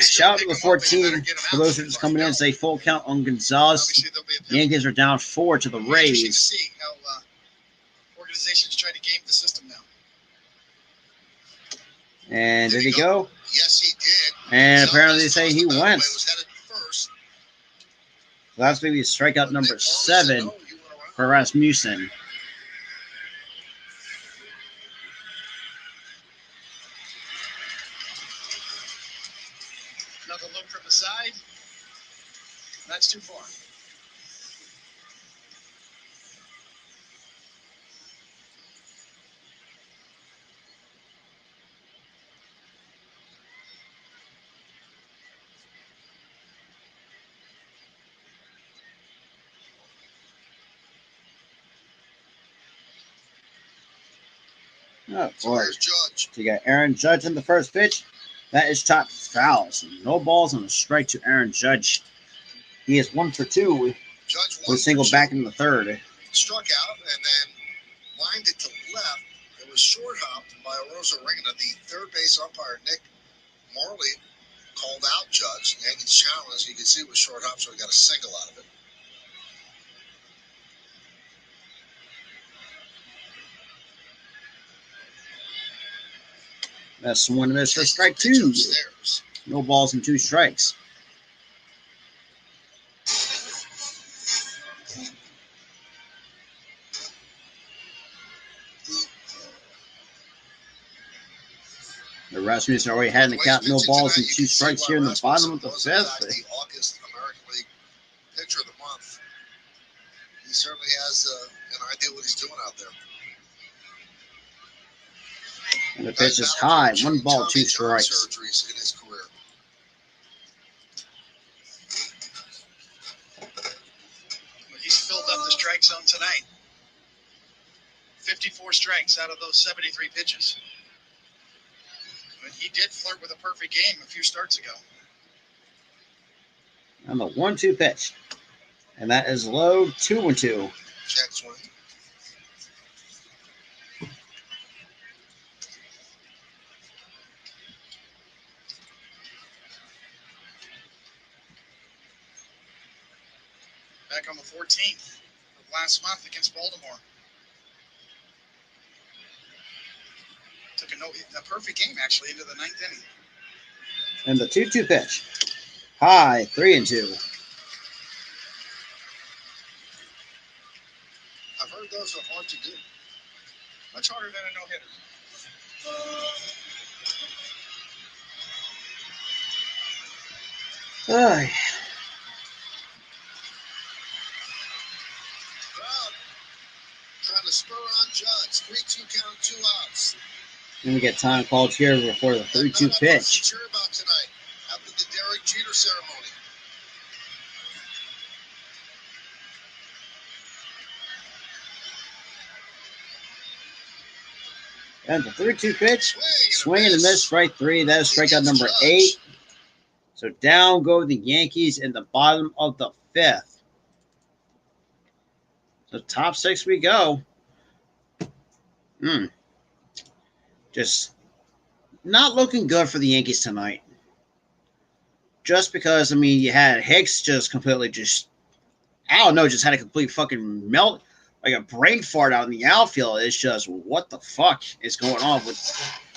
Shout out to the 14. For those who are just coming in, it's a full count on Gonzalez. Yankees are down 4 to the Rays. Interesting to see how organizations try to game the system now. And did he go? Yes, he did. And apparently they say he went. That's maybe strikeout number 7 for Rasmussen. Another look from the side. That's too far. Oh, boy. So you got Aaron Judge in the first pitch. That is chopped foul. So no balls and a strike to Aaron Judge. He is 1 for 2 with a single back in the third. Struck out and then lined it to left. It was short hopped by Rosa Reina. The third base umpire, Nick Morley, called out Judge. Yankees challenge. You can see it was short hop, so he got a single out of it. That's swing and miss for strike 2. No balls and 2 strikes. The Rasmussen already had an account, no balls and 2 strikes here in the bottom of the 5th. The August American League Pitcher of the Month. He certainly has an idea what he's doing out there. And the pitch is high, 1 ball, 2 strikes. Surgeries in his career. He's filled up the strike zone tonight. 54 strikes out of those 73 pitches. But he did flirt with a perfect game a few starts ago. And the 1-2 pitch. And that is low, 2-2. Check swing. Back on the 14th of last month against Baltimore. Took a perfect game, actually, into the 9th inning. And the 2-2 pitch. High, 3-2. I've heard those are hard to do. Much harder than a no-hitter. Ay. Crowd trying to spur on Judge. 3-2 count, 2 outs. And we get time called here before the 3-2 pitch. Sure about tonight after the Derek Jeter ceremony. And the 3-2 pitch. Swing and a miss, strike 3. That is strikeout number 8. So down go the Yankees in the bottom of the 5th. So top 6 we go. Just not looking good for the Yankees tonight. Just because, I mean, you had Hicks just completely just, I don't know, just had a complete fucking melt, like a brain fart out in the outfield. It's just, what the fuck is going on with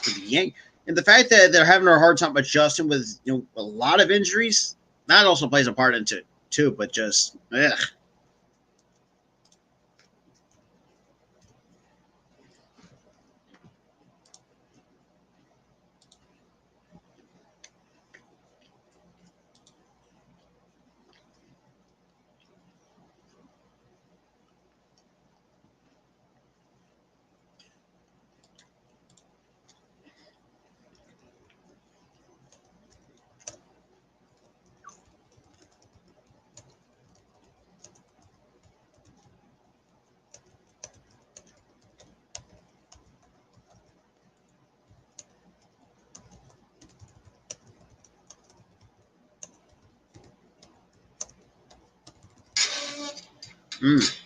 the Yankees? And the fact that they're having a hard time adjusting with, a lot of injuries, that also plays a part into it too, but just, ugh. Mm.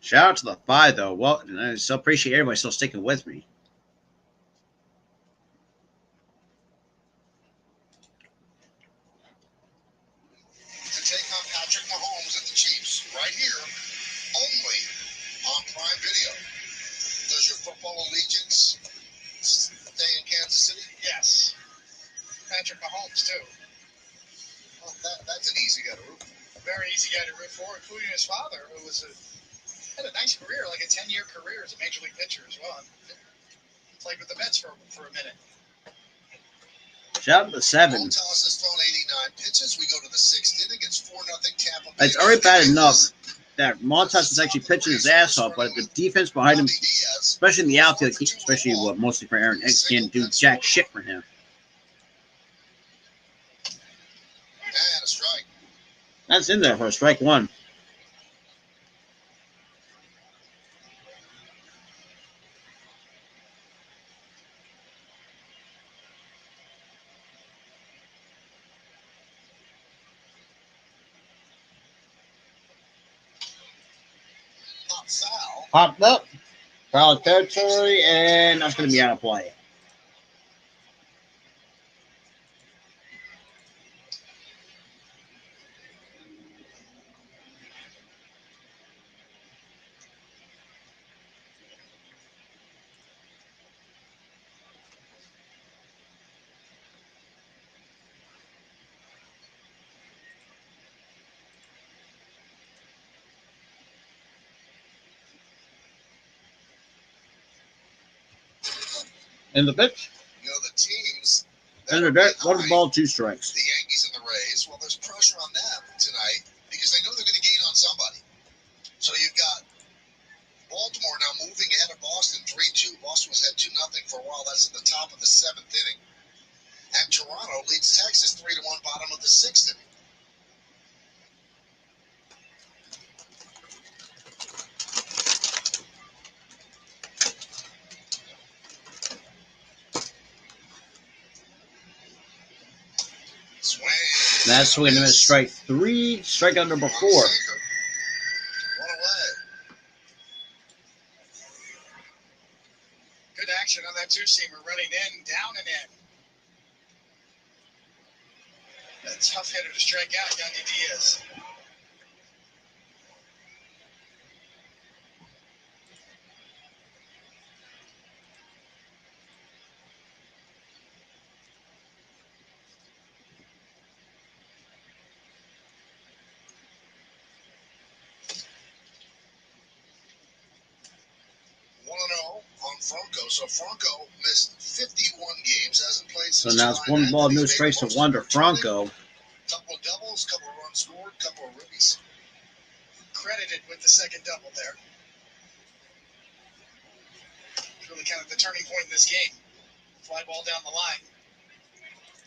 Shout out to the 5, though. Well, I still appreciate everybody still sticking with me. To take on Patrick Mahomes and the Chiefs right here, only on Prime Video. Does your football allegiance stay in Kansas City? Yes. Patrick Mahomes, too. Well, that's an easy guy to root for. A very easy guy to root for, including his father, who had a nice career, like a 10-year career as a major league pitcher as well. Played with the Mets for a minute. Shout out to the 7. Montas has thrown 89 pitches. We go to the 6th inning. It's 4-0 Tampa Bay. It's already bad enough that Montas is actually pitching his ass off, but the defense behind him, especially in the outfield, especially mostly for Aaron Hicks, can't do jack shit for him. And a strike. That's in there for strike 1. Foul. Popped up, foul territory, and that's going to be out of play. In the pitch. The teams. And the dirt, 1 ball, 2 strikes. The Yankees and the Rays. Well, there's pressure on them tonight because they know they're going to gain on somebody. So you've got Baltimore now moving ahead of Boston 3-2. Boston was ahead 2-0 for a while. That's at the top of the 7th inning. And Toronto leads Texas 3-1, bottom of the 6th inning. Swing. That's swing and a miss. Strike 3. Strikeout number 4. One away. Good action on that two-seamer, running in, down and in. A tough hitter to strike out, Yandy Diaz. On Franco. So Franco missed 51 games, hasn't played So since now it's July 1 9th. ball, no He's strikes to made 1 to Franco. couple of doubles, couple of runs scored, couple of ribbies. credited with the second double there. It's really kind of the turning point in this game. Fly ball down the line.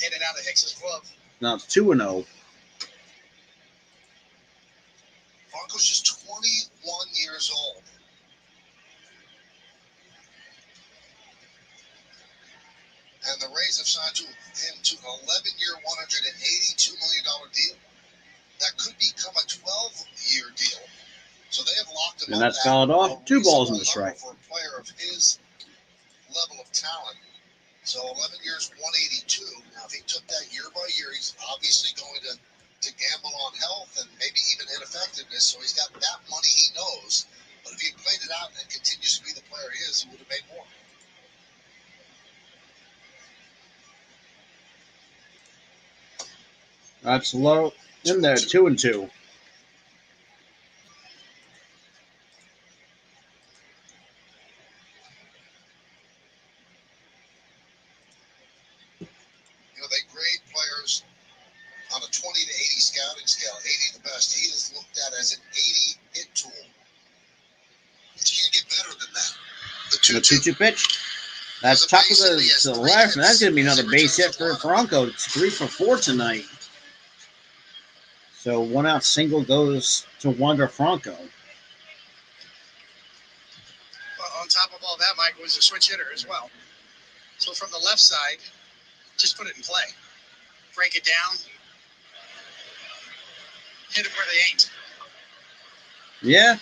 In and out of Hicks's glove. Now it's 2-0. Franco's just 21 years old. And the Rays have signed him to an 11-year, $182 million deal. That could become a 12-year deal. So they have locked him And up. that's fouled off. 2 balls in the strike. For a player of his level of talent. So 11 years, 182. Now, if he took that year by year, he's obviously going to gamble on health and maybe even ineffectiveness. So he's got that money he knows. But if he played it out and continues to be the player he is, he would have made more. That's low in there, 2-2. They grade players on a 20 to 80 scouting scale. 80 the best. He is looked at as an 80 hit tool. But you can't get better than that. The 2-2 pitch. That's top of the left, and that's going to be another base hit for Franco. It's 3 for 4 tonight. So 1 out single goes to Wander Franco. Well, on top of all that, Mike was a switch hitter as well. So from the left side, just put it in play. Break it down. Hit it where they ain't. Yeah.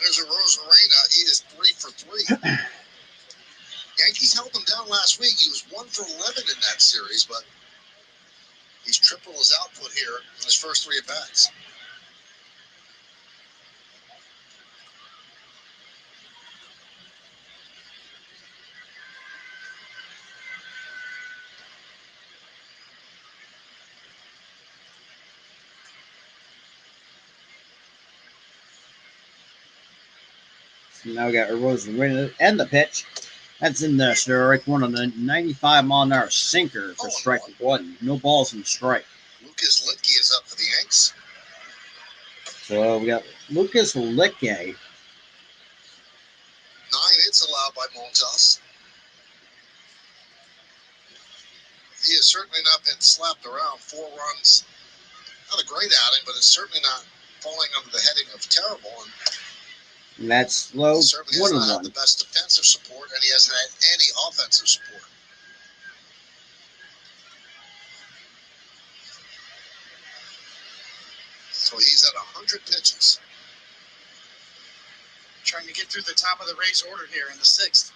There's a Rosarena. He is 3 for 3. Yankees held him down last week. He was 1 for 11 in that series, but he's tripled his output here in his first 3 at-bats. So now we got a Rosarena and the pitch. That's in there, strike 1 on the 95-mile-an-hour sinker for strike 1. No balls in the strike. Lucas Litke is up for the Yanks. So we got Lucas Litke. 9 hits allowed by Montas. He has certainly not been slapped around. 4 runs. Not a great outing, but it's certainly not falling under the heading of terrible. And that's low. He certainly has not had 1-1. the best defensive support, and he hasn't had any offensive support. So he's at 100 pitches. Trying to get through the top of the Rays order here in the 6th.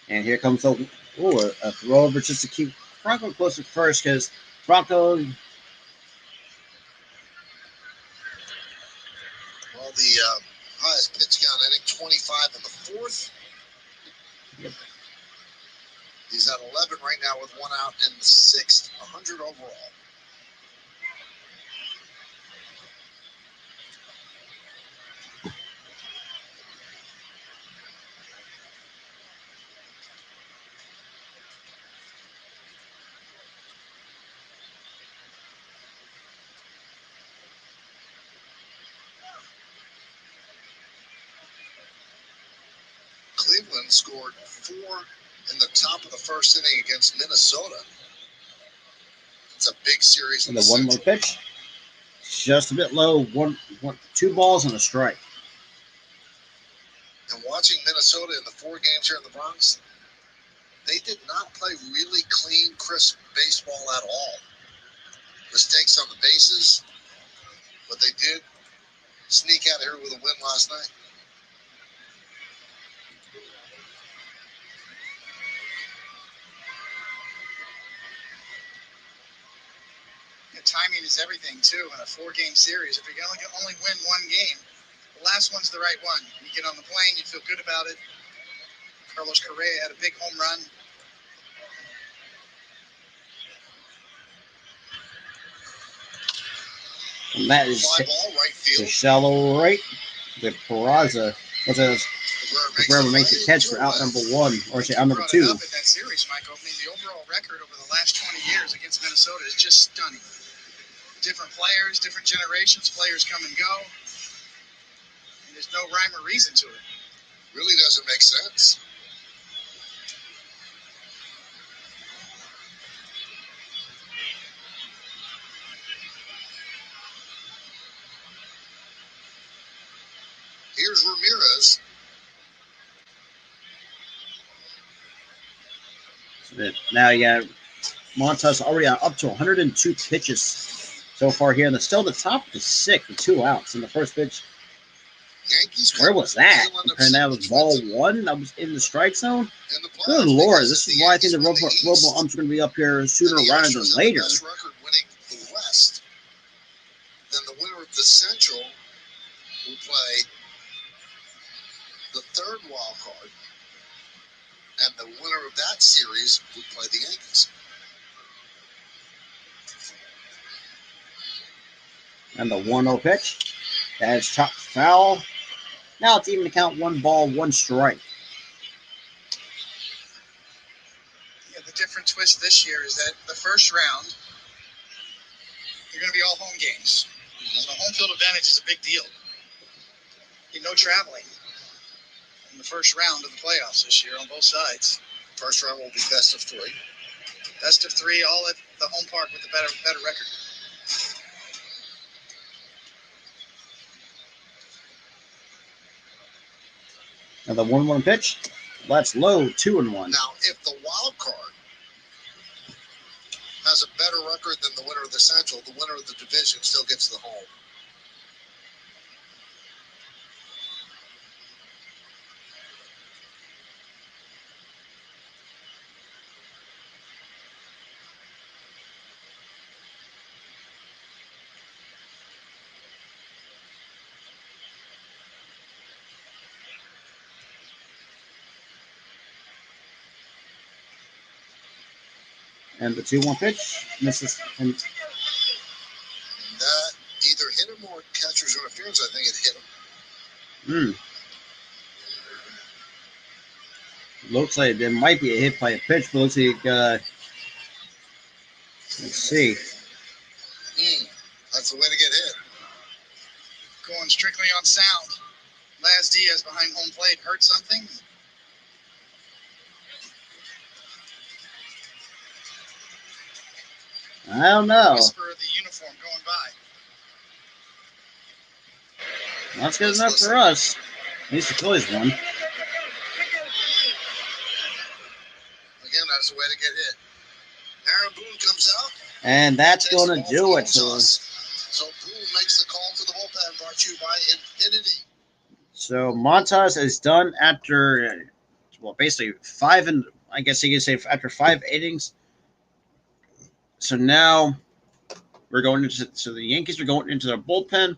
And here comes a throw over just to keep Franco close at first because Franco. Well, the highest pitch count inning, 25 in the 4th. Yep. He's at 11 right now with 1 out in the 6th, 100 overall. Cleveland scored 4 in the top of the 1st inning against Minnesota. It's a big series in And the the 1-1 pitch. Just a bit low. 2 balls and a strike. And watching Minnesota in the 4 games here in the Bronx, they did not play really clean, crisp baseball at all. Mistakes on the bases, but they did sneak out here with a win last night. Timing is everything too in a 4-game series. If you're going to only win 1 game, the last one's the right one. You get on the plane, you feel good about it. Carlos Correa had a big home run. And that is Fly ball, right to field. shallow right. The Peraza. What's that? Cabrera makes the catch for out number 1, or say out number 2. Up in that series, Michael. I mean, the overall record over the last 20 years against Minnesota is just stunning. Different players, different generations, players come and go. And there's no rhyme or reason to it. Really doesn't make sense. Here's Ramirez. Now you got Montas already up to 102 pitches so far here, and they're still at the top of the 6th with 2 outs. In the first pitch, Yankees. where was that? And that was ball 1. That was in the strike zone. Good Lord, this is why I think the Robo Umps are going to be up here sooner rather than later. Best record winning the West. Then the winner of the Central will play the 3rd wild card, and the winner of that series would play the Yankees. And the 1-0 pitch. That is chopped foul. Now it's even to count 1 ball, 1 strike. Yeah, the different twist this year is that the first round, you're going to be all home games. So home field advantage is a big deal. No traveling in the first round of the playoffs this year on both sides. First round will be best of 3. Best of 3, all at the home park with a better record. And the 1-1 pitch. That's low, 2-1. Now, if the wild card has a better record than the winner of the Central, the winner of the division still gets the home. And the 2-1 pitch misses. And That either hit him or catcher's interference. I think it hit him. Looks like there might be a hit by a pitch, but looks like let's see. That's the way to get hit. Going strictly on sound. Laz Diaz behind home plate heard something. I don't know. Whisper of the uniform going by. That's good enough for us. At least the Phillies won. Again, that's the way to get hit. Aaron Boone comes out. And that's going to do it. So Boone makes the call to the bullpen, brought to you by Infinity. So Montas is done after, well, basically 5, and I guess you could say after 5 innings. So now we're going into, so the Yankees are going into their bullpen.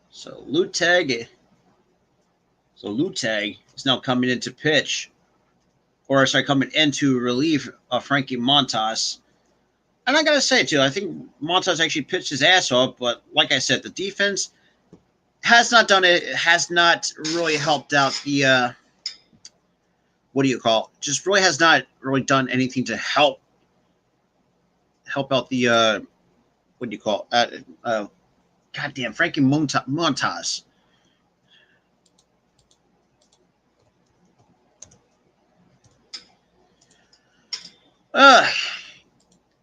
So Lutag is now coming into pitch, or sorry, coming in to relieve Frankie Montas. And I gotta say too, I think Montas actually pitched his ass off, but like I said, the defense has not done it. Has not really helped out the what do you call it? Just really has not really done anything to help out the what do you call it? Goddamn Frankie Montas.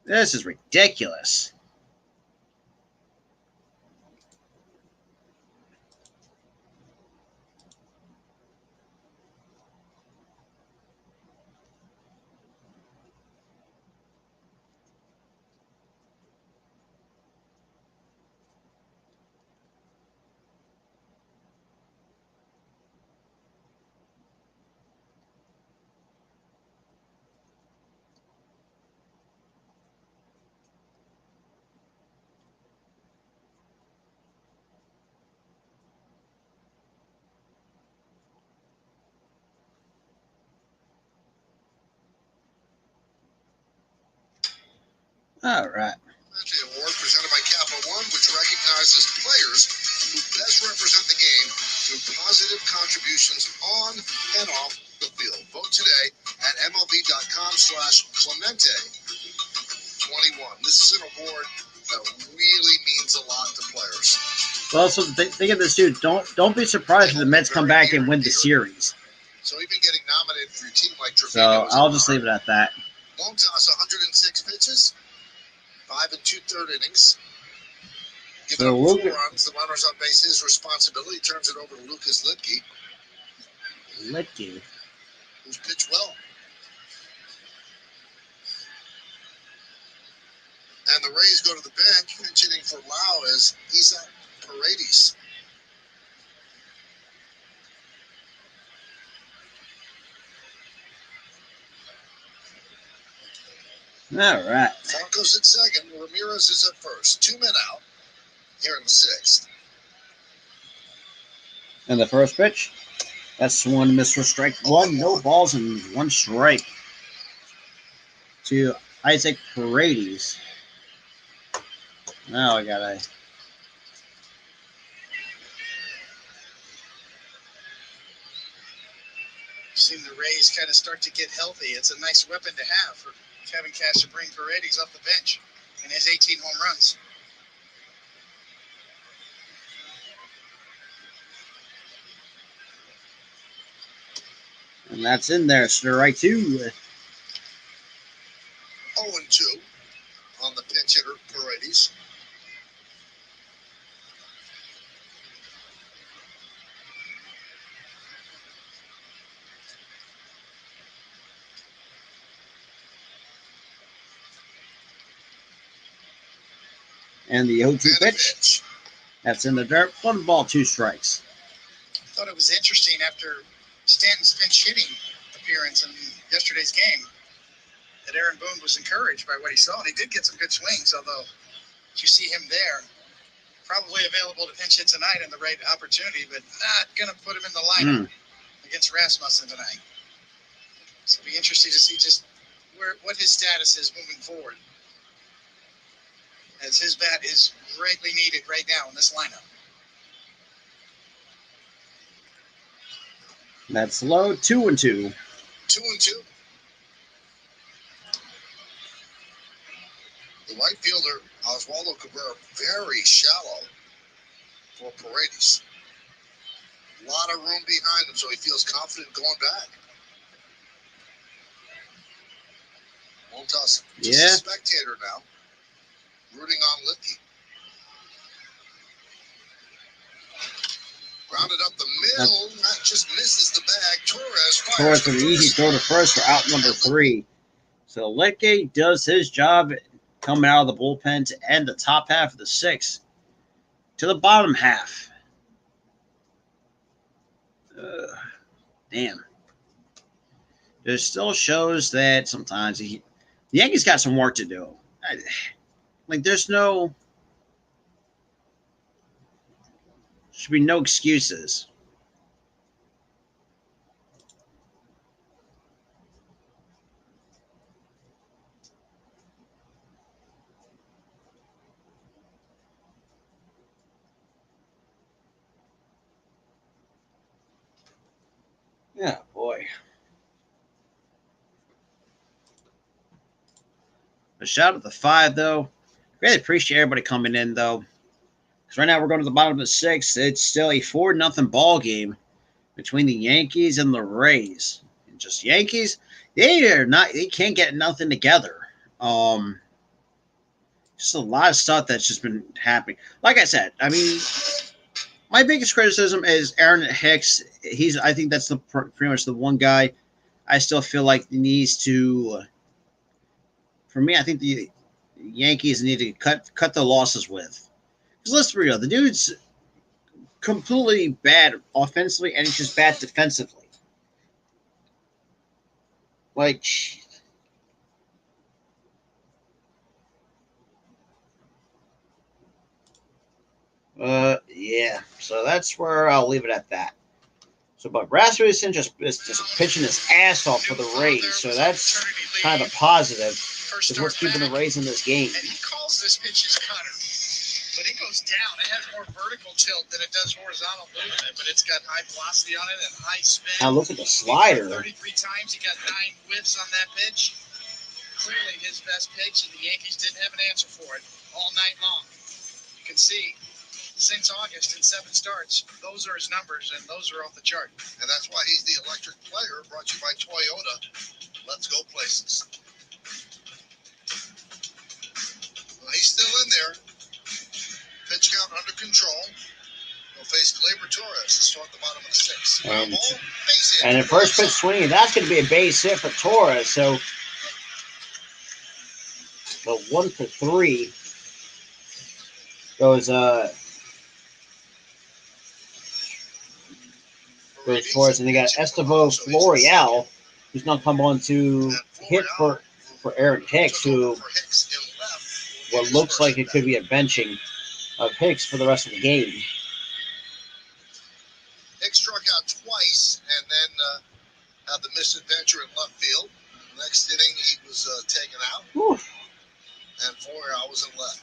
This is ridiculous. All right. The award presented by Capital One, which recognizes players who best represent the game through positive contributions on and off the field. Vote today at MLB.com/Clemente21. This is an award that really means a lot to players. Well, so think of this, dude. Don't be surprised if the Mets come back and win the series. So even getting nominated for your team like Trevino. So I'll just leave it at that. Long toss, 106 pitches, 5 2/3 innings. Giving So up Luke, 4 runs, the runners on base, his responsibility. Turns it over to Lucas Lipke, who's pitched well. And the Rays go to the bench, pinch hitting for Lau as Isaac Paredes. all right. Franco's at second, Ramirez is at first. 2 men out here in the 6th. And the first pitch, that's one miss for strike one. No balls and 1 strike to Isaac Paredes. Now I gotta. Seen the Rays kind of start to get healthy. It's a nice weapon to have for Kevin Cash to bring Paredes off the bench and his 18 home runs. And that's in there. Strike 2. 0-2 on the pinch hitter, Paredes. And the 0-2 And a pitch. That's in the dirt. 1 ball, 2 strikes. I thought it was interesting after Stanton's pinch hitting appearance in yesterday's game that Aaron Boone was encouraged by what he saw, and he did get some good swings, although you see him there. Probably available to pinch hit tonight in the right opportunity, but not going to put him in the lineup against Rasmussen tonight. So it'll be interesting to see just what his status is moving forward, as his bat is greatly needed right now in this lineup. That's low. 2-2. 2-2. The right fielder, Oswaldo Cabrera, very shallow for Paredes. A lot of room behind him, so he feels confident going back. Won't toss. Just a spectator now, rooting on Lipke. Grounded up the middle, that just misses the bag. Torres fires an easy throw to first for out number 3. So Lipke does his job coming out of the bullpen to end the top half of the 6th to the bottom half. Damn. It still shows that sometimes the Yankees got some work to do. There's no... should be no excuses. Yeah, boy. A shout out to 5, though. Really appreciate everybody coming in, though. Because right now we're going to the bottom of the 6th. It's still a 4-0 ball game between the Yankees and the Rays. And just Yankees, they can't get nothing together. Just a lot of stuff that's just been happening. Like I said, I mean, my biggest criticism is Aaron Hicks. I think that's pretty much the one guy I still feel like needs to. For me, I think the Yankees need to cut the losses with. Because let's be real, the dude's completely bad offensively, and he's just bad defensively. Yeah. So that's where I'll leave it at that. So, but Rasmussen just pitching his ass off for the Rays. So that's kind of a positive. First is start what's keeping the back, Rays in this game. and he calls this pitch his cutter. But it goes down. It has more vertical tilt than it does horizontal movement, but it's got high velocity on it and high spin. Now look at the slider. 33 times. He got 9 whiffs on that pitch. Clearly his best pitch, and the Yankees didn't have an answer for it all night long. You can see since August in 7 starts, those are his numbers, and those are off the chart. And that's why he's the electric player, brought to you by Toyota. Let's go places. Well, he's still in there. Pitch count under control. He'll face Gleyber Torres to start the bottom of the 6th. And, Ball, base hit. and the first pitch swinging, that's going to be a base hit for Torres. So the 1-for-3 goes Torres, and they got Estevo Florial, who's going to come on to hit for Aaron Hicks, who what looks like it could be a benching of Hicks for the rest of the game. Hicks struck out twice and then had the misadventure in left field. Next inning, he was taken out. Whew. And Florial was in left.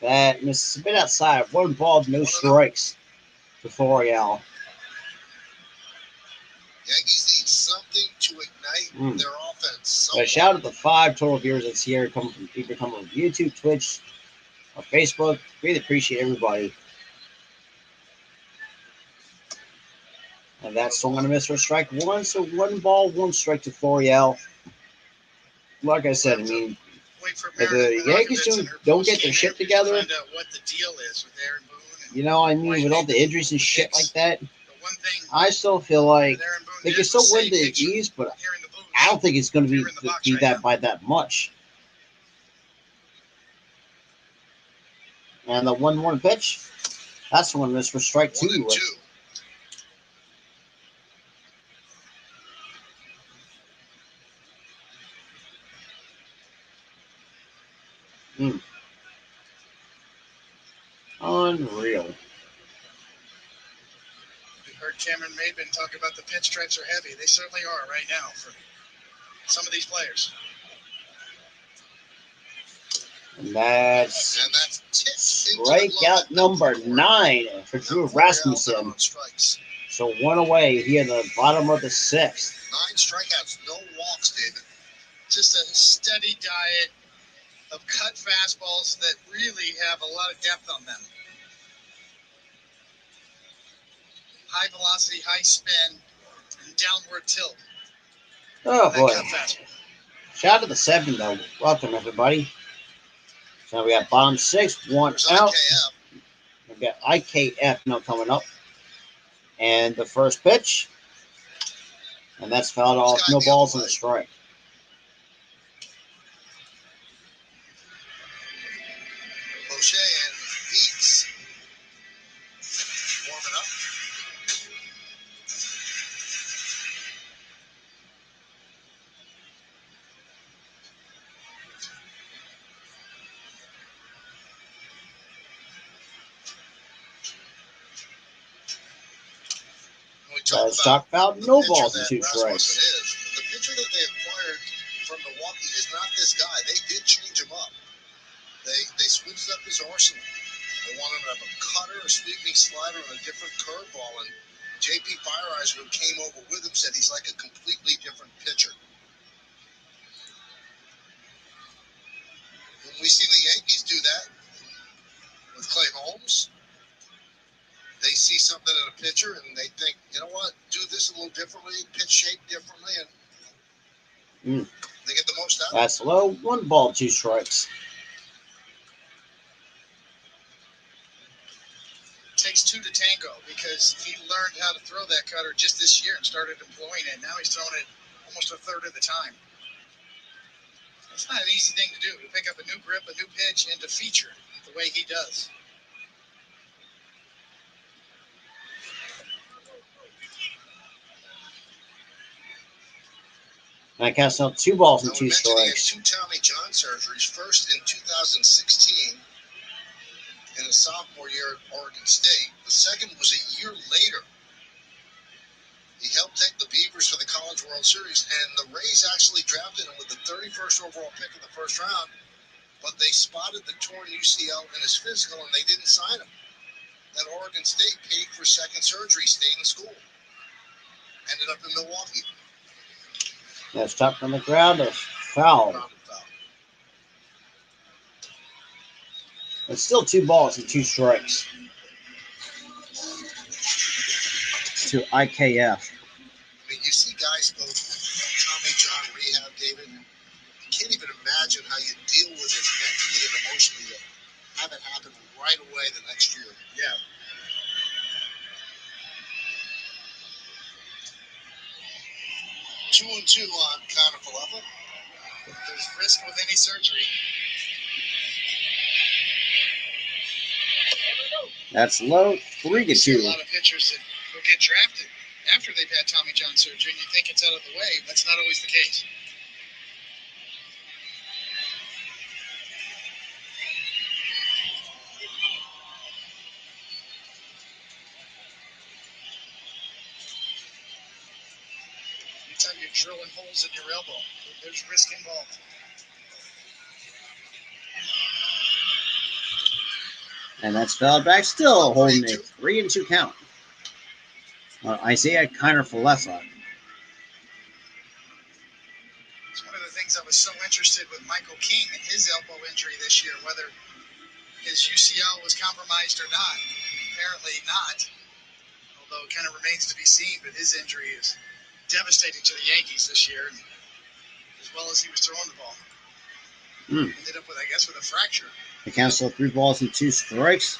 That misses a bit outside. 1 ball, no strikes for Florial. Yankees need something to ignite their offense. So shout out to the 5 total viewers that's here, coming from people coming from YouTube, Twitch, or Facebook. Really appreciate everybody. And that's swung on a miss for strike 1. So 1 ball, 1 strike to Florial. Like I said, I mean, if the Yankees don't get their shit together, Find out what the deal is with Aaron Boone and you know, I mean, with all the injuries and shit like that, the one thing I still feel like that Aaron Boone they did can still was win save the picture. East, but Hearing the booze. I don't think it's going to You're in the box be right that now. by that much. And the 1-1 pitch, that's the one missed for strike 2. 1-2. Unreal. We heard Cameron Maben talk about the pinstripes are heavy. They certainly are right now for some of these players. And that's And that's tipped into the glove. strikeout number 9 for Drew Now Florial down Rasmussen. on strikes. So 1 away here in the bottom of the 6th. 9 strikeouts, no walks, David. Just a steady diet of cut fastballs that really have a lot of depth on them. High velocity, high spin, and downward tilt. Oh That boy. cut fastball. Shout out to the 7 though. Welcome everybody. So we got bottom 6, 1 There's out. IKF. We got IKF now coming up. And the first pitch. And that's fouled off. No balls and a strike. Boucher and Beats warming up. We talk Stock foul, the no pitcher balls and that 2 Rasmussen strikes. is. The pitcher that they acquired from Milwaukee is not this guy. They did change him up. They switched up his arsenal. They wanted him to have a cutter, a sweeping slider, and a different curveball. And J.P. Fireiser, who came over with him, said he's like a completely different pitcher. When we see the Yankees do that with Clay Holmes, they see something in a pitcher and they think, you know what, do this a little differently, pitch shape differently, and they get the most out of it. That's low. 1 ball, 2 strikes. Takes 2 to tango because he learned how to throw that cutter just this year and started employing it. Now he's throwing it almost a third of the time. It's not an easy thing to do, to pick up a new grip, a new pitch, and to feature the way he does. And I cast out 2 balls Now, and we 2 mentioned he had strikes. 2 Tommy John surgeries, first in 2016 in his sophomore year at Oregon State. The second was a year later. He helped take the Beavers to the College World Series, and the Rays actually drafted him with the 31st overall pick in the first round, but they spotted the torn UCL in his physical, and they didn't sign him. At Oregon State, paid for second surgery, stayed in school. Ended up in Milwaukee. That's chopped on the ground. A foul. It's still 2 balls and 2 strikes to IKF. I mean, you see guys go Tommy John rehab, David. You can't even imagine how you deal with it mentally and emotionally to have it happen right away the next year. Yeah. Two and two on Connor Falefa. There's risk with any surgery. That's low. 3-2. A lot of pitchers that will get drafted after they've had Tommy John surgery, and you think it's out of the way. That's not always the case. Anytime you're drilling holes in your elbow, there's risk involved. And that's fouled back. Still holding a 3-2 count. Isaiah Kiner Falefa. It's one of the things I was so interested with Michael King and his elbow injury this year, whether his UCL was compromised or not. Apparently not, although it kind of remains to be seen, but his injury is devastating to the Yankees this year, as well as he was throwing the ball. Ended up with, I guess, with a fracture. The count still 3 balls and 2 strikes.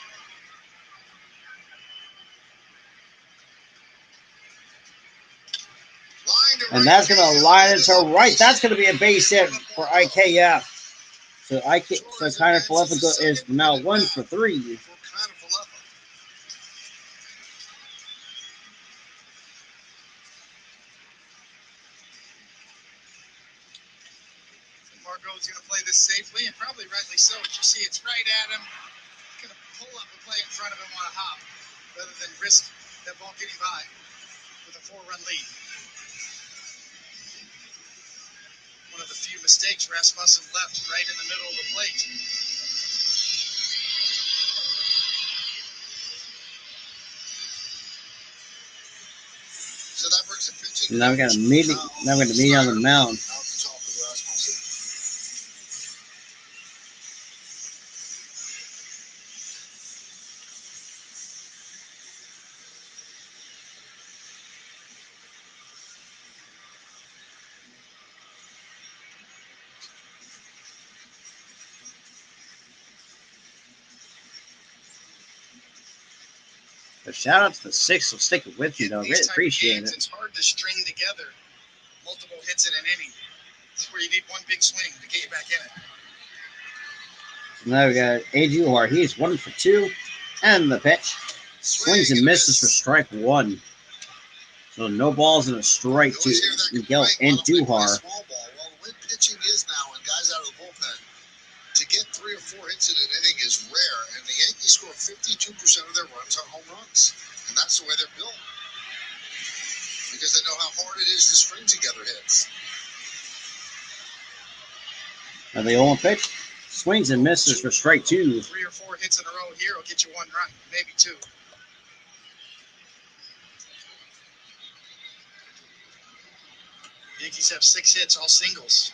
And that's going to line it to right. That's going to be a base hit for IKF. So Kiner Falefa is now 1 for 3. Margot's going to play this safely, and probably rightly so. But you see, it's right at him. Going to pull up and play in front of him on a hop, rather than risk that ball getting by with a 4-run lead. One of the few mistakes Rasmussen left right in the middle of the plate. So that brings the pitching. Now we got a meeting. Now we're going to meet on the mound. But shout out to the 6 for sticking with you, though. Really appreciate it. It's hard to string together multiple hits in an inning. That's where you need one big swing to get you back in it. Now we got A.J. Uhar. He's 1 for 2. And the pitch. Swings and misses for strike 1. So no balls and a strike to Miguel Andujar. Well, the way pitching is now and guys out of the bullpen, to get 3 or 4 hits in an inning is rare, and the Yankees score 52% of their runs on home runs, and that's the way they're built, because they know how hard it is to string together hits. And the 0 pitch. Swings and misses for strike 2. 3 or 4 hits in a row here will get you 1 run, maybe 2. Yankees have 6 hits, all singles.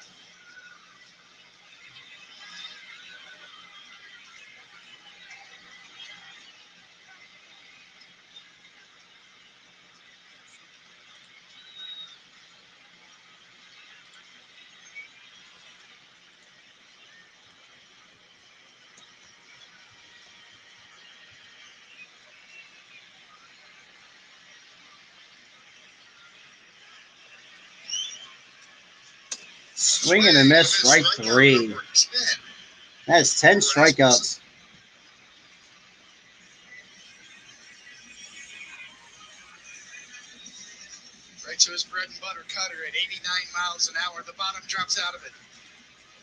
Swing and a miss, strike 3. That's 10 strikeouts. Right to his bread and butter cutter at 89 miles an hour. The bottom drops out of it.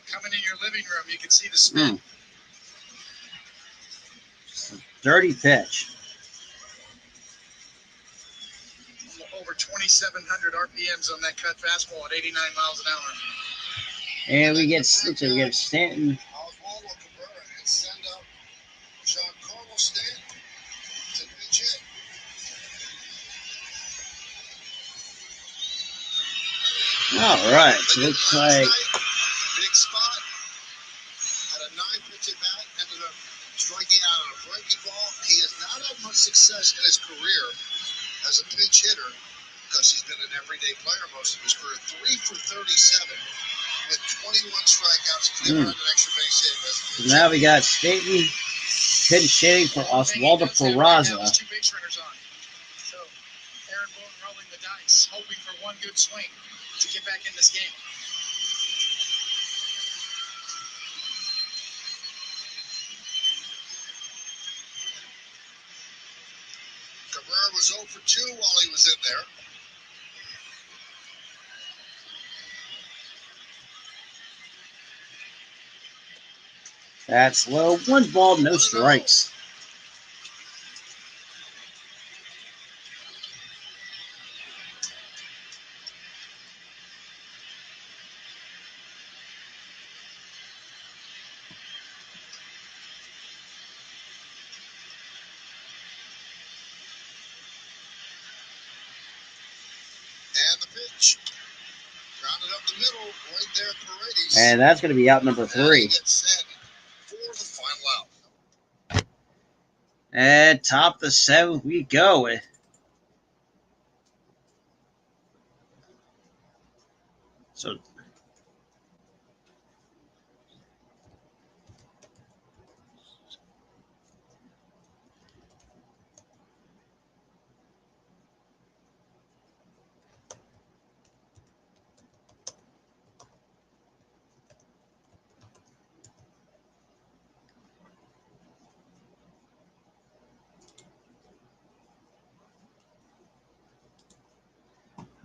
Coming in your living room, you can see the spin. dirty pitch. Over 2,700 RPMs on that cut fastball at 89 miles an hour. And we get Stanton. Oswaldo Cabrera and send up Giancarlo Stanton to pitch it. All right, so looks like Big spot. Had a 9-pitch at bat. Ended up striking out on a breaking ball. He has not had much success in his career as a pinch hitter because he's been an everyday player most of his career. 3 for 37 with 21 strikeouts. He's never had an extra base hit. now we got Stanton pinch hitting for Oswaldo Peraza. Two base runners on. So Aaron Boone rolling the dice, hoping for one good swing to get back in this game. Cabrera was 0 for 2 while he was in there. That's low. 1 ball, no strikes. And the pitch. Grounded up the middle, right there at Paredes. And that's going to be out number 3. He gets sent for the final out. And top of the 7th we go. So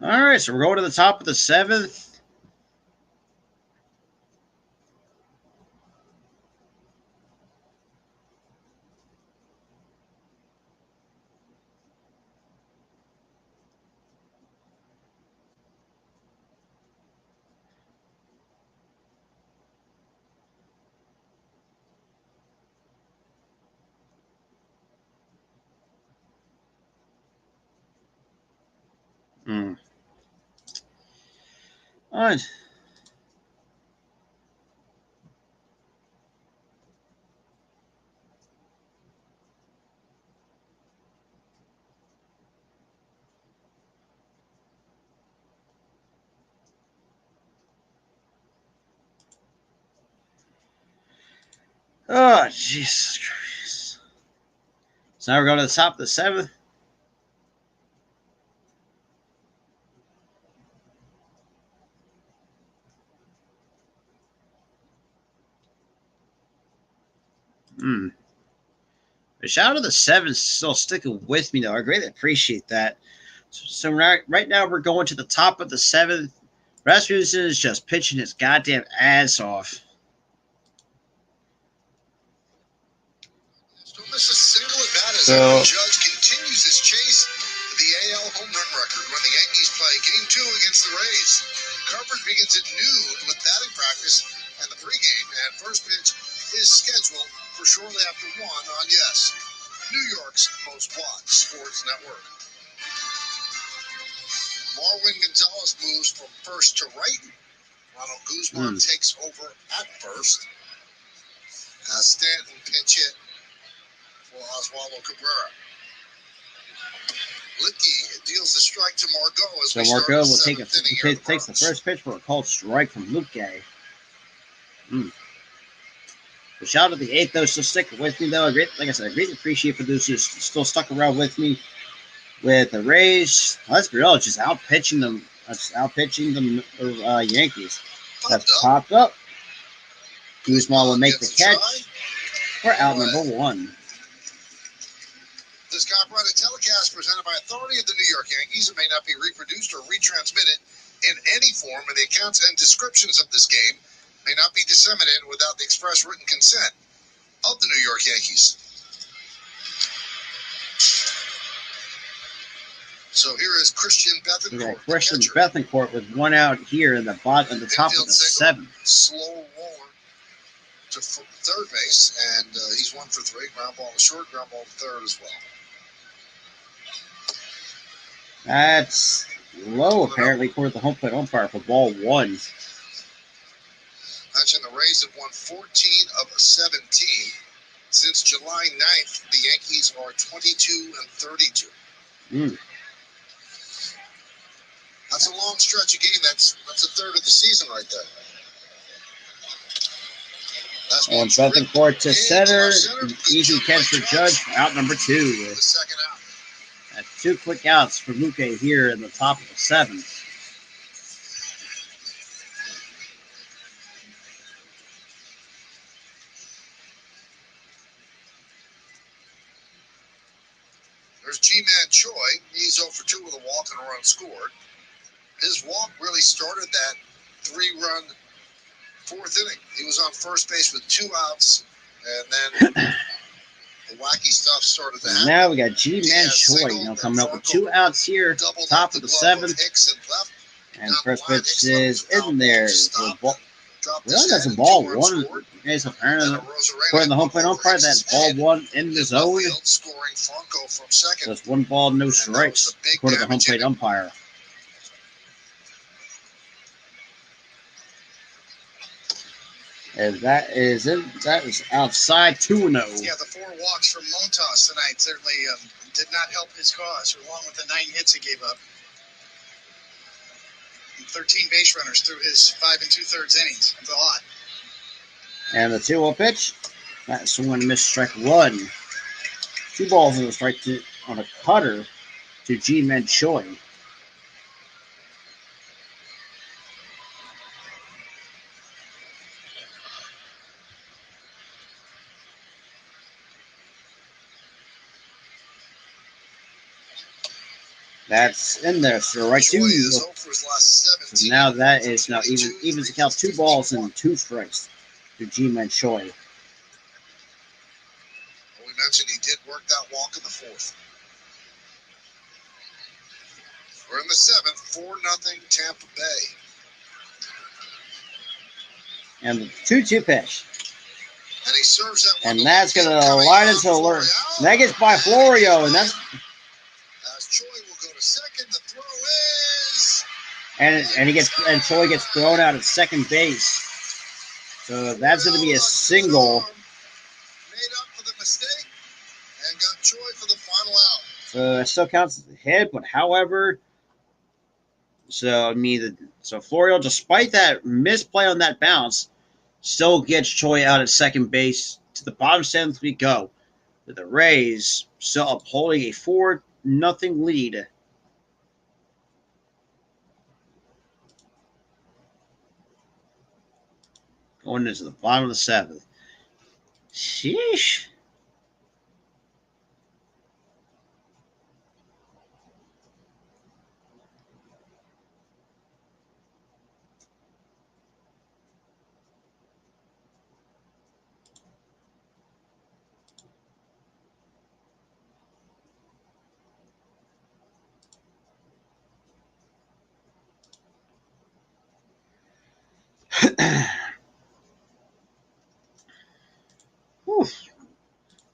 all right, so we're going to the top of the 7th. All right. Oh, Jesus Christ. So now we're going to the top of the 7th. The shout out to the 7th still sticking with me, though. I greatly appreciate that. So right now we're going to the top of the 7th. Rasmussen is just pitching his goddamn ass off. Don't miss a single at bat as Aaron Judge continues his chase to the AL home run record when the Yankees play Game 2 against the Rays. Coverage begins at noon with batting practice and the pregame, and first pitch is scheduled for shortly after 1 on Yes, New York's most watched sports network. Marwin Gonzalez moves from first to right. Ronald Guzman takes over at first. Stanton pinch hit for Oswaldo Cabrera. Lipke deals the strike to Margot as So we Margot start will takes the first pitch for a called strike from Lipke. The shout out to the 8th, though, still sticking with me, though. Like I said, I greatly appreciate for those who still stuck around with me. With the Rays, let's be real, just out pitching the Yankees. That's popped up. Guzman will make the catch for out number 1. This copyrighted telecast presented by authority of the New York Yankees. It may not be reproduced or retransmitted in any form, and the accounts and descriptions of this game may not be disseminated without the express written consent of the New York Yankees. So here is Christian We Bethencourt, got Christian the catcher. Bethencourt with one out here in the bottom, at the top of Infield the single, 7th. slow roller to third base, and he's 1 for 3. Ground ball to short, ground ball to third as well. That's low, apparently, according to the home plate umpire for ball 1. Mentioned the Rays have won 14 of 17. Since July 9th, the Yankees are 22 and 32. That's a long stretch of game. That's a third of the season right there. That's On Bethencourt to center. Easy catch for Judge. Out number 2. The second out. That's 2 quick outs for Luque here in the top of the 7th. There's G-Man Choi. He's 0 for 2 with a walk and a run scored. His walk really started that 3-run 4th inning. He was on first base with 2 outs, and then the wacky stuff started to happen. Now we got G-Man Choi coming up with 2 outs here, top of the 7th. And first pitch is in there. Really, that's a ball 1. Guys, apparently, according to the home plate umpire, that's ball 1 in the zone. So it's 1 ball, no strikes, according to the home plate umpire. And that is outside 2-0. Yeah, the 4 walks from Montas tonight certainly did not help his cause, along with the 9 hits he gave up. 13 base runners through his 5 2/3 innings. That's a lot. And the 2-0 pitch. That's swing and miss, strike 1. 2 balls and a strike on a cutter to G-Man Choi. That's in there, so right 2. So now that is even to count 2 balls and 2 strikes to G-Man Choi. We mentioned he did work that walk in the 4th. We're in the 7th, 4-0 Tampa Bay. And the 2-2 pitch. And he serves that one. And that's going to line into alert. And that gets by Florio, and that's. As Choi will go to second, the throw is. And Choi gets thrown out at second base. So that's going to be a single. Made up for the mistake and got Choi for the final out. So it still counts as a hit, but however. So Florio, despite that misplay on that bounce, still gets Choi out at second base. To the bottom 7th we go. With the Rays still upholding a 4-0 lead. Going into the bottom of the 7th. Sheesh.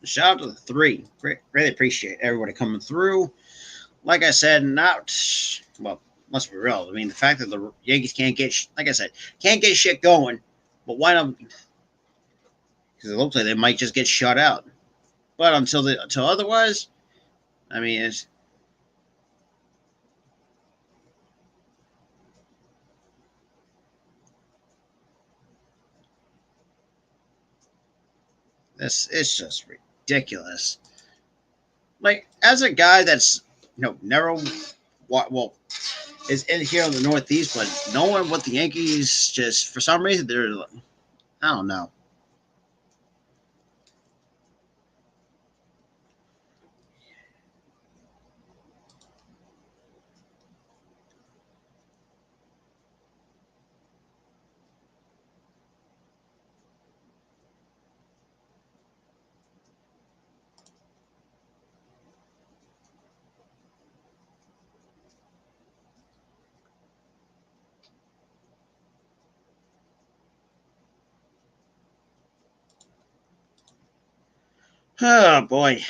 Shout out to the 3. Really appreciate everybody coming through. Like I said, let's be real. I mean, the fact that the Yankees can't get, like I said, can't get shit going, but why not? Because it looks like they might just get shut out. But until otherwise, I mean, it's just ridiculous. Like, as a guy that's never is in here in the Northeast, but knowing what the Yankees just for some reason I don't know. Oh, boy.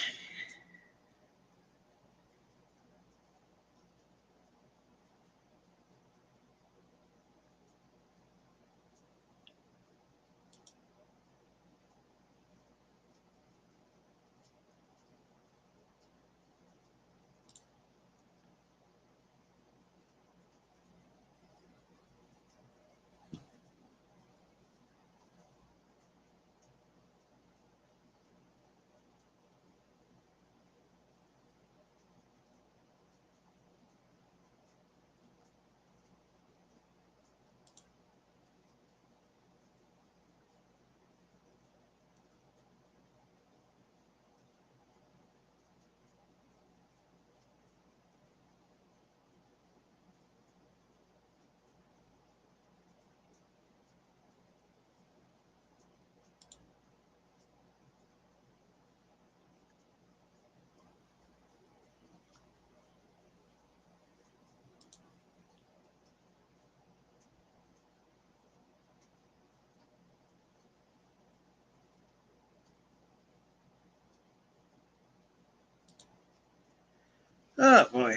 Oh, boy.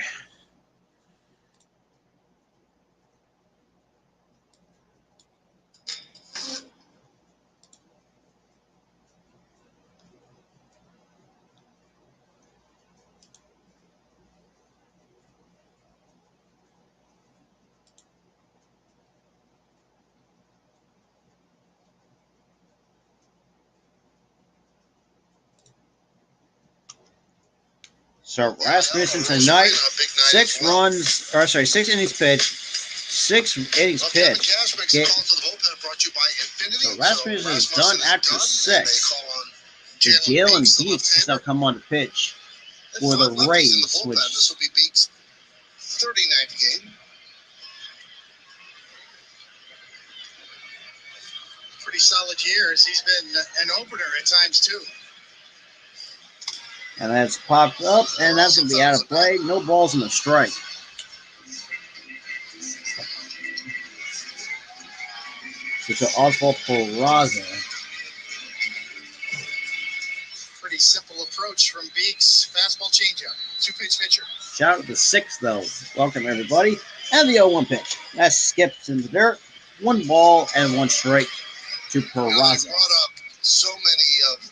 So Rasmussen tonight, 6 runs, or sorry, 6 innings pitched, 6 innings pitched. So Rasmussen is done after 6. So Jalen Beeks has now come on to pitch for the Rays, which this will be Beeks' 39th game. Pretty solid years. He's been an opener at times too. and that's popped up, and that's going to be out of play. No balls and a strike. It's an Oswald Peraza. Pretty simple approach from Beeks. Fastball changeup. 2-pitch pitcher. Shout out to 6, though. Welcome, everybody. And the 0-1 pitch. That skips in the dirt. 1 ball and 1 strike to Peraza. They brought up so many of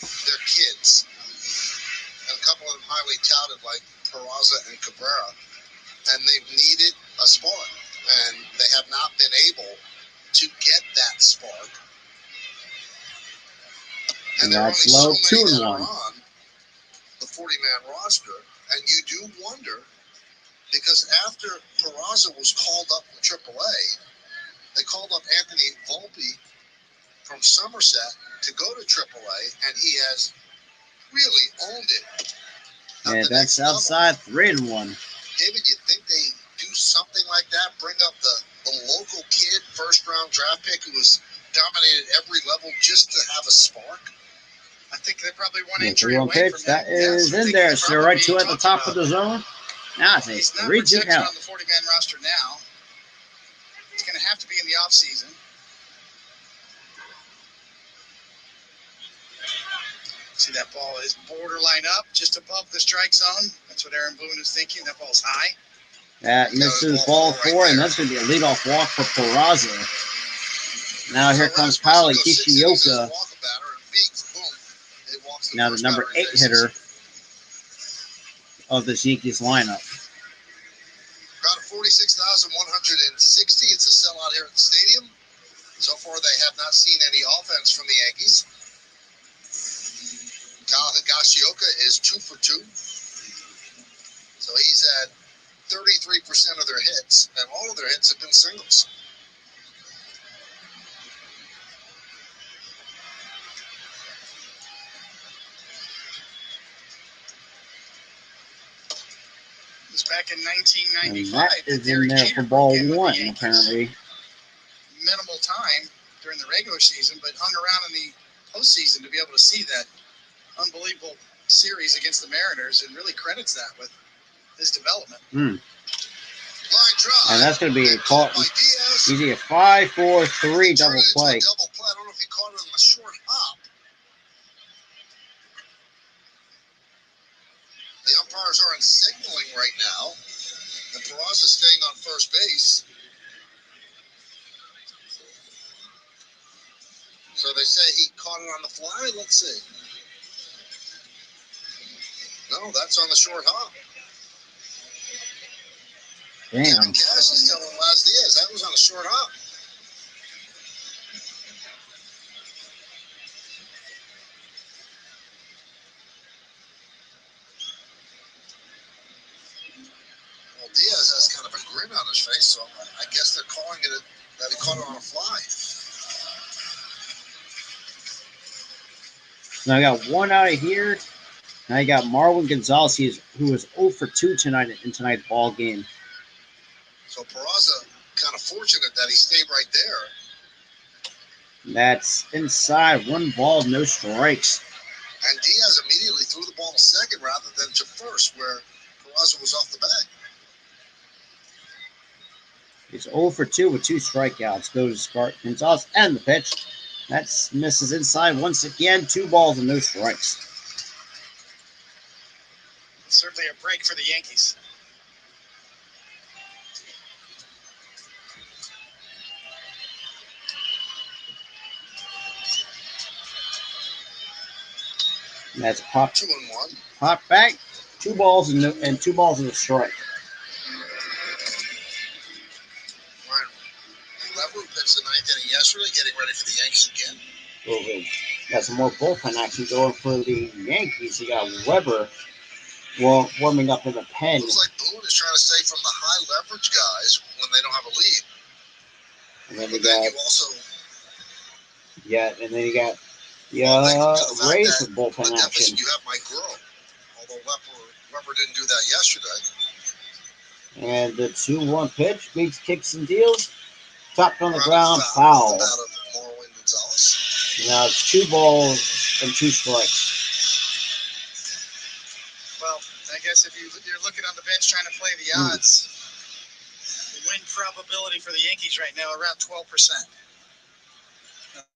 their kids, and a couple of them highly touted like Peraza and Cabrera, and they've needed a spark, and they have not been able to get that spark. And there are that's only low, so many 2 and that 1. are on the 40-man roster, and you do wonder, because after Peraza was called up from AAA, they called up Anthony Volpe from Somerset to go to AAA, and he has really owned it. Yeah, that's outside 3 and 1. David, you think they do something like that? Bring up the local kid, first-round draft pick who has dominated every level just to have a spark? I think they're probably one Yeah, injury 3-1 away pitch. from That that. is Yes, in there. So right 2 at the top of the zone. Now it's a He's not 3-2 protected count. on the 40-man roster now. It's going to have to be in the offseason. See, that ball is borderline up, just above the strike zone. That's what Aaron Boone is thinking. That ball's high. That misses ball 4, and that's going to be a leadoff walk for Peraza. Now here comes Pauly Kishioka. Now the number 8 hitter of this Yankees lineup. Crowd of 46,160. It's a sellout here at the stadium. So far, they have not seen any offense from the Yankees. Higashioka is 2 for 2. So he's had 33% of their hits, and all of their hits have been singles. It was back in And 1995. that is in there for ball 1, apparently. Minimal time during the regular season, but hung around in the postseason to be able to see that unbelievable series against the Mariners, and really credits that with his development. And that's going to be caught. Easy a 5-4-3 double play. I don't know if he caught it on the short hop, The umpires aren't signaling right now. And Peraza's staying on first base. So they say he caught it on the fly. Let's see. No, that's on the short hop. Damn. Kevin Cash is telling Las Diaz that was on the short hop. Well, Diaz has kind of a grin on his face, so I guess they're calling it that he caught it on a fly. Now I got one out of here. And I got Marwin Gonzalez, who was 0 for 2 tonight in tonight's ball game. So Peraza kind of fortunate that he stayed right there. That's inside. 1 ball, no strikes. And Diaz immediately threw the ball to second rather than to first, where Peraza was off the bag. He's 0 for 2 with 2 strikeouts. Goes to Gonzalez and the pitch. That misses inside once again. 2 balls and no strikes. Certainly a break for the Yankees. And that's popped 2-1. Popped back. 2 balls and 2 balls and a strike. Ryan Lever pitched the 9th inning yesterday, getting ready for the Yankees again. Got some more bullpen action going for the Yankees. You got Weber warming up in the pen. Looks like Boone is trying to stay from the high leverage guys when they don't have a lead. And then you also and then you got Rays with bullpen action. You have Mike Groh, although Weber didn't do that yesterday. And the 2-1 pitch beats kicks and deals. Chopped on the ground, foul. Now it's 2 balls and 2 strikes. Well, I guess if you're looking on the bench trying to play the odds, the win probability for the Yankees right now around 12%.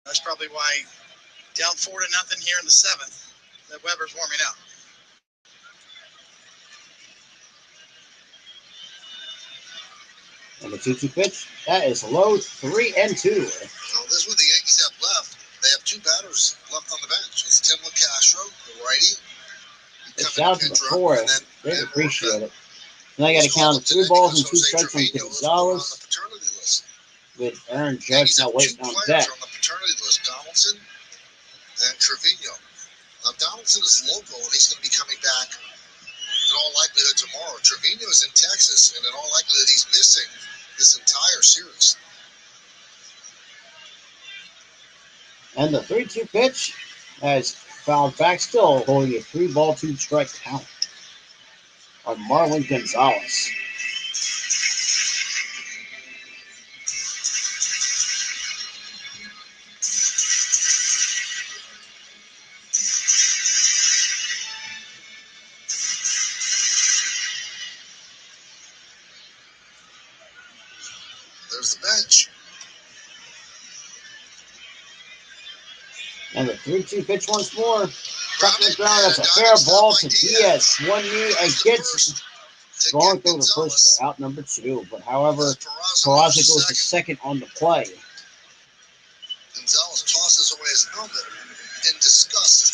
That's probably why down 4-0 here in the 7th, that Weber's warming up. And the 2-2 pitch, that is low, 3-2. Well, this is what the Yankees have left. They have 2 batters left on the bench. It's Tim LaCastro, the righty. It's down to the 4th. They appreciate it. And I got to count 3 balls and 2 strikes from Gonzalez. With Aaron Judge now waiting on deck. On the paternity list, Donaldson and Trevino. Now, Donaldson is local, and he's going to be coming back in all likelihood tomorrow. Trevino is in Texas, and in all likelihood he's missing this entire series. And the 3-2 pitch has fouled back, still holding a 3-ball, 2-strike count on Marwin Gonzalez. There's the bench. And the 3-2 pitch once more. Dropped on the ground. That's a fair ball to Diaz. 1 knee and gets strong through the first out number 2. But however, Peraza goes to second on the play. Gonzalez tosses away his helmet in disgust.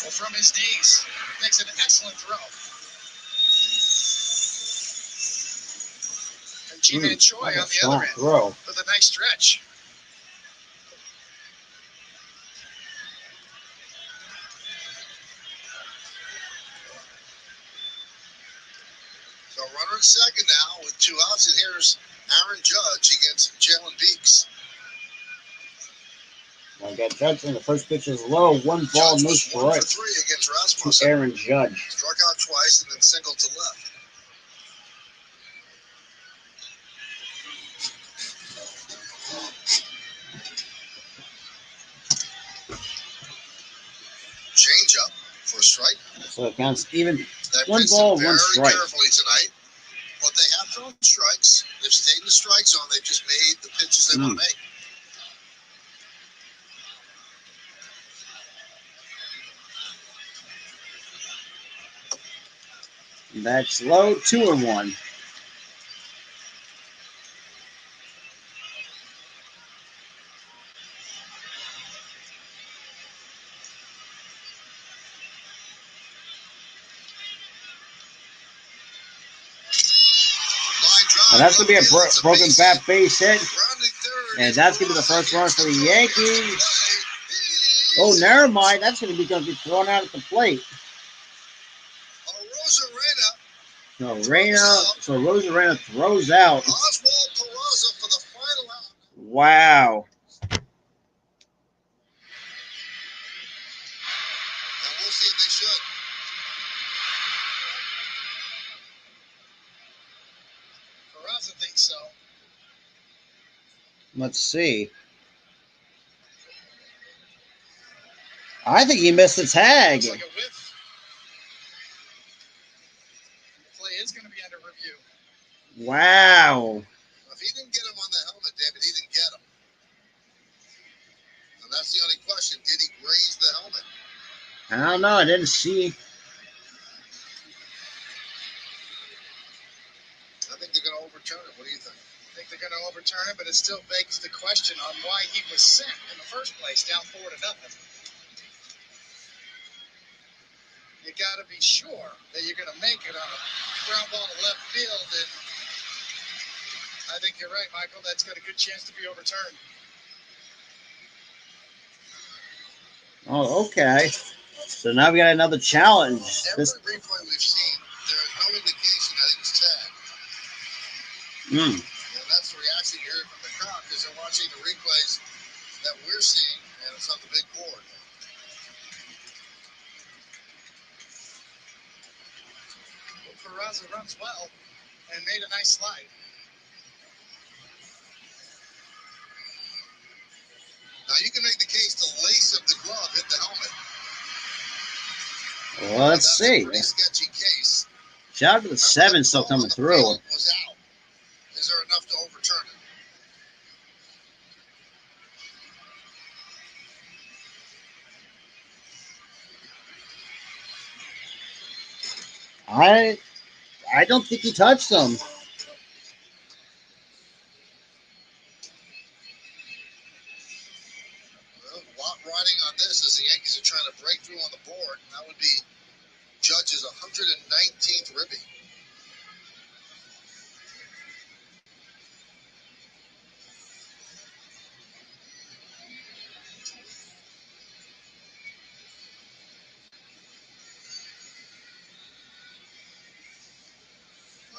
Well, from his knees, makes an excellent throw. And Ji-Man Choi on the other end with a nice stretch. So runner at second now with 2 outs, and here's Aaron Judge against Jalen Beeks. I got Judge, and the first pitch is low. 1 ball, no strike. 1 for 3 against Rasmussen. To Aaron Judge. Struck out twice and then singled to left. Change up for a strike. So it counts even. They've 1 ball, 1 very strike. Carefully tonight, but they have thrown strikes. They've stayed in the strike zone. They've just made the pitches they want to make. That's low, 2-1. And that's going to be a broken bat base hit. And that's going to be the first run for the Yankees. Oh, never mind. That's going to be thrown out at the plate. So Rosarena throws out. Oswald Peraza for the final out. Wow. And we'll see if they should. Peraza thinks so. Let's see. I think he missed the tag. Looks like a whiff. The play is going to be under review. Wow. If he didn't get him on the helmet, David, he didn't get him. And that's the only question. Did he graze the helmet? I don't know. I didn't see. I think they're going to overturn it. What do you think? I think they're going to overturn it, but it still begs the question on why he was sent in the first place, down 4-0. You got to be sure that you're going to make it on a ground ball to left field, and I think you're right, Michael. That's got a good chance to be overturned. Oh, okay. So now we got another challenge. Every replay we've seen, there is no indication that it was tagged. Mm. And that's the reaction you hear from the crowd because they're watching the replays that we're seeing, and it's on the big board. Well, Peraza runs well and made a nice slide. Now, you can make the case the lace of the glove hit the helmet. Well, let's see. That's a pretty sketchy case. Shout out to the 7 still coming through. Was out. Is there enough to overturn it? I don't think he touched them. Well, a lot riding on this as the Yankees are trying to break through on the board. And that would be Judge's 119th ribby.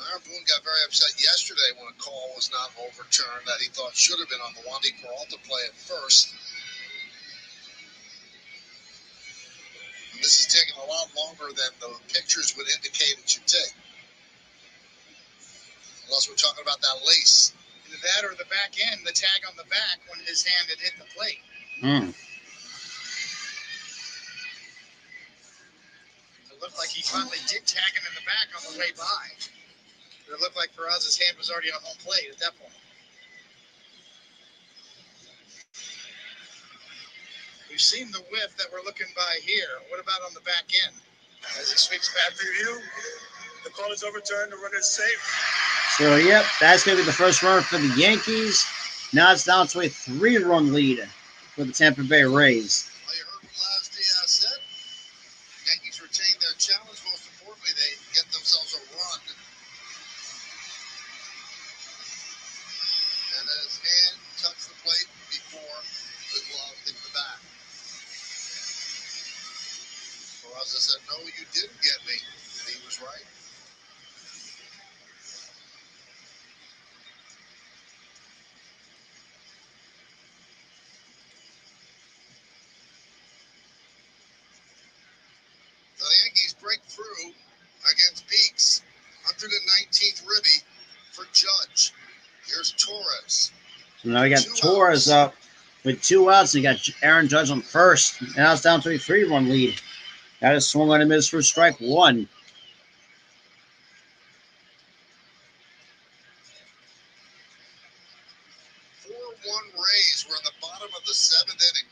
Aaron Boone got very upset yesterday when a call was not overturned that he thought should have been on the Wandy Peralta play at first. And this is taking a lot longer than the pictures would indicate it should take. Unless we're talking about that lace. Either that or the back end, the tag on the back when his hand had hit the plate. Mm. It looked like he finally did tag him in the back on the way by. It looked like Peraza's hand was already on home plate at that point. We've seen the whiff that we're looking by here. What about on the back end? As he sweeps back review, the call is overturned, the runner is safe. So, yep, that's going to be the first run for the Yankees. Now it's down to a 3-run lead for the Tampa Bay Rays. Well, you heard what Lasty said. Yankees retain their challenge. Most importantly, they get themselves a run. And his hand touched the plate before the glove hit the bat. Peraza said, "No, you didn't get me." And he was right. The Yankees break through against Beeks. 119th ribby for Judge. Here's Torres. So now we got Torres up with 2 outs. You got Aaron Judge on first. Now it's down to a 3-run lead. That is swung on him as for strike 1. 4-1 Rays. We're in the bottom of the 7th inning.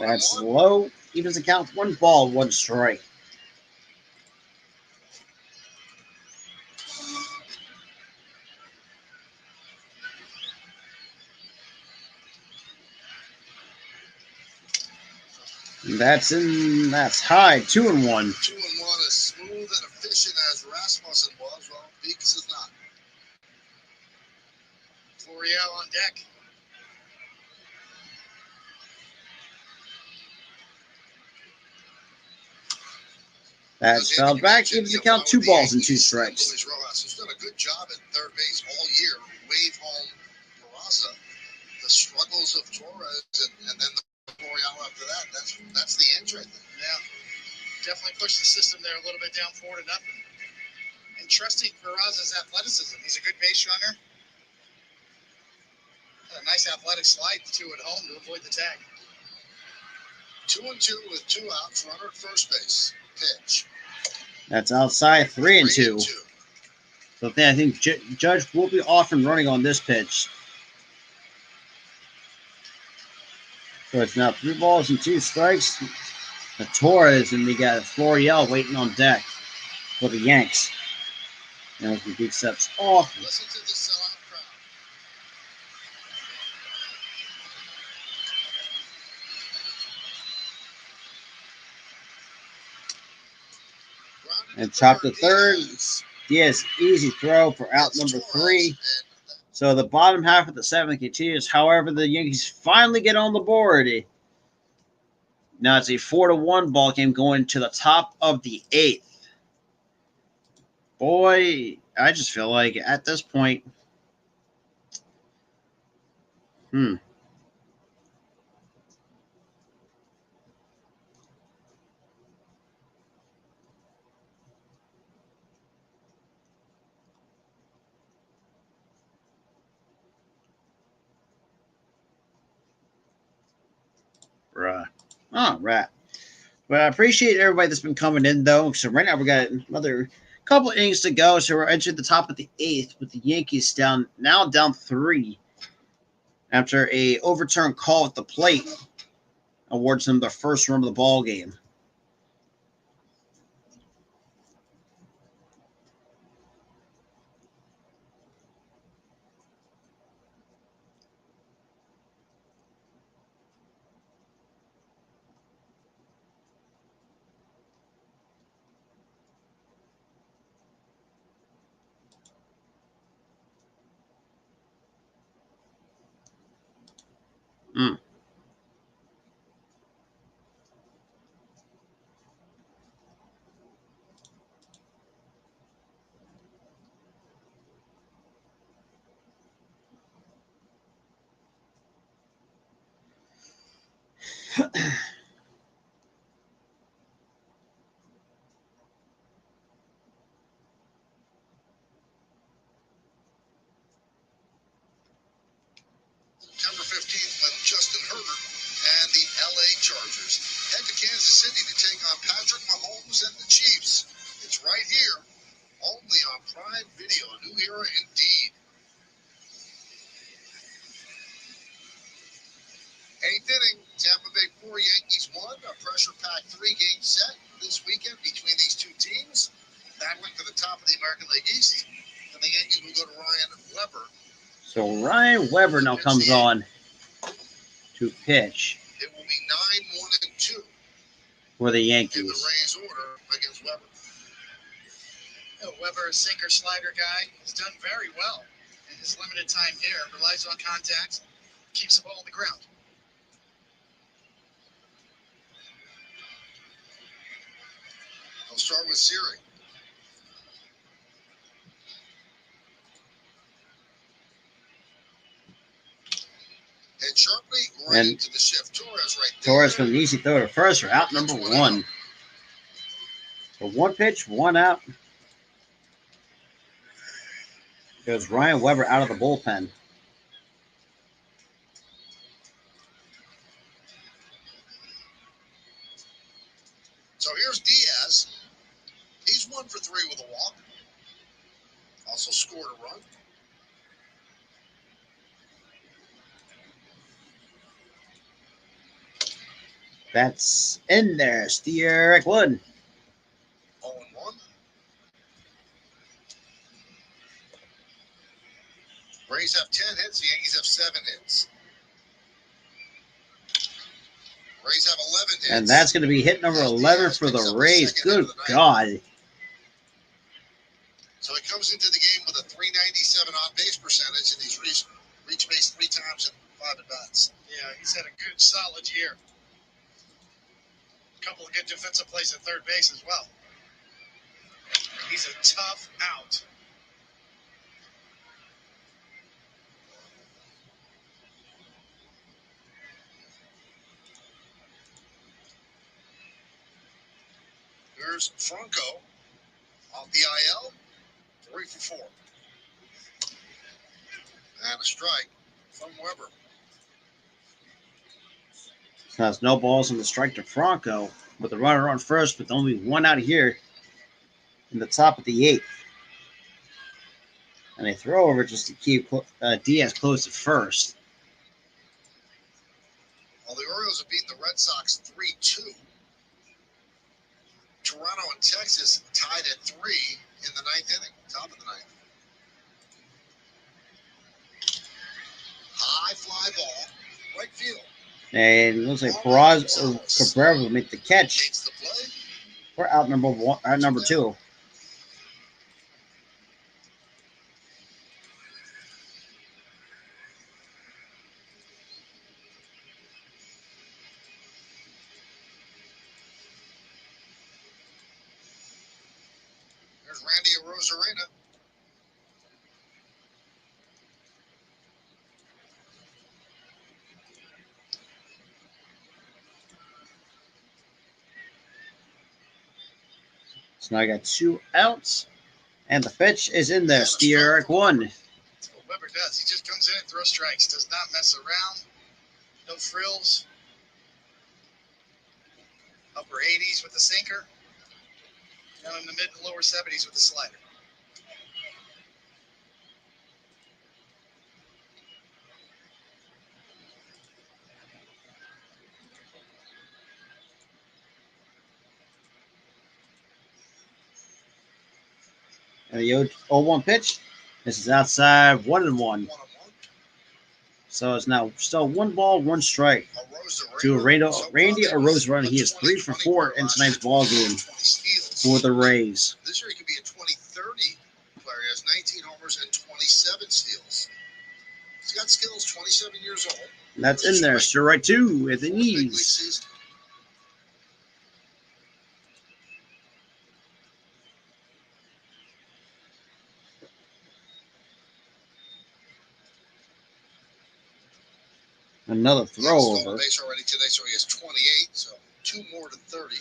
That's low. Evens the count. 1 ball, 1 strike. That's in. That's high. 2-1. 2-1 as smooth and efficient as Rasmussen was. Well, Beeks is not. Florial on deck. That's fouled back. Evens the count. 2 balls and 2 strikes. Luis Rojas, who's done a good job at third base all year, wave home Peraza. The struggles of Torres and then the Florial after that. That's the end right there. Yeah, definitely pushed the system there a little bit down 4-0. And trusting Peraza's athleticism. He's a good base runner. A nice athletic slide to at home to avoid the tag. 2-2 with 2 outs. Runner at first base. Pitch. That's outside. 3-2. 3-2. So I think Judge will be off and running on this pitch. So it's now 3 balls and 2 strikes. The Torres, and we got Florial waiting on deck for the Yanks. Now as the beat steps off. Listen to the sellout crowd. And chop to third. Diaz, easy throw for out number 3. So the bottom half of the 7th continues. However, the Yankees finally get on the board. Now it's a 4-1 ball game going to the top of the 8th. Boy, I just feel like at this point, Bruh. All right. But I appreciate everybody that's been coming in, though. So right now we got another couple innings to go. So we're entering the top of the 8th with the Yankees down 3 after a overturned call at the plate awards them the first run of the ball game. September 15th when Justin Herbert and the LA Chargers head to Kansas City to take on Patrick Mahomes and the Chiefs. It's right here, only on Prime Video. A new era indeed. 8th inning, Tampa Bay 4, Yankees 1. A pressure-packed 3-game set this weekend between these two teams. Battling to the top of the American League East. And the Yankees will go to Ryan Weber. So Ryan Weber now comes on to pitch. It will be 9-1-2 For the in the Yankees. Rays order against Weber. Weber, a sinker slider guy, has done very well in his limited time here. Relies on contact, keeps the ball on the ground. I'll start with Siri. Head sharply right And into the shift. Torres right there. Torres with an easy throw to first for out number 1. So 1 pitch, 1 out. Goes Ryan Weber out of the bullpen. So here's Diaz. He's 1 for 3 with a walk. Also scored a run. That's in there. Steer one. 0-1. Rays have 10 hits. The Yankees have 7 hits. Rays have 11 hits. And that's going to be hit number 11 for the Rays. Good God. So he comes into the game with a .397 on-base percentage, and he's reached base 3 times in 5 at-bats. Yeah, he's had a good, solid year. A couple of good defensive plays at third base as well. He's a tough out. Here's Franco off the IL, 3 for 4. And a strike from Weber. So that's no balls on the strike to Franco with the runner on first with only 1 out here in the top of the 8th. And they throw over just to keep Diaz close at first. Well, the Orioles have beaten the Red Sox 3-2. Toronto and Texas tied at 3 in the 9th inning, top of the 9th. High fly ball, right field. And it looks like Peraz or Cabrera will make the catch Takes the play. for out number 2. There's Randy Arozarena. So now I got 2 outs. And the pitch is in there. Steer 1. That's what Weber does. He just comes in and throws strikes. Does not mess around. No frills. Upper 80s with the sinker. Down in the mid to lower 70s with the slider. And the 0-1 pitch. This is outside 1-1. So it's now still 1 ball, 1 strike to Randy Arozarena. He is 3 for 4 in tonight's ball game for the Rays. This year he could be a 20-30 player. He has 19 homers and 27 steals. He's got skills, 27 years old. That's in there. Strike 2 at the knees. Another throw over. Base already today, so he has 28. So 2 more to 30.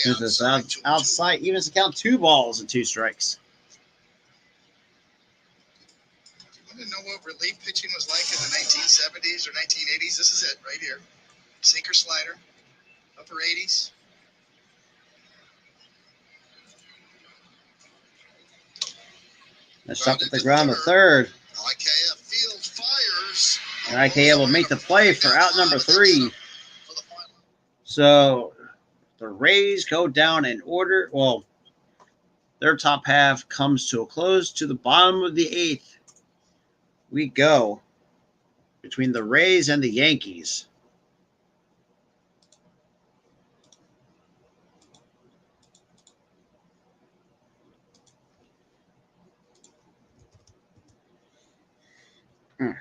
This is outside. Even to count 2 balls and 2 strikes. You want to know what relief pitching was like in the 1970s or 1980s? This is it right here. Sinker slider, upper 80s. Let's shot at the ground, the third. IKF field fires. And IKF will make the play for out number 3. So the Rays go down in order. Well, their top half comes to a close. To the bottom of the 8th, we go between the Rays and the Yankees. Hmm.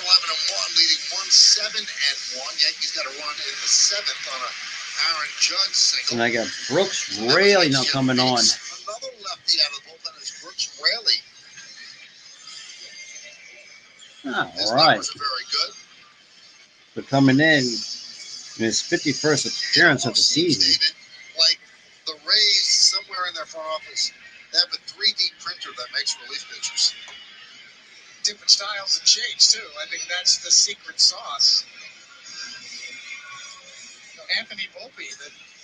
11-1, leading 1-7-1. Yankees got a run in the seventh on a Aaron Judge single. And I got Brooks Raley now coming on. Another lefty out of the bullpen is Brooks Raley. His All right. numbers are very good. But coming in his 51st appearance of the season. David, like the Rays, somewhere in their front office, they have a 3D printer that makes relief pitchers. Different styles and shapes, too. I think that's the secret sauce. Anthony Volpe,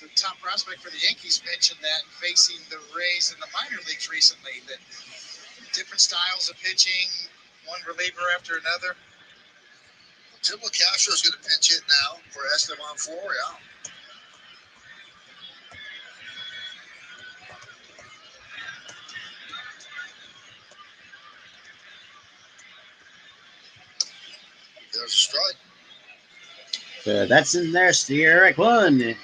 the top prospect for the Yankees, mentioned that facing the Rays in the minor leagues recently, that different styles of pitching, one reliever after another. Tim LaCastro is going to pinch hit now for Esteban Florial. There's a strike. So that's in there, Sierra one. And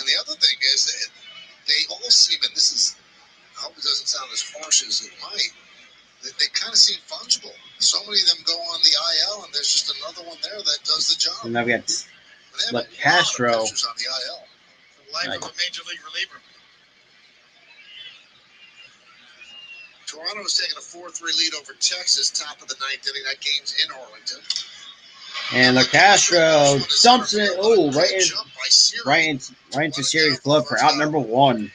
the other thing is that they all seem, and this is, I hope it doesn't sound as harsh as it might, they kind of seem fungible. So many of them go on the IL, and there's just another one there that does the job. And now we got They have LaCastro. a lot of pitchers on the IL. The life of a major league reliever. Toronto is taking a 4-3 lead over Texas, top of the ninth inning. That game's in Arlington. And LaCastro dumps it. Oh, right into Siri's glove for out number one.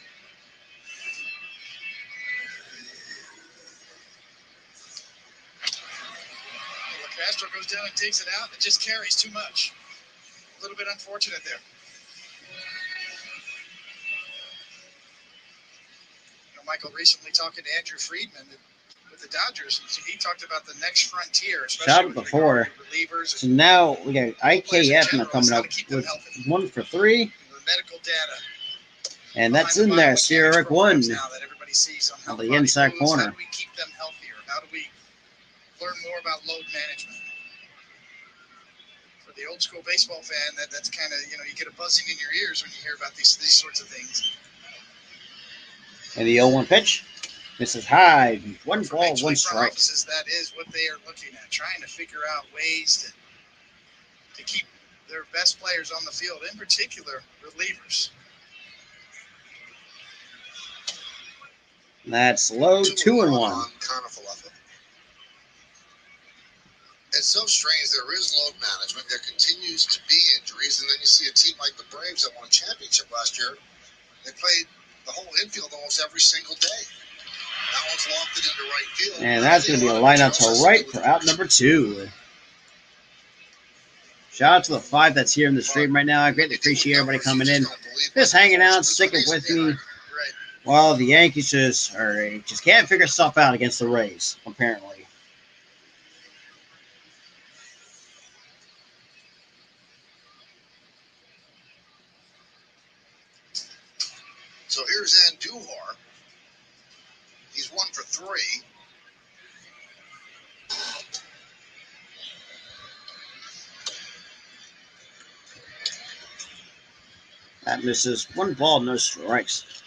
Castro goes down and takes it out. It just carries too much. A little bit unfortunate there. Michael recently talking to Andrew Friedman with the Dodgers. He talked about the next frontier, especially Shouted with before. Relievers. So now we got IKF now coming up with 1 for 3. The medical data. And that's in there, Sierra one now that everybody sees on the inside corner. How do we keep them healthier? How do we learn more about load management? For the old school baseball fan, that's kind of, you get a buzzing in your ears when you hear about these sorts of things. And the 0-1 pitch. This is high. 1 ball, 1 strike. Offices, that is what they are looking at, trying to figure out ways to keep their best players on the field, in particular relievers. That's low, 2-1. It's so strange. There is load management. There continues to be injuries, and then you see a team like the Braves that won a championship last year. They played the whole infield almost every single day. That one's lofted into right field. And that's going to be a line out to right for out number 2. Shout out to the 5 that's here in the stream right now. I greatly appreciate everybody coming in, just hanging out, sticking with me. Well, the Yankees just can't figure stuff out against the Rays, apparently. So here's Andujar. He's 1 for 3. That misses. 1 ball, no strikes.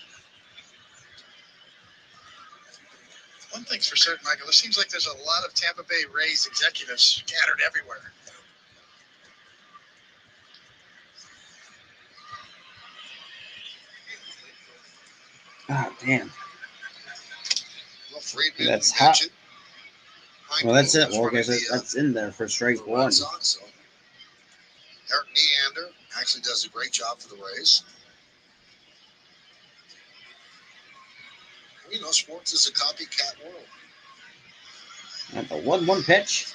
One thing's for certain, Michael, it seems like there's a lot of Tampa Bay Rays executives scattered everywhere. Oh, damn. Well, Friedman That's hot. Well, that's it. Well, I guess the, that's in there for strike 1. Sox, so. Eric Neander actually does a great job for the Rays. Sports is a copycat world. And the 1-1 pitch.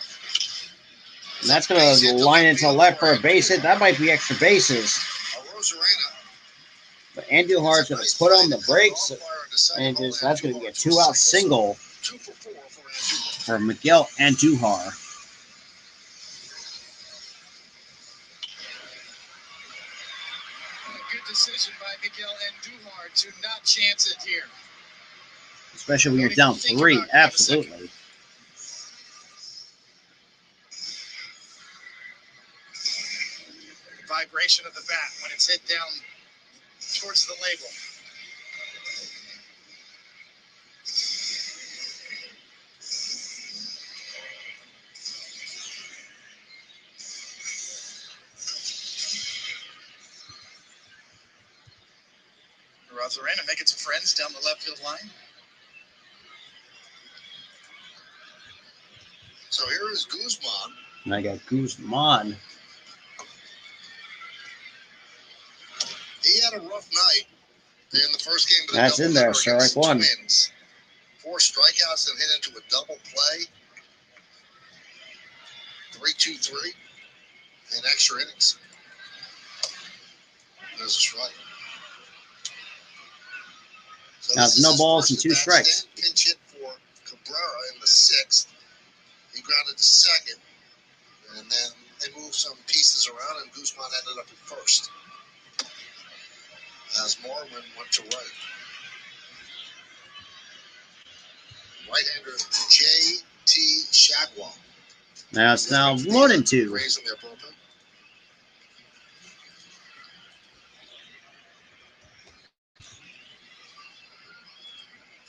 And that's going to line into left for a base hit. That might be extra bases. But Andujar's going to put on the brakes. And that's going to be a 2-out single for Miguel Andujar. Good decision by Miguel Andujar to not chance it here. Especially when you're down 3. Absolutely. The vibration of the bat when it's hit down towards the label. if they're in and making some friends down the left field line. So here is Guzman. And I got Guzman. He had a rough night in the first game. Of the That's in there, strike one. Twins. 4 strikeouts and hit into a double play. 3-2-3 in extra innings. There's a strike. So now, no balls and 2 strikes. Pinch hit for Cabrera in the 6th. He grounded to second. And then they moved some pieces around, and Guzman ended up at first. As Morwin went to right. Right-hander J.T. Shagwell. Now it's now 1-2. Raising their bullpen.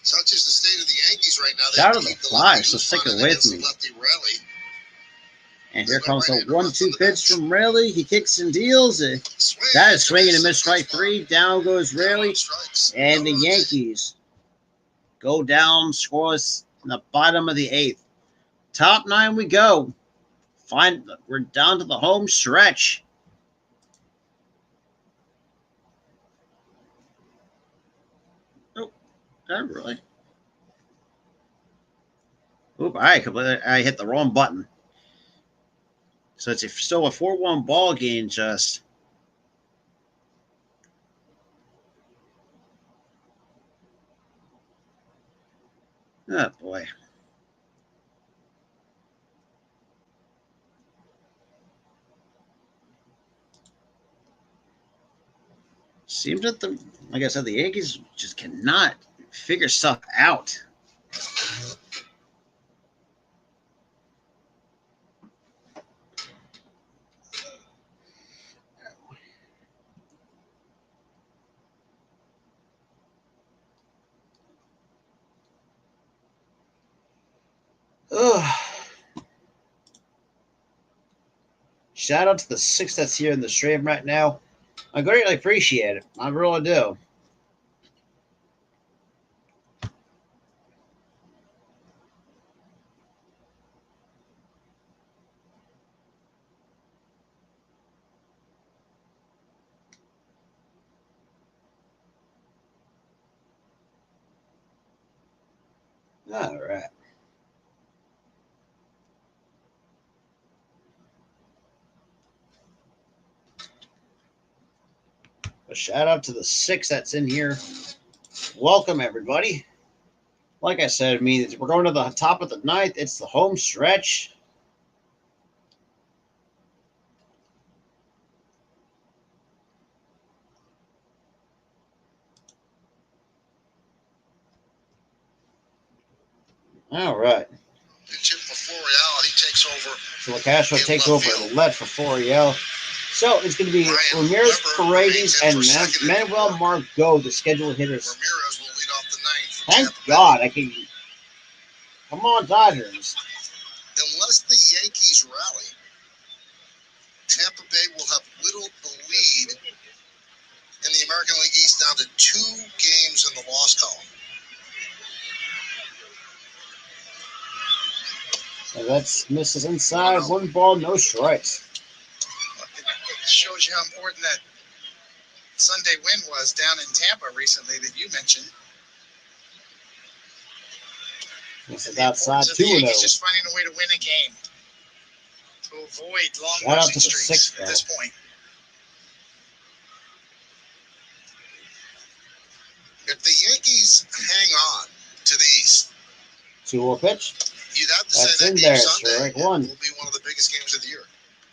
Such is the state of the Yankees right now. Shout out to the fly, so stick it with me. And here comes a 1-2 pitch from Rayleigh. He kicks and deals. That is swinging and miss, strike 3. Down goes Rayleigh. And the Yankees go down scoreless in the bottom of the 8th. Top 9 we go. We're down to the home stretch. Oh, not really. Oop, I hit the wrong button. So it's still a 4-1 ball game, just. Oh, boy. Seems that like I said, the Yankees just cannot figure stuff out. Ugh. Shout out to the 6 that's here in the stream right now. I greatly appreciate it. I really do. All right. A shout out to the 6 that's in here. Welcome, everybody. Like I said, we're going to the top of the 9th. It's the home stretch. All right. Pitch hit for Florial. He takes over. So Castro takes over the lead for Florial. So it's going to be Ramirez, Paredes, and Manuel Margot, the scheduled hitters. Ramirez will lead off the 9th. Thank God I can. Come on, Dodgers. Unless the Yankees rally, Tampa Bay will have whittled the lead in the American League East down to 2 games in the loss column. So that's misses inside. 1 ball, no strikes. It shows you how important that Sunday win was down in Tampa recently that you mentioned. It's outside 2-0. Yankees just finding a way to win a game, to avoid long losing streaks at this point. If the Yankees hang on to the East, 2-0 pitch. You'd have to That's say that in game there, Sunday strike 1. will be one of the biggest games of the year.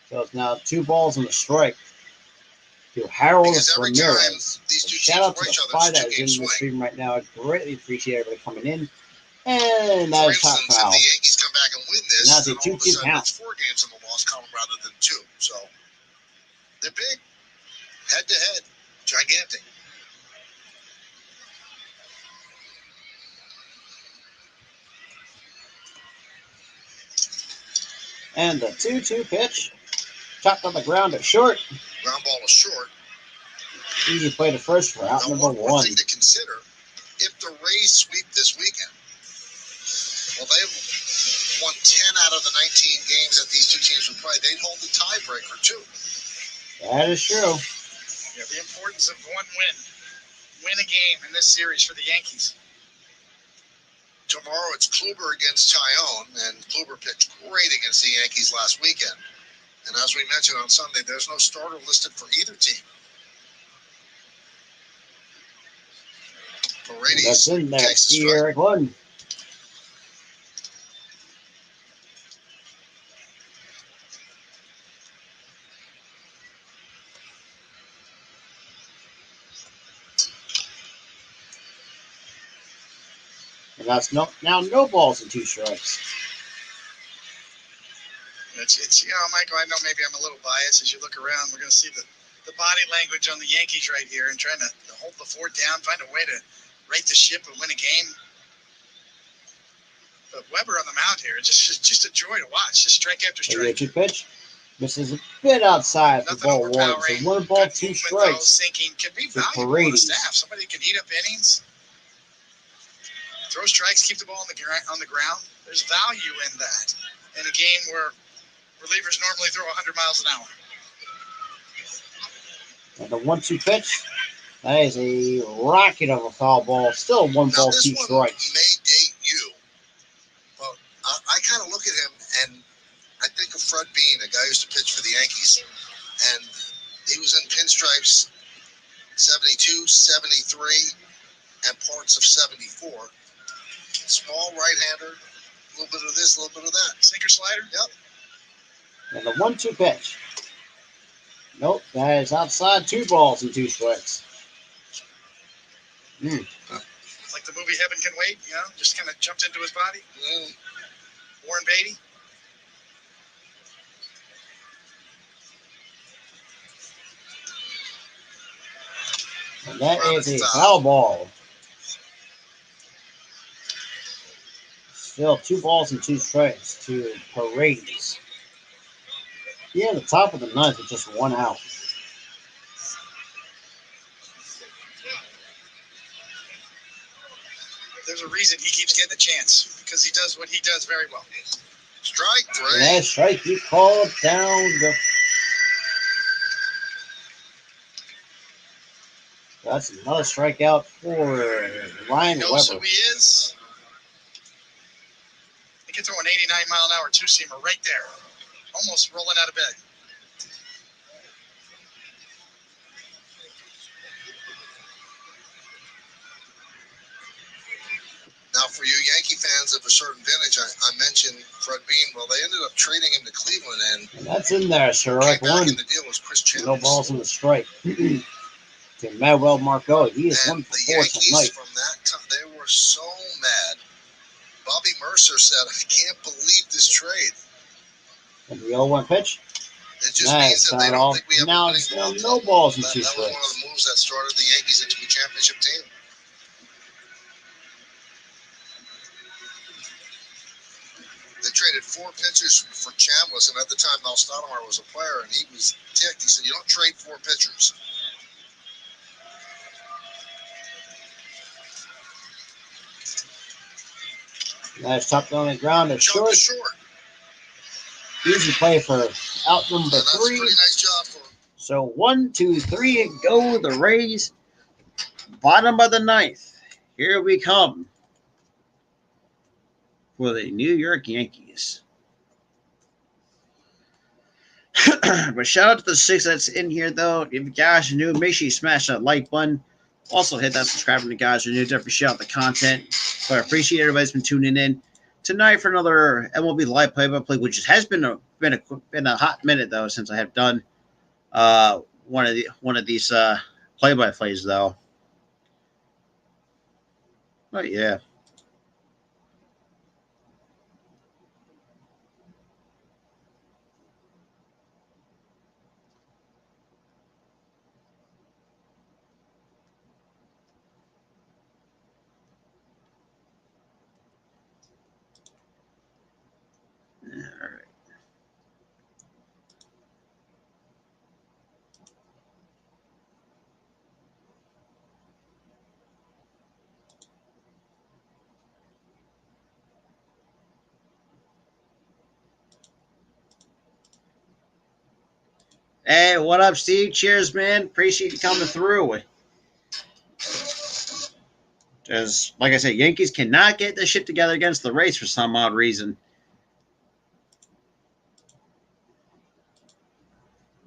So it's now 2 balls and a strike to Harold Because every time Ramirez. these two Shout teams out to play each the other, 5 that it's a is 2-game in the swing. stream right now. I greatly appreciate everybody coming in. And that For is top instance, foul. if the Yankees come back and win this, Now it's a then all of a 2-2 sudden count. it's 4 games in the loss column rather than 2. So they're big, head to head, gigantic. And the 2-2 pitch. Chopped on the ground at short. Ground ball is short. Easy play the first for out Now, number one more one. thing to consider, if the Rays sweep this weekend, well, they've won 10 out of the 19 games that these two teams would play. They'd hold the tiebreaker, too. That is true. Yeah, the importance of one win. Win a game in this series for the Yankees. Tomorrow it's Kluber against Tyone, and Kluber pitched great against the Yankees last weekend. And as we mentioned on Sunday, there's no starter listed for either team. That's Paredes in there. takes the strike. Eric one. And that's now no balls and 2 strikes. It's Michael, I know maybe I'm a little biased. As you look around, we're going to see the body language on the Yankees right here and trying to hold the fort down, find a way to right the ship and win a game. But Weber on the mound here, it's just a joy to watch. Just strike after strike. The pitch misses a bit outside for Nothing ball 1. overpowering. So 1 ball, Good 2 movement, though, strikes. sinking can be for valuable on the Paredes. staff. Somebody can eat up innings, throw strikes, keep the ball on the ground. There's value in that in a game where relievers normally throw 100 miles an hour. And the 1-2 pitch. That is a rocket of a foul ball. Still 1 Now, ball, this 2 one strikes. may date you, but I kind of look at him and I think of Fred Bean, a guy who used to pitch for the Yankees. And he was in pinstripes 72, 73, and parts of 74. Small right-hander, a little bit of this, a little bit of that. Sinker slider? Yep. And the 1-2 pitch. Nope, that is outside. 2 balls and 2 strikes. Like the movie Heaven Can Wait, just kind of jumped into his body. Warren Beatty. And that is a foul ball. Still 2 balls and 2 strikes to Paredes. Yeah, the top of the 9th with just 1 out. There's a reason he keeps getting a chance because he does what he does very well. Strike three. And that strike you called down the. That's another strikeout for Ryan He knows Weber. who he is. He can throw an 89-mile-an-hour two-seamer right there, almost rolling out of bed. Now, for you Yankee fans of a certain vintage, I mentioned Fred Bean. Well, they ended up trading him to Cleveland, and that's in there, strike came back 1. in the deal was Chris Chandler. No balls in the strike. To Manuel Marco. He is And 1 for the 4 Yankees tonight. from that time, they were so mad. Bobby Mercer said, "I can't believe this trade." And the 0-1 pitch. It just Nice, means that they don't think we have now a winning ball no club. balls and That 2 was one of strikes. the moves that started the Yankees into a championship team. They traded 4 pitchers for Chambliss, and at the time, Mel Stoudemire was a player, and he was ticked. He said, "You don't trade 4 pitchers." That's topped on the ground. It's Shot short. to short. Easy play for out number And that's a 3. pretty nice job for him. So 1, 2, 3 and go. The Rays. Bottom of the 9th. Here we come for the New York Yankees. But shout out to the 6 that's in here, though. If you guys are new, make sure you smash that like button. Also, hit that subscribe button, guys. You're new. Definitely share out the content. But I appreciate everybody's been tuning in tonight for another MLB live play-by-play, which has been a hot minute though since I have done one of these play-by-plays though. But yeah. All right. Hey, what up, Steve? Cheers, man. Appreciate you coming through. Because, like I said, Yankees cannot get this shit together against the Rays for some odd reason.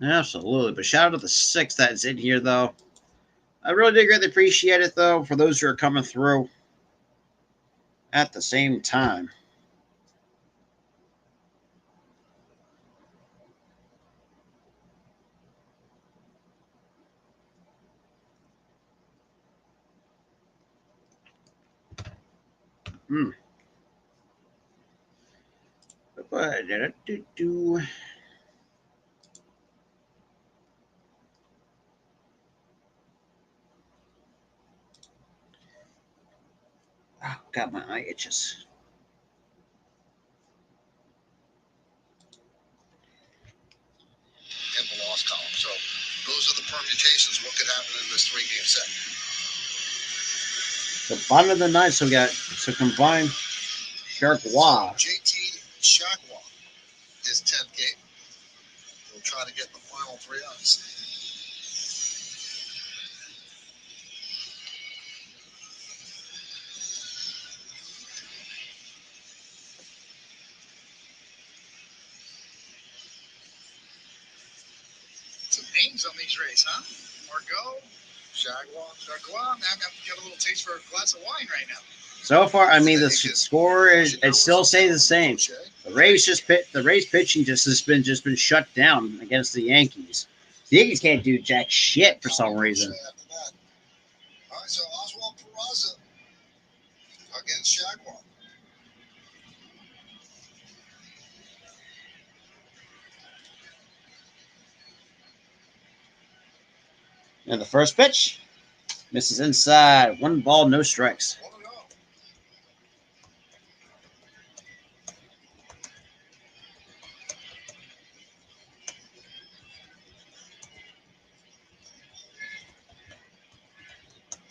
Absolutely. But shout out to the 6 that's in here, though. I really do greatly appreciate it, though, for those who are coming through at the same time. Hmm. Oh, God, my eye itches. In the loss column. So those are the permutations. What could happen in this 3-game set? The bottom of the ninth, so we got combined Sharkwa. JT Shagwa, his 10th game. He'll try to get the final 3 outs. Some names on these Rays, huh? Margot, Shagwa. I'm got a little taste for a glass of wine right now. So far, I mean, the score is it still stays the same. The Rays pitching has been shut down against the Yankees. The Yankees can't do jack shit for some reason. All right, so Oswald Peraza against Shagwa. And the first pitch misses inside. 1 ball, no strikes.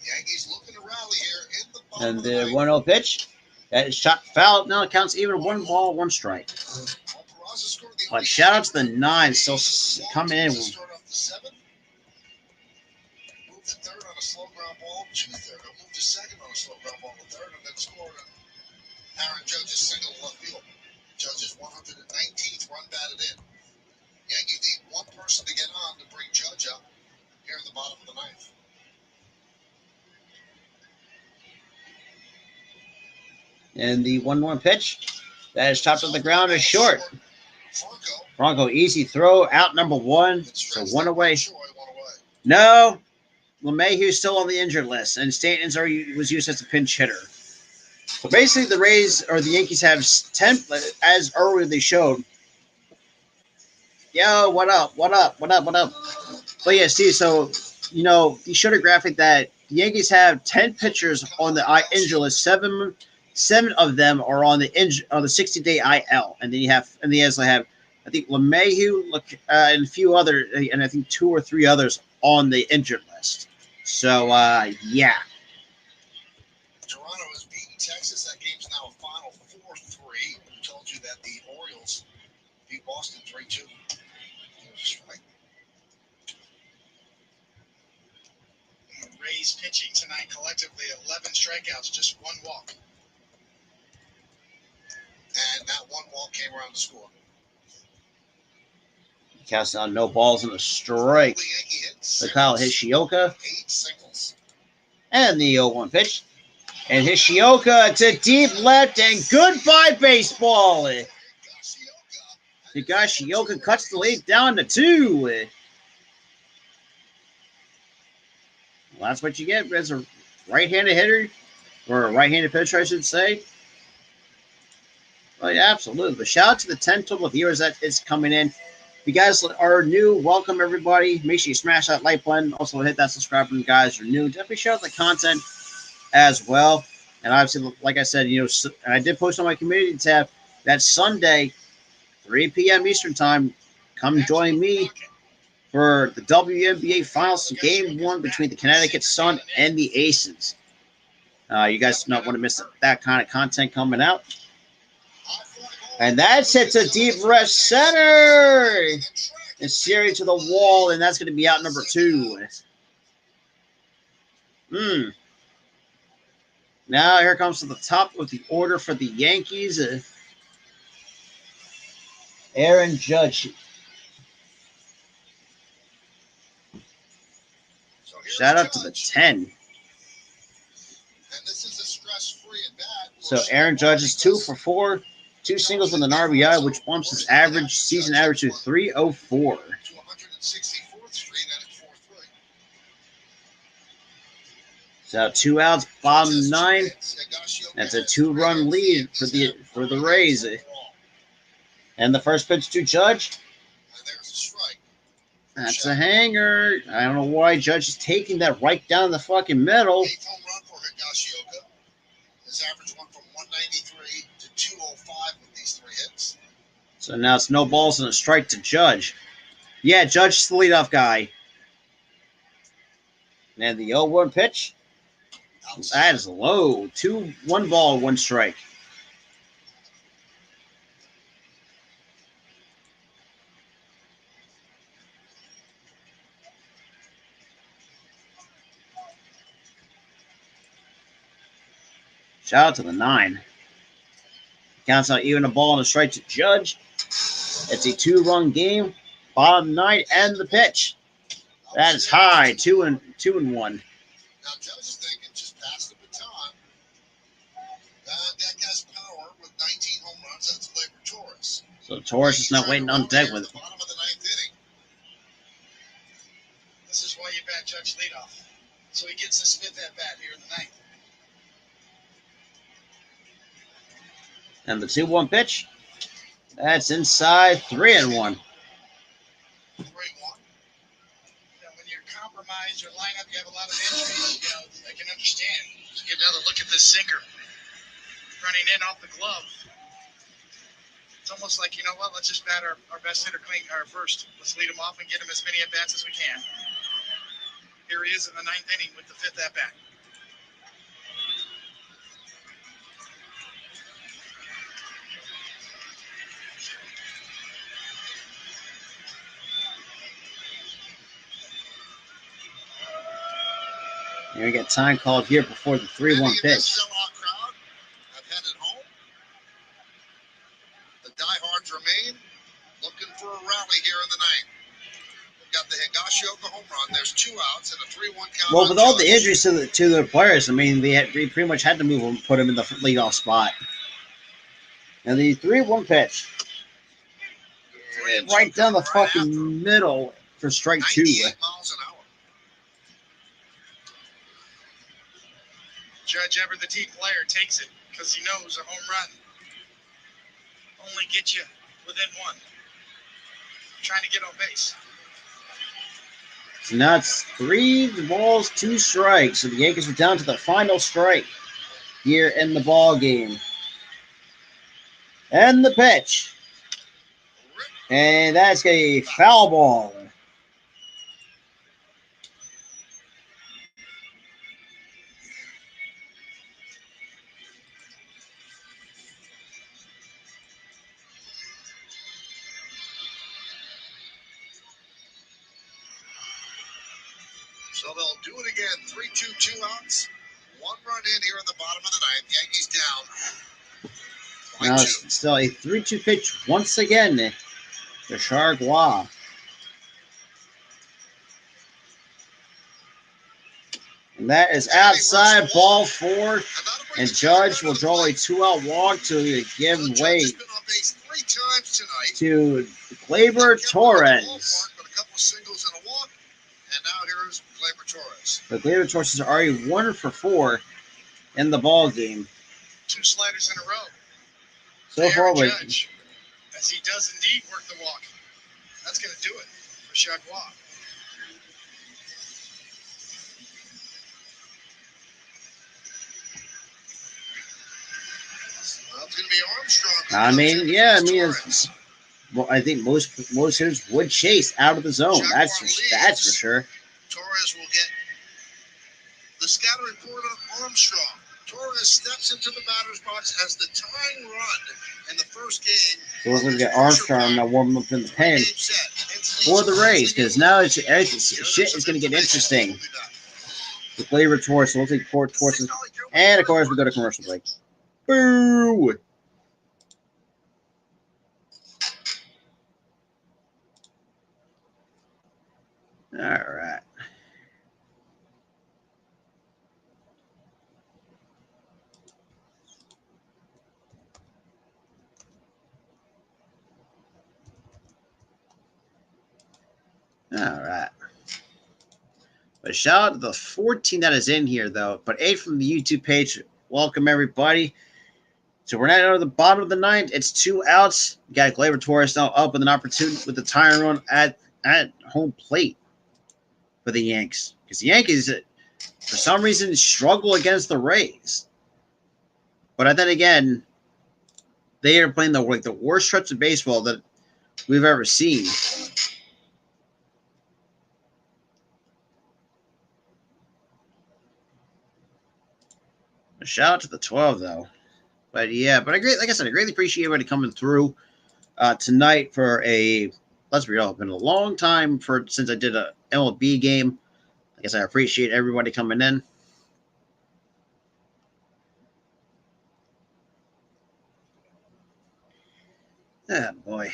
Yankees looking to rally here in the bottom And of the the ninth. 1-0 pitch. That is shot foul. Now it counts even. 1 ball, 1 strike. But shout out to the 9 still coming in. Start off the 7. Move to 3rd on a slow ground ball to 3rd. Move to 2nd on a slow ground ball to 3rd, and then score Aaron Judge's single left field. Judge's 119th run batted in. Yankees need one person to get on to bring Judge up here in the bottom of the 9th. And the 1-1 pitch. That is chopped on the ground is short. Franco, easy throw. Out number 1. So 1 away. No. LeMahieu's still on the injured list. And Stanton's was used as a pinch hitter. So basically, the Rays or the Yankees have 10, as earlier they showed. Yo, what up? What up? What up? What up? But yeah, Steve, so, you showed a graphic that the Yankees have 10 pitchers on the injured list. Seven of them are on the 60-day IL, and then you have, I think LeMahieu, and a few other, and I think 2 or 3 others on the injured list. So yeah. Toronto has beaten Texas. That game's now a final 4-3. We told you that the Orioles beat Boston 3-2. Right. Rays pitching tonight collectively 11 strikeouts, just 1 walk. And that 1 walk came around to score. Cast out no balls and a strike. So Kyle Hishioka. 8 singles. And the 0-1 pitch. And Hishioka to deep left, and goodbye baseball. Higashioka cuts the lead down to 2. Well, that's what you get as a right-handed hitter, or a right-handed pitcher, I should say. Oh, yeah, absolutely. But shout out to the 10 total viewers that is coming in. If you guys are new, welcome everybody. Make sure you smash that like button. Also hit that subscribe button, guys. You're new. Definitely share out the content as well. And obviously, like I said, I did post on my community tab that Sunday, 3 p.m. Eastern time. Come join me for the WNBA Finals, Game 1 between the Connecticut Sun and the Aces. You guys do not want to miss that kind of content coming out. And that's it to deep left center. And Siri to the wall, and that's going to be out number 2. Now here comes to the top of the order for the Yankees. Aaron Judge. Shout out to the 10. And this is a stress-free at bat. So Aaron Judge is 2 for 4, 2 singles with an RBI, which bumps his season average to 304. To 164th Street at 4-3. So 2 outs, bottom 9. That's a 2-run lead for the Rays. And the first pitch to Judge. And there's a strike. That's a hanger. I don't know why Judge is taking that right down the fucking middle. 8th home run for Higashioka. His average went from 193 to 205 with these 3 hits. So now it's no balls and a strike to Judge. Yeah, Judge is the leadoff guy. And the 0-1 pitch. That is low. 1 ball, 1 strike. Shout out to the 9. Counts out even a ball and a strike to Judge. It's a 2-run game. Bottom 9 and the pitch. That is high. 2 and 1. Now Judge is thinking just pass the baton. That guy's power with 19 home runs. That's Gleyber Torres. So Torres is not waiting on deck with it. Bottom of the 9th inning. This is why you bat Judge leadoff. So he gets his 5th at bat here in the 9th. And the 2-1 pitch. That's inside. 3-1. 3-1. When you're compromised, your lineup, you have a lot of injuries. I can understand. Get another look at this sinker running in off the glove. It's almost like, you know what? Let's just bat our best hitter clean first. Let's lead him off and get him as many at bats as we can. Here he is in the 9th inning with the 5th at bat. You're going to get time called here before the 3-1 pitch. Crowd have headed home. The diehards remain looking for a rally here in the 9th. We've got the Higashioka home run. There's 2 outs and a 3-1 count. Well, with all the injuries to the players, I mean, they pretty much had to move him, put him in the leadoff spot. And the 3-1 pitch. Right down the fucking middle for strike 2. 98 miles an hour. Judge, ever the team player, takes it because he knows a home run only gets you within 1. Trying to get on base. So now it's 3 balls, 2 strikes. So the Yankees are down to the final strike here in the ball game. And the pitch. And that's a foul ball. So they'll do it again. 3-2, 2 outs. 1 run in here in the bottom of the 9th. Yankees down. Now it's still a 3-2 pitch once again to Chargois. And that is outside, ball 4. And Judge will draw a 2-out walk to give way to Gleyber Torres. A couple singles and a walk. And now here's Gleyber Torres. But Gleyber Torres is already 1 for 4 in the ball game. 2 sliders in a row. So far, Judge, as he does indeed work the walk. That's going to do it for Chargois. Well, it's going to be Armstrong. I mean, yeah, well, I think most hitters would chase out of the zone. That's for sure. Torres will get the scatter report on Armstrong. Torres steps into the batter's box as the tying run in the first game. So we're going to get Armstrong now warming up in the pen for the Rays, because now shit is going to get interesting. The flavor Torres, so we'll take Torres. And of course, we go to commercial break. Boo! All right. All right. But shout out to the 14 that is in here, though. But 8 from the YouTube page. Welcome, everybody. So we're now at the bottom of the ninth. It's 2 outs. You got Gleyber Torres now up with an opportunity with the tying run at home plate for the Yanks. Because the Yankees, for some reason, struggle against the Rays. But then again, they are playing the worst stretch of baseball that we've ever seen. A shout out to the 12, though. But yeah, I greatly appreciate everybody coming through tonight for let's be real, it's been a long time since I did a MLB game. I guess I appreciate everybody coming in. Ah, boy.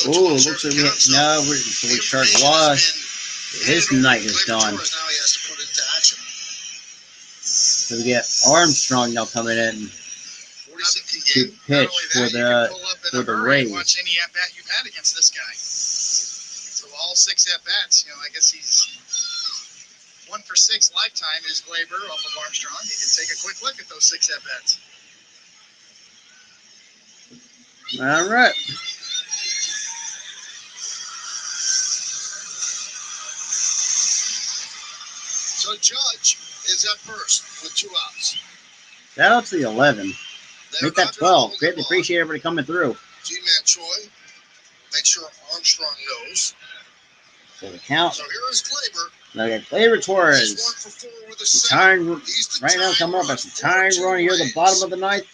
Oh, looks like we Chargois. His night is done. So we get Armstrong now coming in to pitch for the Rays. Watch any at bat you've had against this guy. So all 6 at bats, I guess he's 1 for 6 lifetime is Gleyber off of Armstrong. You can take a quick look at those 6 at bats. All right. So Judge is at first with 2 outs. Shout out to the 11. Make that 12. Greatly appreciate everybody coming through. G-Man Choi. Make sure Armstrong knows. So the count. So here is Gleyber. Now we got Gleyber Torres. He's 1 for 4 with a The single. tying right now coming up. That's the tying run here at the bottom of the ninth.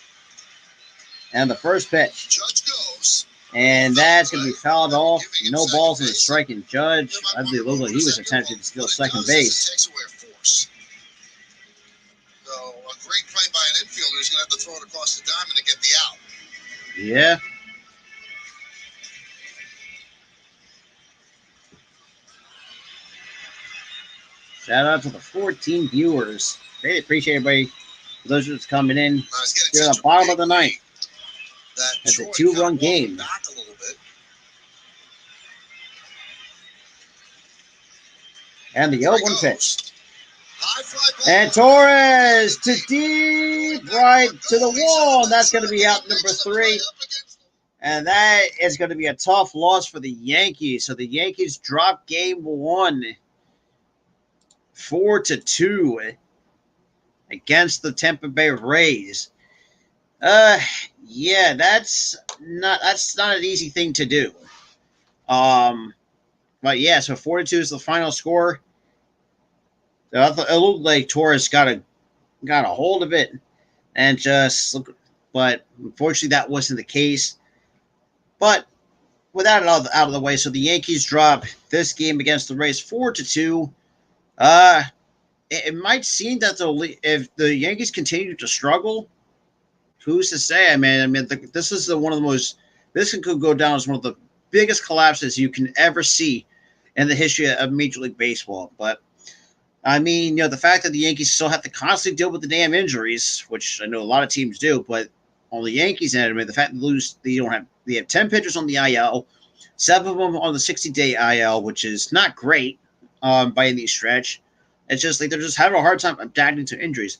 And the first pitch. Judge goes. And that's going to be fouled off. No balls and a striking Judge. I believe it looked like he was attempting to steal second base. Takes away a force. So a great play by an infielder who's going to have to throw it across the diamond to get the out. Yeah. Shout out to the 14 viewers. Greatly appreciate everybody. For those who's coming in. Here at the bottom of the ninth. That's a 2-run game. Back a little bit. And the 0-1 pitch. And Torres to deep right to the wall. And that's going to be out number 3. And that is going to be a tough loss for the Yankees. So the Yankees drop game 1, 4-2 against the Tampa Bay Rays. Yeah, that's not an easy thing to do. But yeah, so 4-2 is the final score. It looked like Torres got a hold of it and but unfortunately that wasn't the case. But with that out of the way, so the Yankees drop this game against the Rays 4-2. It might seem that if the Yankees continue to struggle, who's to say? I mean, this is one of the most. This could go down as one of the biggest collapses you can ever see in the history of Major League Baseball. But I mean, the fact that the Yankees still have to constantly deal with the damn injuries, which I know a lot of teams do, but on the Yankees end, the fact that they have 10 pitchers on the IL, 7 of them on the 60-day IL, which is not great by any stretch. It's just like they're just having a hard time adapting to injuries.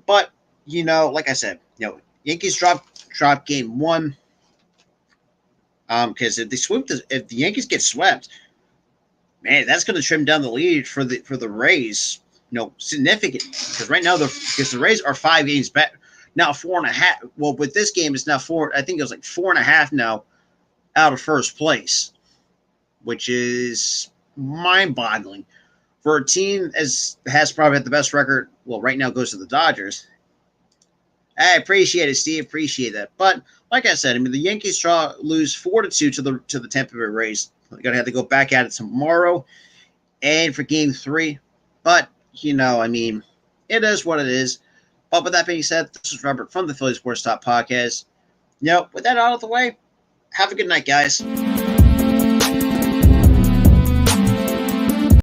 But like I said, Yankees drop game 1. Because if the Yankees get swept, man, that's going to trim down the lead for the Rays significant, because right now because the Rays are 5 games back now, 4.5. Well, with this game, it's now 4. I think it was like 4.5 now out of first place, which is mind-boggling for a team as has probably had the best record. Well, right now goes to the Dodgers. I appreciate it, Steve. Appreciate that. But like I said, I mean, the Yankees lose 4-2 to the Tampa Bay Rays. They're gonna have to go back at it tomorrow, and for Game 3. But I mean, it is what it is. But with that being said, this is Robert from the Philly Sports Talk Podcast. With that out of the way, have a good night, guys.